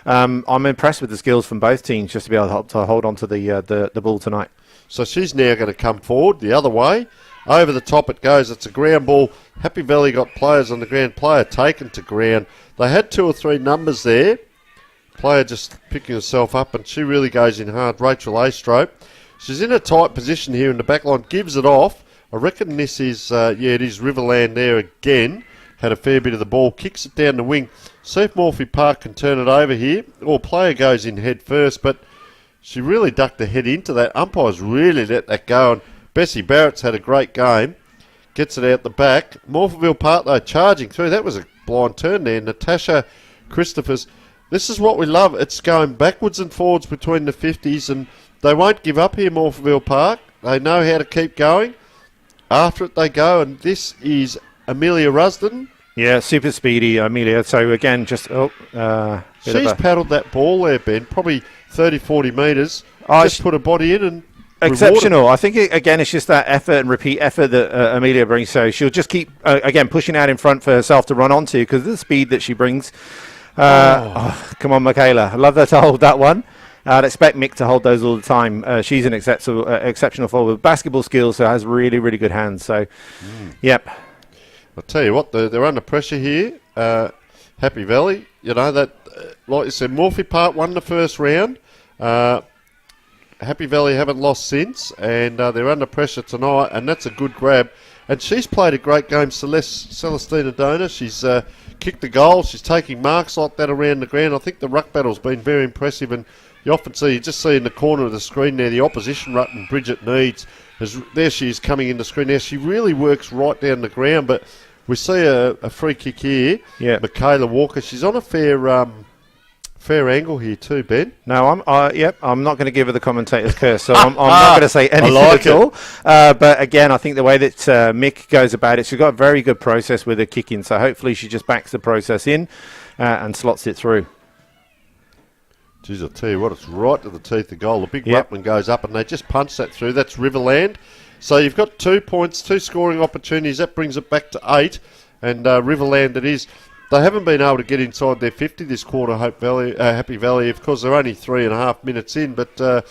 I'm impressed with the skills from both teams just to be able to hold on to the ball tonight. So she's now going to come forward the other way. Over the top it goes. It's a ground ball. Happy Valley got players on the ground. Player taken to ground. They had 2 or 3 numbers there. Player just picking herself up, and she really goes in hard. Rachel Astrope. She's in a tight position here in the back line. Gives it off. I reckon this is, it is Riverland there again. Had a fair bit of the ball. Kicks it down the wing. See if Morphy Park can turn it over here. Player goes in head first, but she really ducked the head into that. Umpires really let that go, and Bessie Barrett's had a great game. Gets it out the back. Morphettville Park, though, charging through. That was a blind turn there. Natasha Christophers. This is what we love. It's going backwards and forwards between the 50s, and they won't give up here, Morphettville Park. They know how to keep going. After it they go, and this is Amelia Rusden. Yeah, super speedy, Amelia. So, again, just... she's paddled that ball there, Ben, probably 30, 40 metres. Just put a body in and... Exceptional. I think, again, it's just that effort and repeat effort that Amelia brings. So she'll just keep, again, pushing out in front for herself to run onto because of the speed that she brings. Come on, Michaela. I love her to hold that one. I'd expect Mick to hold those all the time. She's an exceptional forward with basketball skills, so has really, really good hands. So, yep. I'll tell you what, they're under pressure here. Happy Valley, you know, that, like you said, Morphy Park won the first round. Happy Valley haven't lost since, and they're under pressure tonight, and that's a good grab. And she's played a great game, Celestina Donor. She's kicked the goal. She's taking marks like that around the ground. I think the ruck battle's been very impressive, and you often see, you just see in the corner of the screen there, the opposition ruck and Bridget Needs. There she is coming in the screen now. She really works right down the ground, but we see a free kick here. Yeah. Michaela Walker, she's on a fair angle here too, Ben. No, I'm not going to give her the commentator's curse, so I'm not going to say anything at all. But again, I think the way that Mick goes about it, she's got a very good process with her kicking, so hopefully she just backs the process in and slots it through. Jeez, I'll tell you what, it's right to the teeth of goal. The big ruckman goes up and they just punch that through. That's Riverland. So you've got 2 points, 2 scoring opportunities. That brings it back to 8. And Riverland it is. They haven't been able to get inside their 50 this quarter, Happy Valley. Of course, they're only 3.5 minutes in. But,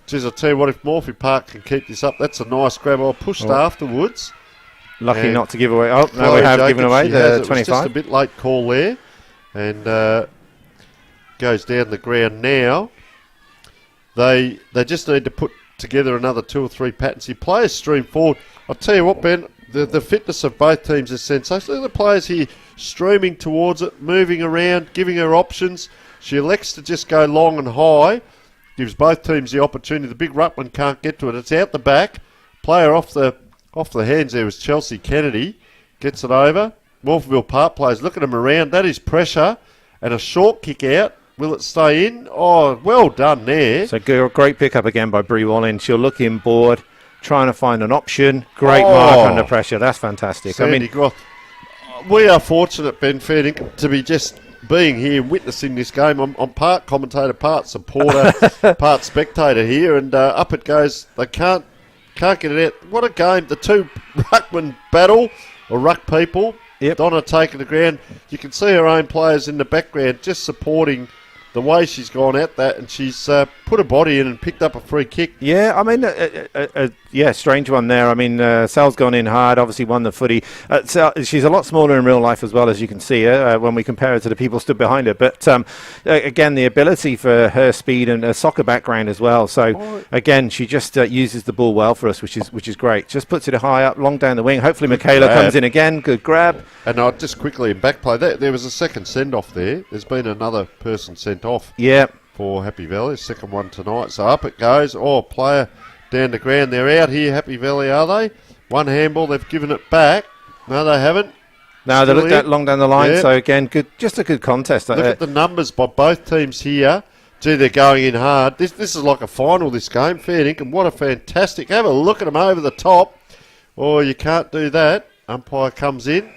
geez, I'll tell you what, if Morphy Park can keep this up, that's a nice grab. I pushed afterwards. Lucky not to give away. Oh, no, we have given away the 25. It was just a bit late call there. And goes down the ground now. They just need to put together another 2 or 3 patterns. Your players stream forward. I'll tell you what, Ben, the fitness of both teams is sensational. Look at the players here streaming towards it, moving around, giving her options. She elects to just go long and high. Gives both teams the opportunity. The big ruckman can't get to it. It's out the back. Player off the hands there was Chelsea Kennedy. Gets it over. Morphettville Park players looking them around. That is pressure. And a short kick out. Will it stay in? Oh, well done there. So great pickup again by Bree Wallen. She'll look inboard, trying to find an option. Great mark under pressure. That's fantastic. Sandy Groth. We are fortunate, Ben Fairlink, to be just being here, witnessing this game. I'm part commentator, part supporter, part spectator here, and up it goes. They can't get it out. What a game. The 2 ruckman battle, or ruck people. Yep. Donna taking the ground. You can see her own players in the background just supporting the way she's gone at that, and she's put a body in and picked up a free kick. Yeah, I mean, strange one there. I mean, Sal's gone in hard, obviously won the footy. She's a lot smaller in real life as well, as you can see her when we compare her to the people stood behind her. But again, the ability for her speed and a soccer background as well. So again, she just uses the ball well for us, which is great. Just puts it high up, long down the wing. Hopefully Michaela comes in again. Good grab. And just quickly in back play, there was a second send-off there. There's been another person sent off. Yeah. for Happy Valley. Second one tonight. So up it goes. Oh, player down the ground. They're out here, Happy Valley, are they? One handball. They've given it back. No, they haven't. No, they looked that long down the line. Yeah. So again, just a good contest. Look at the numbers by both teams here. Gee, they're going in hard. This is like a final, this game, fair dinkum. What a fantastic. Have a look at them over the top. Oh, you can't do that. Umpire comes in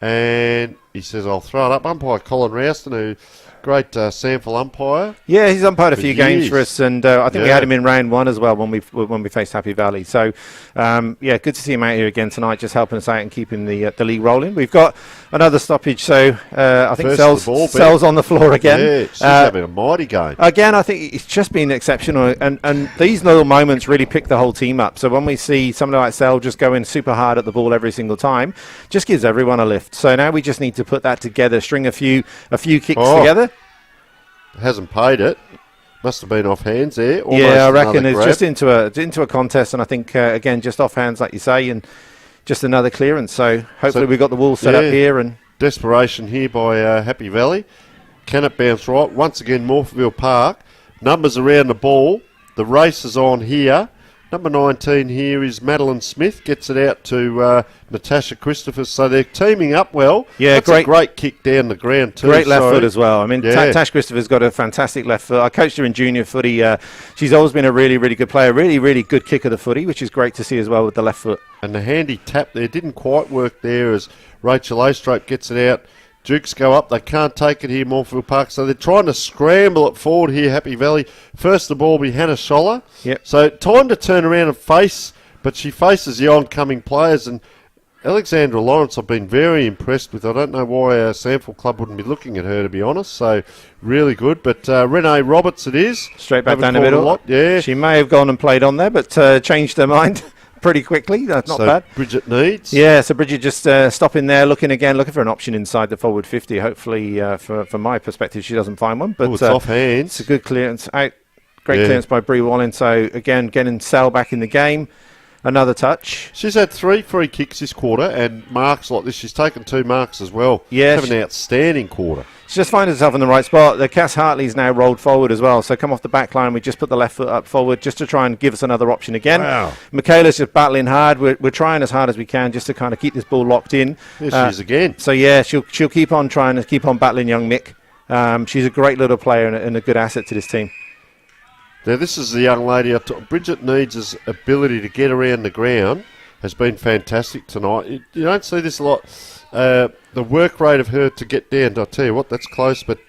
and he says, I'll throw it up. Umpire Colin Rouston, who great sample umpire. Yeah, he's umpired a few games for us, and I think we had him in round one as well when we faced Happy Valley. So, good to see him out here again tonight, just helping us out and keeping the league rolling. We've got another stoppage, so I think Sells on the floor again. Yeah, she's having a mighty game. Again, I think it's just been exceptional, and these little moments really pick the whole team up. So when we see somebody like Sell just going super hard at the ball every single time, just gives everyone a lift. So now we just need to put that together, string a few kicks together. Hasn't paid it. Must have been off hands there. I reckon it's just into a contest, and I think again just off hands, like you say, and just another clearance. So hopefully we've got the wall set up here. And desperation here by Happy Valley. Can it bounce right? Once again, Morphettville Park. Numbers around the ball. The race is on here. Number 19 here is Madeline Smith. Gets it out to Natasha Christopher. So they're teaming up well. Yeah, that's a great kick down the ground too. Great left foot as well. I mean, Tash Christopher's got a fantastic left foot. I coached her in junior footy. She's always been a really, really good player. Really, really good kick of the footy, which is great to see as well with the left foot. And the handy tap there didn't quite work there as Rachel Ostrape gets it out. Dukes go up. They can't take it here, Morphettville Park. So they're trying to scramble it forward here, Happy Valley. First the ball be Hannah Scholler. Yep. So time to turn around and face, but she faces the oncoming players. And Alexandra Lawrence I've been very impressed with. I don't know why our Sample Club wouldn't be looking at her, to be honest. So really good. But Renee Roberts it is. Straight back down the middle. Yeah. She may have gone and played on there, but changed her mind pretty quickly. That's not bad. Bridget Needs. Yeah, so Bridget just stopping there, looking for an option inside the forward 50. Hopefully, from my perspective, she doesn't find one. But it's off hands. It's a good clearance out. Great clearance by Bree Wallen. So again, getting Sal back in the game. Another touch. She's had 3 free kicks this quarter and marks like this. She's taken 2 marks as well. Yeah, having an outstanding quarter. She just finds herself in the right spot. The Cass Hartley's now rolled forward as well. So come off the back line. We just put the left foot up forward just to try and give us another option again. Wow. Michaela's just battling hard. We're trying as hard as we can just to kind of keep this ball locked in. Here she is again. So yeah, she'll keep on trying to keep on battling young Mick. She's a great little player and a good asset to this team. Now this is the young lady. Bridget Needs' ability to get around the ground has been fantastic tonight. You don't see this a lot. The work rate of her to get down, I'll tell you what, that's close, but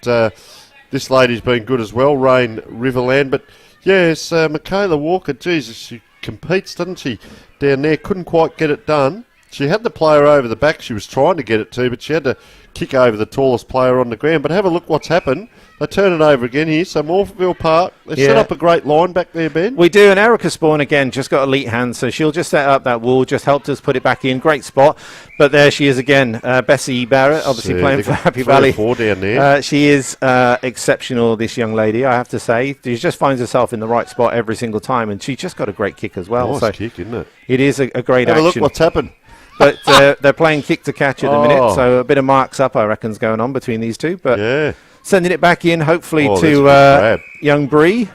this lady's been good as well, Rain Riverland. But yes, Michaela Walker, Jesus, she competes, doesn't she, down there? Couldn't quite get it done. She had the player over the back she was trying to get it to, but she had to kick over the tallest player on the ground. But have a look what's happened. They turn it over again here. So Morphettville Park, they've set up a great line back there, Ben. We do, and Erica Spawn again just got elite hands, so she'll just set up that wall, just helped us put it back in. Great spot. But there she is again, Bessie Barrett, obviously playing for Happy Valley. 4 down there. She is exceptional, this young lady, I have to say. She just finds herself in the right spot every single time, and she's just got a great kick as well. Nice kick, isn't it? It is a great action. Have a look what's happened. But they're playing kick to catch at the minute, so a bit of marks up, I reckon, is going on between these two. But sending it back in, hopefully, to young Bree.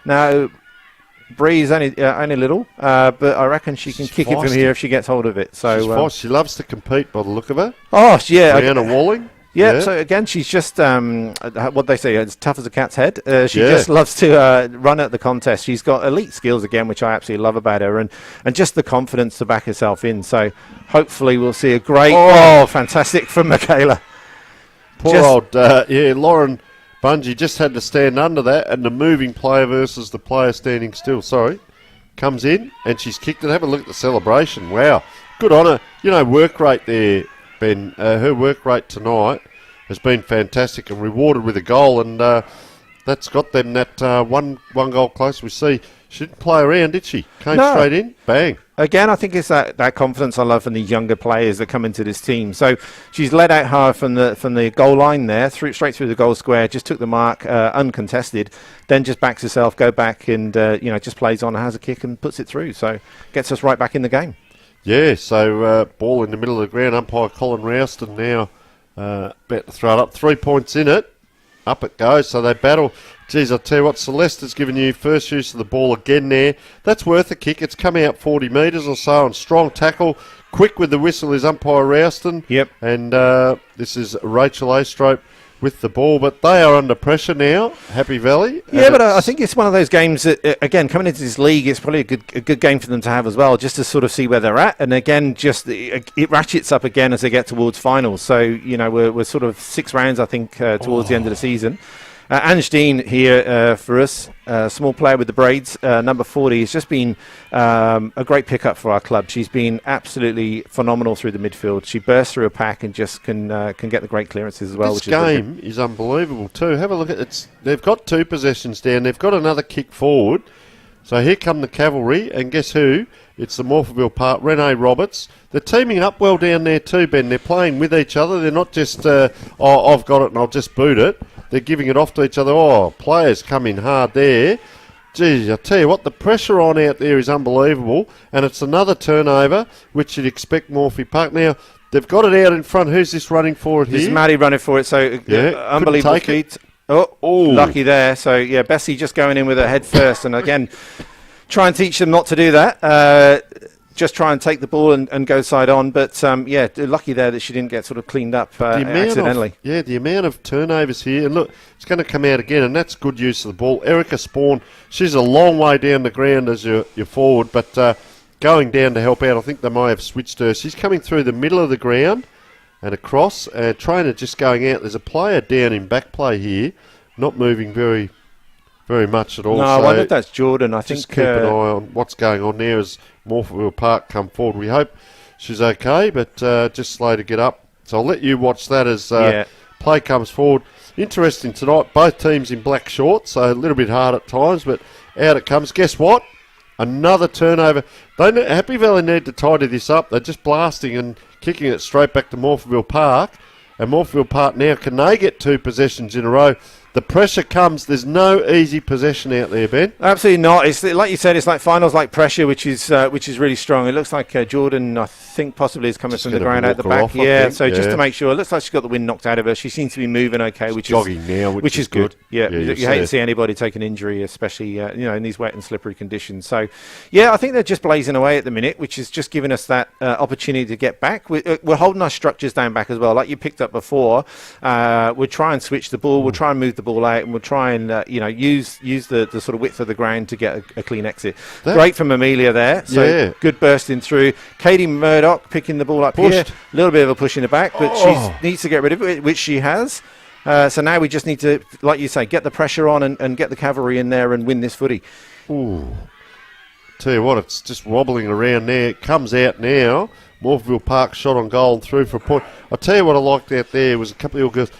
Now, Bree's only little, but I reckon she can kick it from here if she gets hold of it. So she's fast. She loves to compete by the look of her. Oh, yeah. Brianna Walling. Yeah, so again, she's just, what they say, as tough as a cat's head. She just loves to run at the contest. She's got elite skills again, which I absolutely love about her, and just the confidence to back herself in. So hopefully we'll see a great, fantastic from Michaela. Poor old, Lauren Bungie just had to stand under that, and the moving player versus the player standing still, comes in, and she's kicked it. Have a look at the celebration. Wow, good on her. You know, work rate there, Ben. Her work rate tonight has been fantastic and rewarded with a goal, and that's got them that one goal close. We see she didn't play around, did she? Came straight in, bang. Again, I think it's that confidence I love from these younger players that come into this team. So she's led out hard from the goal line there, straight through the goal square, just took the mark uncontested, then just backs herself, go back and just plays on, has a kick and puts it through. So gets us right back in the game. Yeah, so ball in the middle of the ground. Umpire Colin Rouston now about to throw it up. 3 points in it. Up it goes. So they battle. Geez, I'll tell you what, Celeste has given you first use of the ball again there. That's worth a kick. It's come out 40 metres or so, and strong tackle. Quick with the whistle is umpire Rouston. Yep. And this is Rachel Astrop with the ball, but they are under pressure now, Happy Valley. Yeah, but I think it's one of those games that, again, coming into this league, it's probably a good game for them to have as well, just to sort of see where they're at. And again, just it ratchets up again as they get towards finals. So, you know, we're sort of 6 rounds, I think, towards the end of the season. Ange Dean here for us, small player with the braids, number 40, has just been a great pickup for our club. She's been absolutely phenomenal through the midfield. She bursts through a pack and just can get the great clearances as well. This game is unbelievable too. Have a look at it. They've got 2 possessions down. They've got another kick forward. So here come the cavalry, and guess who? It's the Morphettville Park, Renee Roberts. They're teaming up well down there too, Ben. They're playing with each other. They're not just, I've got it and I'll just boot it. They're giving it off to each other. Oh, players come in hard there. Geez, I tell you what, the pressure on out there is unbelievable. And it's another turnover, which you'd expect Morphy Park. Now, they've got it out in front. Who's this running for it here? This is Maddie running for it, so unbelievable feat. Oh, lucky there. So, yeah, Bessie just going in with her head first. And again, try and teach them not to do that. Just try and take the ball and go side on. But, yeah, lucky there that she didn't get sort of cleaned up accidentally. The amount of turnovers here. And look, it's going to come out again, and that's good use of the ball. Erica Spawn, she's a long way down the ground as you're forward, but going down to help out, I think they might have switched her. She's coming through the middle of the ground and across. Trainer just going out. There's a player down in back play here, not moving very much at all. No, I wonder if that's Jordan. I think just keep an eye on what's going on there as Morphettville Park come forward. We hope she's okay, but just slow to get up. So I'll let you watch that as play comes forward. Interesting tonight, both teams in black shorts, so a little bit hard at times, but out it comes. Guess what? Another turnover. Happy Valley need to tidy this up. They're just blasting and kicking it straight back to Morphettville Park. And Morphettville Park now, can they get 2 possessions in a row? The pressure comes. There's no easy possession out there, Ben. Absolutely not. It's like you said. It's like finals like pressure, which is really strong. It looks like Jordan, I think, possibly is coming just from the ground out the back. Just to make sure. It looks like she's got the wind knocked out of her. She seems to be moving okay, which is good. Yeah, you hate to see anybody take an injury, especially in these wet and slippery conditions. So, yeah, I think they're just blazing away at the minute, which is just giving us that opportunity to get back. We're holding our structures down back as well, like you picked up before. We'll try and switch the ball. We'll try and move the ball out, and we'll try and use the sort of width of the ground to get a clean exit. Great from Amelia there. So good bursting through. Katie Murdoch picking the ball up here. A little bit of a push in the back, but she needs to get rid of it, which she has. So now we just need to, like you say, get the pressure on and get the cavalry in there and win this footy. Ooh. Tell you what, it's just wobbling around there. It comes out now. Morphettville Park shot on goal and through for a point. I'll tell you what I liked out there was a couple of girls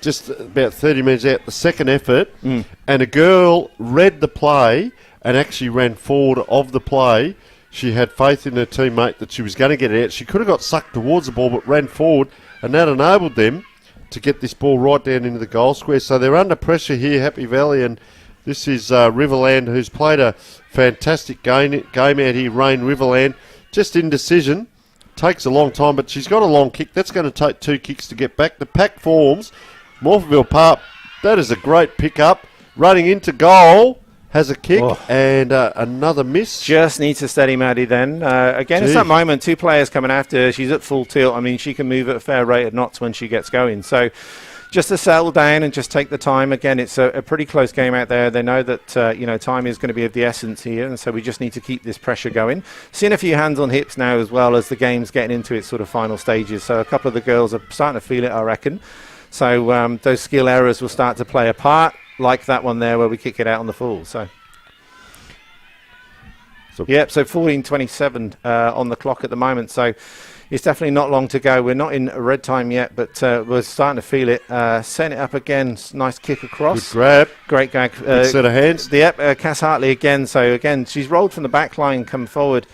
just about 30 minutes out, the second effort, and a girl read the play and actually ran forward of the play. She had faith in her teammate that she was going to get it out. She could have got sucked towards the ball but ran forward, and that enabled them to get this ball right down into the goal square. So they're under pressure here, Happy Valley, and this is Riverland, who's played a fantastic game out here. Rain Riverland, just indecision. Takes a long time, but she's got a long kick. That's going to take 2 kicks to get back. The pack forms. Morphettville Park, that is a great pick-up. Running into goal, has a kick, and another miss. Just needs to steady Maddie then. Again, it's that moment, 2 players coming after her. She's at full tilt. I mean, she can move at a fair rate of knots when she gets going. So just to settle down and just take the time. Again, it's a pretty close game out there. They know that time is going to be of the essence here, and so we just need to keep this pressure going. Seeing a few hands on hips now as well as the game's getting into its sort of final stages. So a couple of the girls are starting to feel it, I reckon. So those skill errors will start to play a part, like that one there where we kick it out on the full. So 14:27 on the clock at the moment. So it's definitely not long to go. We're not in red time yet, but we're starting to feel it. Setting it up again. Nice kick across. Good grab. Great gag. Good set of hands. Cass Hartley again. So again, she's rolled from the back line, come forward.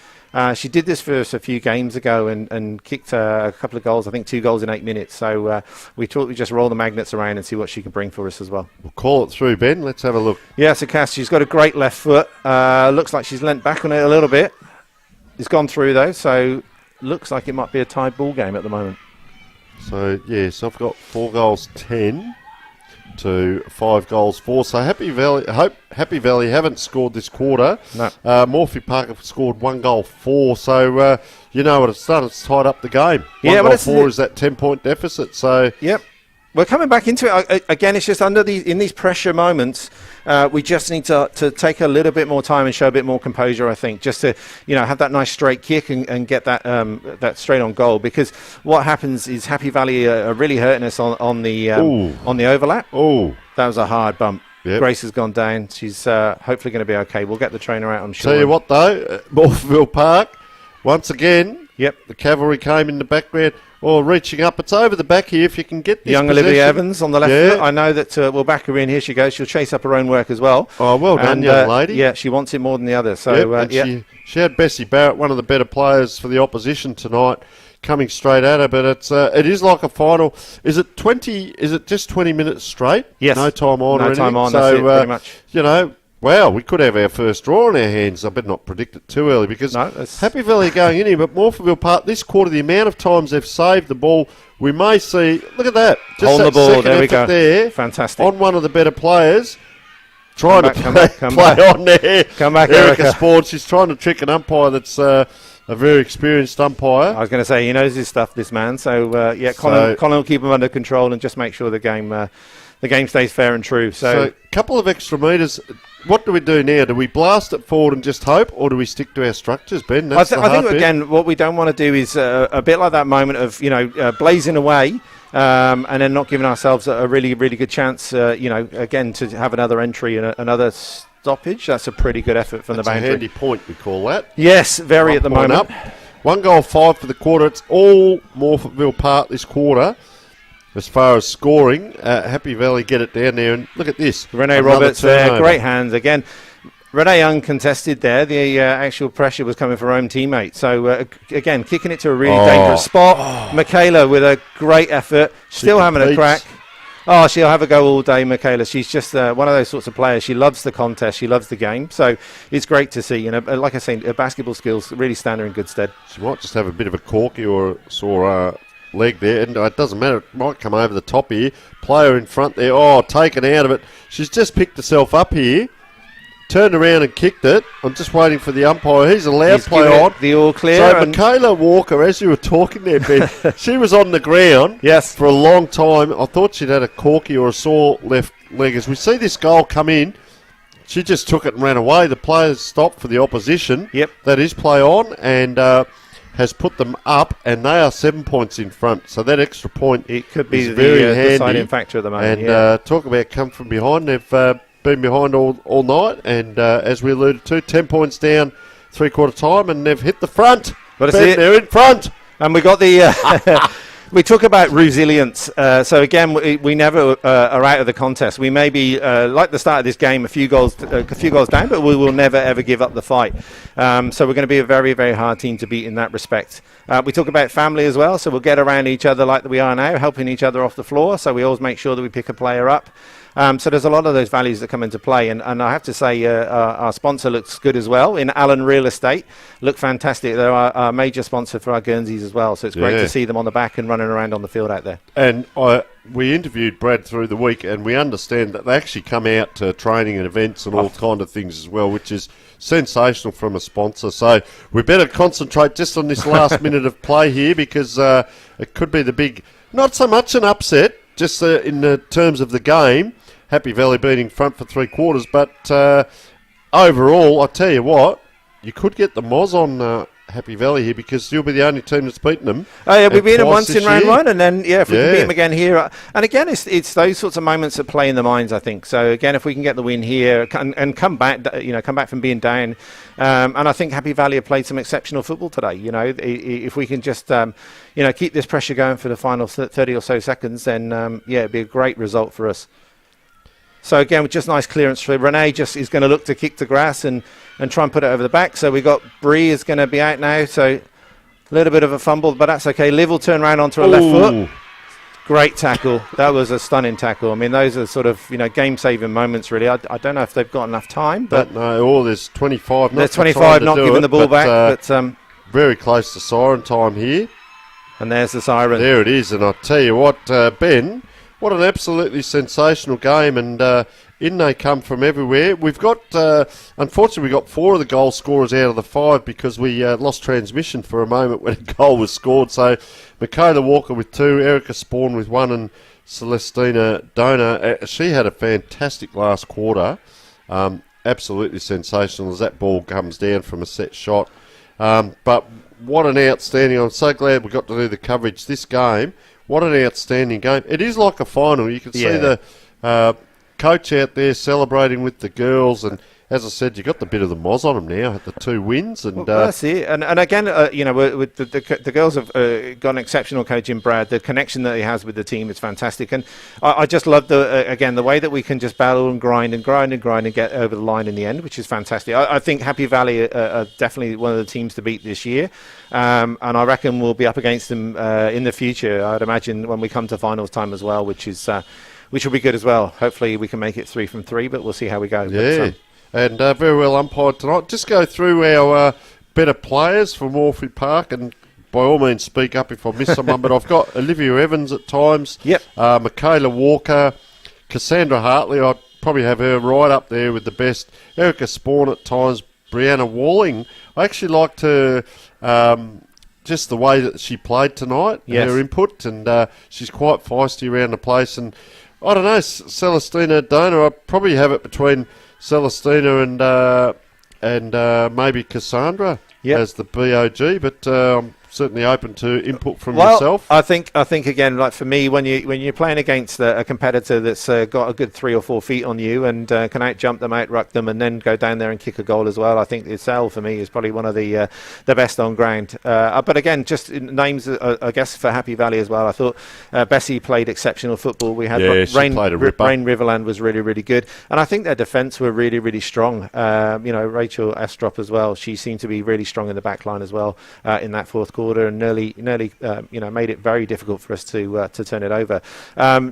She did this for us a few games ago and kicked a couple of goals, I think 2 goals in 8 minutes. So we thought we'd just roll the magnets around and see what she can bring for us as well. We'll call it through, Ben. Let's have a look. Yeah, so Cass, she's got a great left foot. Looks like she's leant back on it a little bit. It's gone through though, so looks like it might be a tied ball game at the moment. So, yes, I've got 4 goals, 10. to 5 goals for. So Happy Valley haven't scored this quarter. No. Morphy Park have scored 1 goal for. So you know what it's done. It's tied up the game. Yeah, 1 goal for is that 10-point deficit. So yep. We're coming back into it. Again, it's just in these pressure moments, we just need to take a little bit more time and show a bit more composure, I think, just to, have that nice straight kick and get that straight on goal. Because what happens is Happy Valley are really hurting us on the overlap. Oh, that was a hard bump. Yep. Grace has gone down. She's hopefully going to be okay. We'll get the trainer out, I'm sure. Tell you what, though, Morphettville Park, once again, yep, the cavalry came in the background. Or reaching up. It's over the back here if you can get this young possession. Olivia Evans on the left foot. I know that we'll back her in. Here she goes. She'll chase up her own work as well. Oh, well done, young lady. Yeah, she wants it more than the other. So she had Bessie Barrett, one of the better players for the opposition tonight, coming straight at her. But it is like a final. Is it 20? Is it just 20 minutes straight? Yes. No time on. No or time anything? on. So, that's it, pretty much. Wow, we could have our first draw in our hands. I better not predict it too early because Happy Valley going in here, but Morphettville Park, this quarter, the amount of times they've saved the ball, we may see, look at that. Just on the ball, there we go. There, fantastic. On one of the better players, trying to play back. on there. Come back, Erica Sport, she's trying to trick an umpire that's a very experienced umpire. I was going to say, he knows his stuff, this man. So, Colin will keep him under control and just make sure the game stays fair and true. So a couple of extra metres. What do we do now? Do we blast it forward and just hope, or do we stick to our structures, Ben? I think again, what we don't want to do is a bit like that moment of blazing away, and then not giving ourselves a really, really good chance. Again, to have another entry and another stoppage. That's a pretty good effort from the boundary. A handy point, we call that. Yes, very at the moment. Up. 1 goal 5 for the quarter. It's all Morphettville Park this quarter. As far as scoring, Happy Valley get it down there, and look at this. Renee Roberts there, great hands again. Renee uncontested there. The actual pressure was coming from her own teammate. So again, kicking it to a really dangerous spot. Michaela with a great effort, still having a crack. Oh, she'll have a go all day, Michaela. She's just one of those sorts of players. She loves the contest. She loves the game. So it's great to see. Like I say, her basketball skills really stand her in good stead. She might just have a bit of a corky or sore leg there, and it doesn't matter. It might come over the top here. Player in front there. Oh, taken out of it. She's just picked herself up here, turned around and kicked it. I'm just waiting for the umpire. He's allowed to play on. The all clear. So Michaela Walker, as you were talking there, Ben, she was on the ground for a long time. I thought she'd had a corky or a sore left leg. As we see this goal come in, she just took it and ran away. The players stopped for the opposition. Yep. That is play on, and has put them up, and they are 7 points in front. So that extra point, it could be very handy. deciding factor at the moment. And talk about come from behind. They've been behind all night, and as we alluded to, 10 points down, 3/4 time, and they've hit the front. They're in front, and we got the. We talk about resilience. So again, we never are out of the contest. We may be like the start of this game, a few goals down, but we will never ever give up the fight. So we're going to be a very, very hard team to beat in that respect. We talk about family as well, so we'll get around each other like we are now, helping each other off the floor. So we always make sure that we pick a player up. So there's a lot of those values that come into play, and I have to say our sponsor looks good as well in Allen Real Estate. Look fantastic. They're our major sponsor for our Guernseys as well, so it's great to see them on the back and running around on the field out there. And we interviewed Brad through the week, and we understand that they actually come out to training and events and all kind of things as well, which is sensational from a sponsor. So we better concentrate just on this last minute of play here, because it could be the big, not so much an upset, just in the terms of the game. Happy Valley being in front for 3/4, but overall, I tell you what, you could get the Moz on Happy Valley here, because you'll be the only team that's beaten them. Oh yeah, we've beaten them once in round one, and then if we can beat them again here, and again it's those sorts of moments that play in the minds, I think. So again, if we can get the win here and come back, come back from being down, and I think Happy Valley have played some exceptional football today. If we can just keep this pressure going for the final 30 or so seconds, then it'd be a great result for us. So again, with just nice clearance for Renee, just is going to look to kick the grass and try and put it over the back. So we got Bree is going to be out now. So a little bit of a fumble, but that's okay. Liv will turn around onto her left foot. Great tackle. That was a stunning tackle. I mean, those are sort of game-saving moments, really. I don't know if they've got enough time, but there's 25. There's 25 not giving the ball back, but very close to siren time here. And there's the siren. There it is, and I tell you what, Ben. what an absolutely sensational game, and in they come from everywhere. We've got, unfortunately, we got 4 of the goal scorers out of the 5 because we lost transmission for a moment when a goal was scored. So Michaela Walker with 2, Erica Spawn with 1, and Celestina Donor. She had a fantastic last quarter. Absolutely sensational as that ball comes down from a set shot. But what an outstanding... I'm so glad we got to do the coverage this game. What an outstanding game. It is like a final. You can see the coach out there celebrating with the girls, and as I said, you got the bit of the moz on them now at the 2 wins. And well, that's it. And again, with the girls have got an exceptional coach in Brad. The connection that he has with the team is fantastic. And I just love the way that we can just battle and grind and get over the line in the end, which is fantastic. I think Happy Valley are definitely one of the teams to beat this year. And I reckon we'll be up against them in the future, I'd imagine, when we come to finals time as well, which will be good as well. Hopefully we can make it 3 from 3, but we'll see how we go. Yeah. And very well umpired tonight. Just go through our better players for Morphettville Park, and by all means speak up if I miss someone. But I've got Olivia Evans at times. Yep. Michaela Walker, Cassandra Hartley. I'd probably have her right up there with the best. Erica Spawn at times. Brianna Walling. I actually liked her. Just the way that she played tonight. Yes. Her input, and she's quite feisty around the place. And I don't know, Celestina Donor. I'd probably have it between Celestina and maybe Cassandra as the BOG, but I'm certainly open to input from yourself. I think again, like for me, when you're playing against a competitor that's got a good 3 or 4 feet on you and can out-jump them, out-ruck them, and then go down there and kick a goal as well, I think Isel for me is probably one of the best on ground. But again, just names, I guess, for Happy Valley as well. I thought Bessie played exceptional football. We had Rain Riverland was really, really good, and I think their defence were really, really strong. Rachel Astrop as well. She seemed to be really strong in the back line as well in that fourth quarter. And nearly made it very difficult for us to turn it over.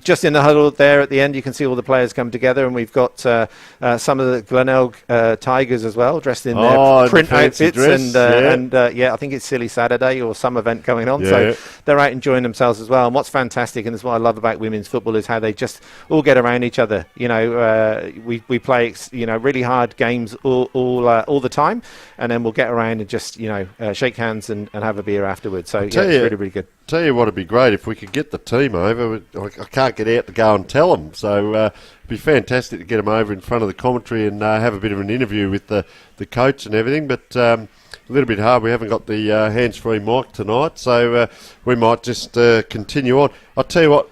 Just in the huddle there at the end, you can see all the players come together, and we've got some of the Glenelg Tigers as well, dressed in their print outfits, and I think it's Silly Saturday or some event going on, so they're out enjoying themselves as well. And what's fantastic, and this is what I love about women's football, is how they just all get around each other. We play really hard games all the time, and then we'll get around and just shake hands and have a beer afterwards. So it's really, really good. Tell you what would be great if we could get the team over. I can't get out to go and tell them, so it'd be fantastic to get them over in front of the commentary and have a bit of an interview with the coach and everything, but a little bit hard. We haven't got the hands-free mic tonight, so we might just continue on. I'll tell you what,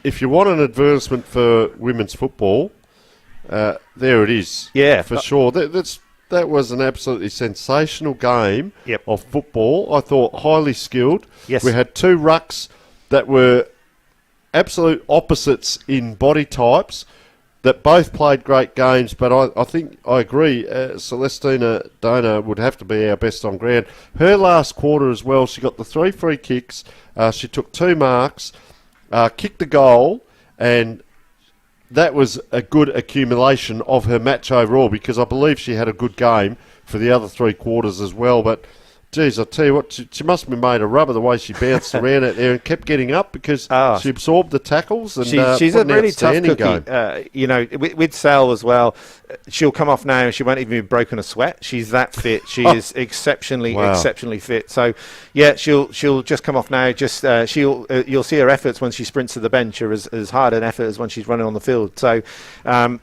if you want an advertisement for women's football, there it is. Yeah. For sure. That was an absolutely sensational game of football. I thought highly skilled. Yes. We had 2 rucks that were absolute opposites in body types that both played great games, but I think I agree, Celestina Donor would have to be our best on ground. Her last quarter as well, she got the 3 free kicks, she took 2 marks, kicked a goal, and that was a good accumulation of her match overall, because I believe she had a good game for the other 3 quarters as well. But, geez, I tell you what, she must have been made of rubber the way she bounced around out there and kept getting up, because she absorbed the tackles. And she's a really tough cookie. With Sal as well, she'll come off now and she won't even be broken a sweat. She's that fit. She is exceptionally fit. So, yeah, she'll just come off now. Just you'll see her efforts when she sprints to the bench are as hard an effort as when she's running on the field. So,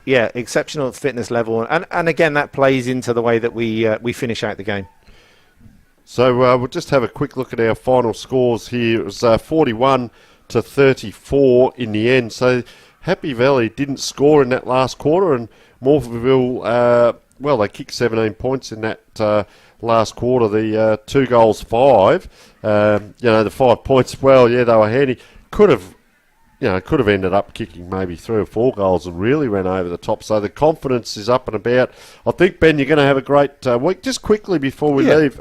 exceptional fitness level, and again that plays into the way that we finish out the game. So we'll just have a quick look at our final scores here. It was 41 to 34 in the end. So Happy Valley didn't score in that last quarter, and Morphettville, they kicked 17 points in that last quarter. The 2 goals, 5. The 5 points, they were handy. Could have ended up kicking maybe 3 or 4 goals and really ran over the top. So the confidence is up and about. I think, Ben, you're going to have a great week. Just quickly before we leave,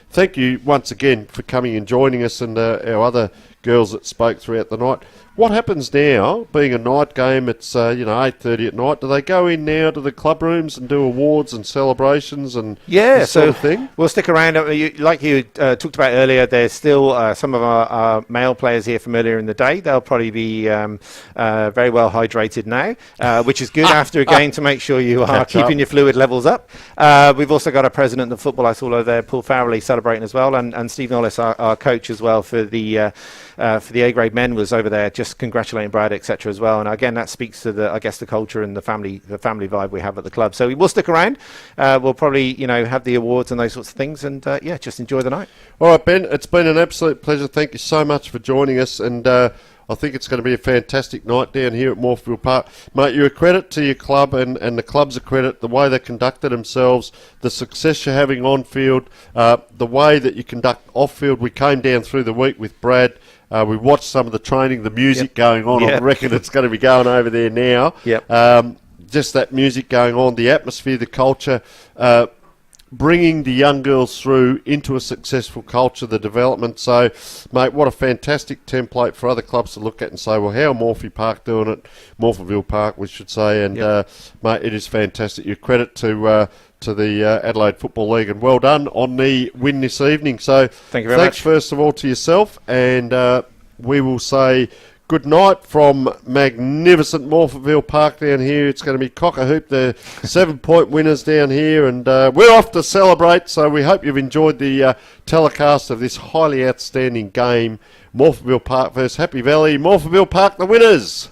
thank you once again for coming and joining us, and our other girls that spoke throughout the night. What happens now, being a night game, it's 8:30 at night, do they go in now to the club rooms and do awards and celebrations and this sort of thing? We'll stick around. Like you talked about earlier, there's still some of our male players here from earlier in the day. They'll probably be very well hydrated now, which is good after a game to make sure you are keeping your fluid levels up. We've also got our president of football, I saw over there, Paul Farrelly, celebrating as well, and Steve Nollis, our coach as well for the A-grade men, was over there just congratulating Brad, etc. as well. And again, that speaks to the culture and the family vibe we have at the club. So we will stick around. We'll probably have the awards and those sorts of things, and just enjoy the night. All right, Ben, it's been an absolute pleasure. Thank you so much for joining us, and I think it's going to be a fantastic night down here at Morphettville Park. Mate, you're a credit to your club, and the club's a credit, the way they conducted themselves, the success you're having on field, the way that you conduct off field. We came down through the week with Brad. We watched some of the training, the music going on. I reckon it's going to be going over there now. Just that music going on, the atmosphere, the culture, bringing the young girls through into a successful culture, the development. So, mate, what a fantastic template for other clubs to look at and say, well, how Morphy Park doing it? Morphettville Park, we should say. And, mate, it is fantastic. Your credit to the Adelaide Football League, and well done on the win this evening. So thank you very much. Thanks first of all to yourself, and we will say good night from magnificent Morphettville Park down here. It's going to be cock-a-hoop, the 7-point winners down here, and we're off to celebrate. So we hope you've enjoyed the telecast of this highly outstanding game, Morphettville Park versus Happy Valley. Morphettville Park, the winners.